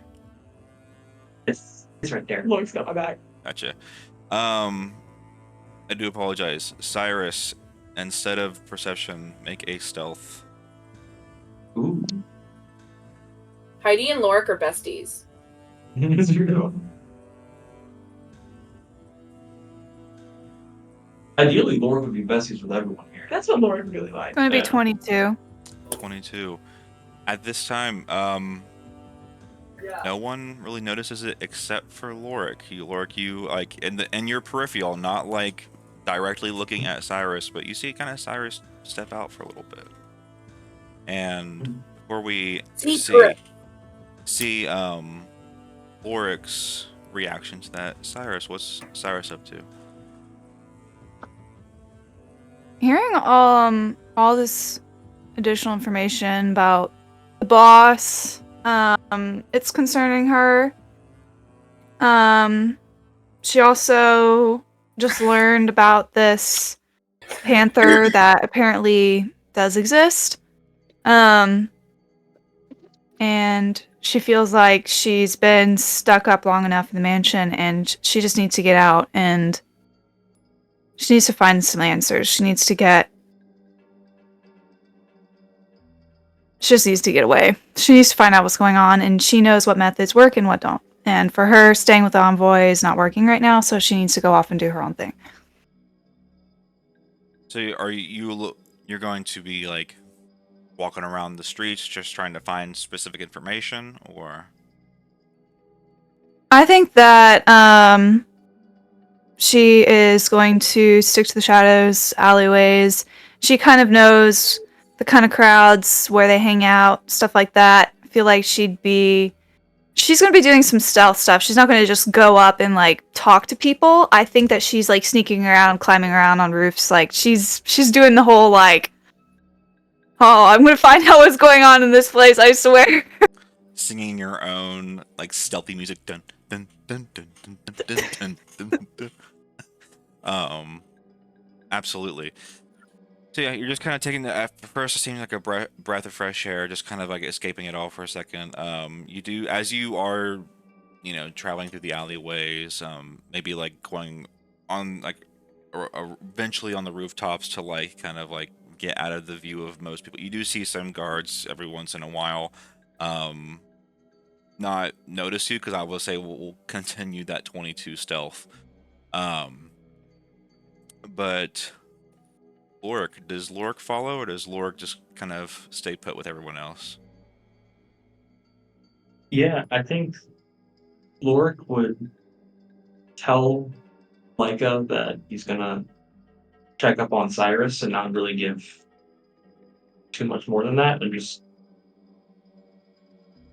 It's right there. Loric's got my back. Gotcha. I do apologize. Cyrus, instead of perception, make a stealth. Ooh. Heidi and Loric are besties. Ideally, Laura would be besties with everyone here. That's what Loric really likes. It's gonna be Yeah. 22. 22. At this time, no one really notices it except for Loric. Loric, you like in your peripheral, not like directly looking at Cyrus, but you see kind of Cyrus step out for a little bit. And before we see Loric's reaction to that, Cyrus, what's Cyrus up to? Hearing all this additional information about the boss It's concerning her. She also just learned about this panther that apparently does exist. And she feels like she's been stuck up long enough in the mansion and she just needs to get out and she needs to find some answers. She just needs to get away. She needs to find out what's going on, and she knows what methods work and what don't. And for her, staying with the Envoy is not working right now, so she needs to go off and do her own thing. So you're going to be like walking around the streets just trying to find specific information, or? I think that she is going to stick to the shadows, alleyways. She kind of knows the kind of crowds where they hang out, stuff like that. I feel like she's going to be doing some stealth stuff. She's not going to just go up and like talk to people. I think that she's like sneaking around, climbing around on roofs. Like she's doing the whole like, oh, I'm going to find out what's going on in this place, I swear. Singing your own like stealthy music. Dun dun dun dun dun dun dun dun dun. Absolutely. So yeah, you're just kind of taking the. At first, it seems like a breath of fresh air, just kind of like escaping it all for a second. You do as you are, traveling through the alleyways. Maybe like going on like, or eventually on the rooftops to like kind of like get out of the view of most people. You do see some guards every once in a while. Not notice you because I will say we'll continue that 22 stealth. But Loric, does Loric follow, or does Loric just kind of stay put with everyone else? Yeah, I think Loric would tell Micah that he's gonna check up on Cyrus and not really give too much more than that, and just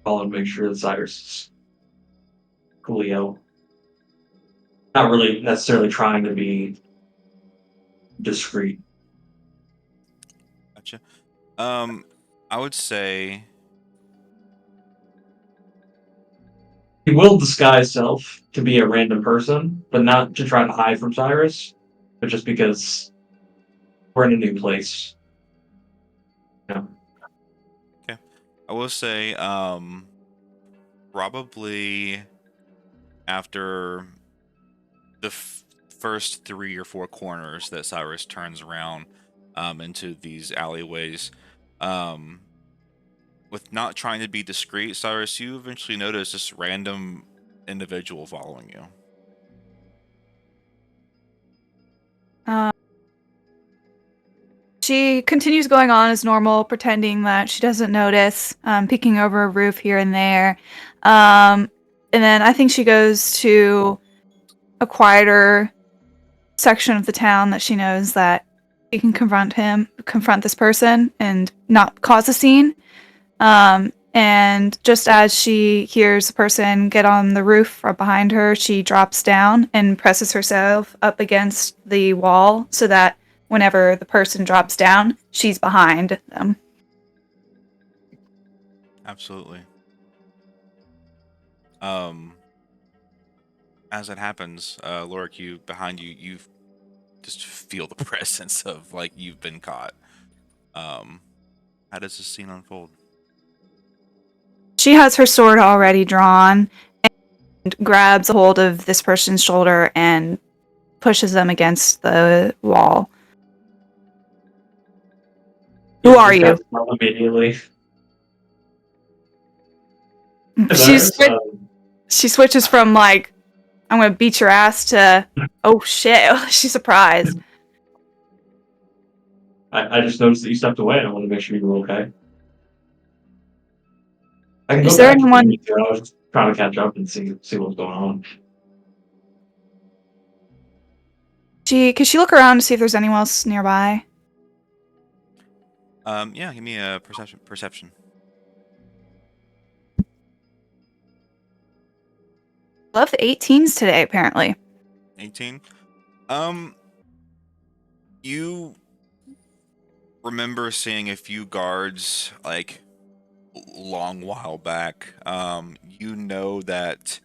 call and make sure that Cyrus is coolio. Not really necessarily trying to be discreet. Gotcha. I would say He will disguise self to be a random person, but not to try to hide from Cyrus, but just because we're in a new place. Yeah. okay. I will say probably after the first 3 or 4 corners that Cyrus turns around into these alleyways, with not trying to be discreet, Cyrus, you eventually notice this random individual following you. She continues going on as normal, pretending that she doesn't notice, peeking over a roof here and there. And then I think she goes to a quieter section of the town that she knows that she can confront this person and not cause a scene. And just as she hears the person get on the roof right behind her, she drops down and presses herself up against the wall so that whenever the person drops down, she's behind them. Absolutely. As that happens, Loric, you just feel the presence of like you've been caught. How does this scene unfold? She has her sword already drawn and grabs a hold of this person's shoulder and pushes them against the wall. Who are you? Immediately. She switches from like, I'm gonna beat your ass to, oh shit, she's surprised. I just noticed that you stepped away, and I want to make sure you were okay. I can Is go there back if you anyone? need to. I was trying to catch up and see what's going on. Could she look around to see if there's anyone else nearby? Yeah, give me a perception. Love the 18s today, apparently. 18. You remember seeing a few guards like long while back. You know that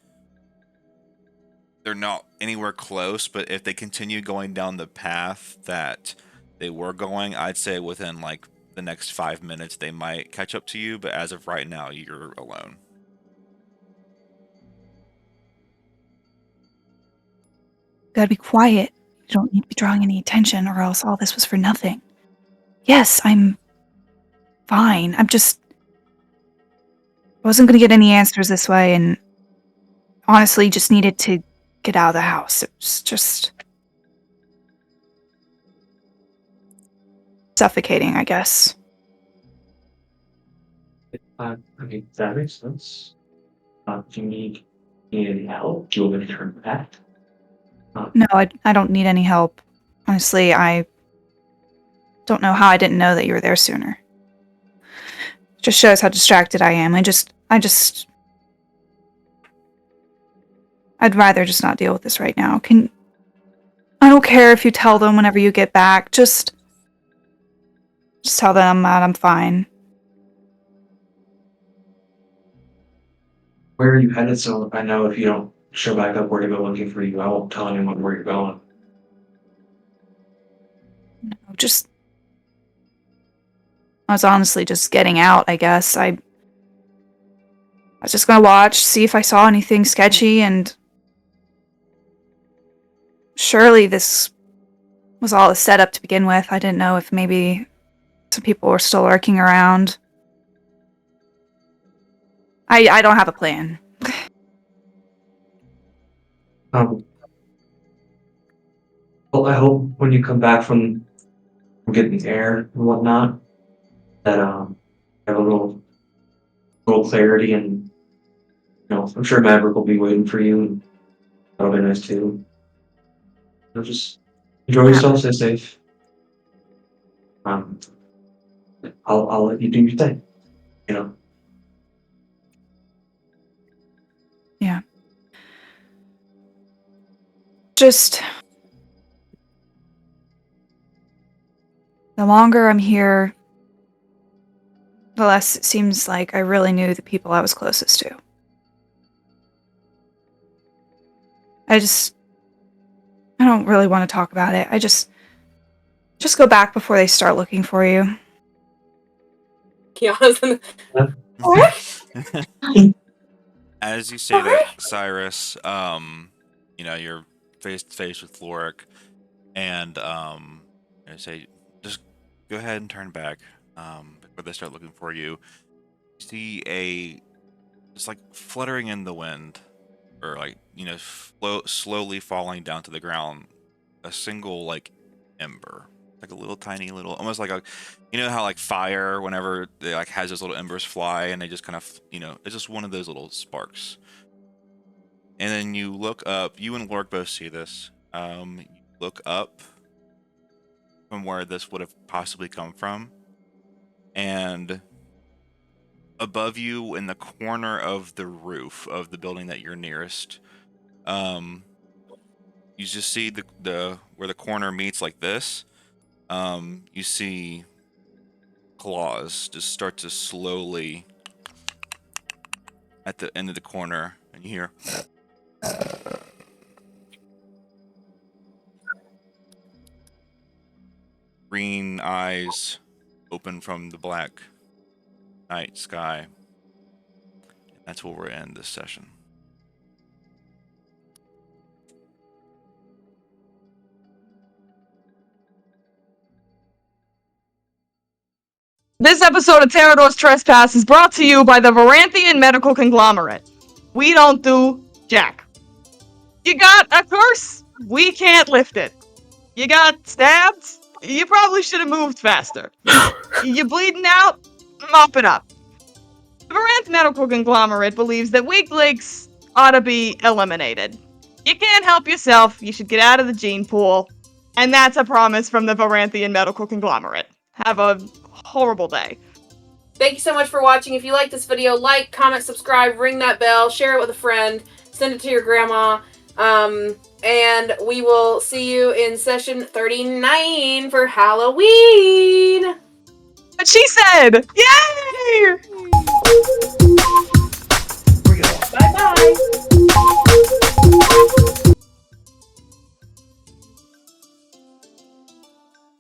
they're not anywhere close, but if they continue going down the path that they were going, I'd say within like the next 5 minutes they might catch up to you, but as of right now, you're alone. Gotta be quiet. You don't need to be drawing any attention, or else all this was for nothing. Yes, I'm fine. I wasn't gonna get any answers this way, and honestly just needed to get out of the house. It was just suffocating, I guess. I mean, that makes sense. Do you need any help? Do you want me to turn back? No, I don't need any help. Honestly, I don't know how I didn't know that you were there sooner. Just shows how distracted I am. I'd rather just not deal with this right now. I don't care if you tell them whenever you get back. Just tell them that I'm fine. Where are you headed? So I know if you don't show back up where to go looking for you, I won't tell anyone where you're going. No, I was honestly just getting out, I guess. I was just gonna watch, see if I saw anything sketchy, and surely this was all a setup to begin with. I didn't know if maybe some people were still lurking around. I don't have a plan. Well, I hope when you come back from getting air and whatnot, that you have a little clarity, and I'm sure Maverick will be waiting for you, and that'll be nice too. Just enjoy yourself, stay safe. I'll let you do your thing. Yeah. Just the longer I'm here, the less it seems like I really knew the people I was closest to. I don't really want to talk about it. Just go back before they start looking for you. Kiana's in the... As you say that, Cyrus, you're face to face with Loric, and I say, just go ahead and turn back before they start looking for you. You see just like fluttering in the wind, or like slowly falling down to the ground, a single like ember, like a little tiny little, almost like how like fire, whenever they like has those little embers fly, and they just kind of it's just one of those little sparks. And then you look up, you and Loric both see this. You look up from where this would have possibly come from, and above you in the corner of the roof of the building that you're nearest, you just see the where the corner meets like this. You see claws just start to slowly at the end of the corner, and you hear green eyes open from the black night sky. And that's where we're end this session. This episode of Terrador's Trespass is brought to you by the Varanthian Medical Conglomerate. We don't do jack. You got a curse? We can't lift it. You got stabbed? You probably should have moved faster. You bleeding out? Mop it up. The Varanth Medical Conglomerate believes that weak links ought to be eliminated. You can't help yourself, you should get out of the gene pool. And that's a promise from the Varanthian Medical Conglomerate. Have a horrible day. Thank you so much for watching. If you like this video, like, comment, subscribe, ring that bell, share it with a friend, send it to your grandma, and we will see you in session 39 for Halloween! But she said, yay! Bye bye.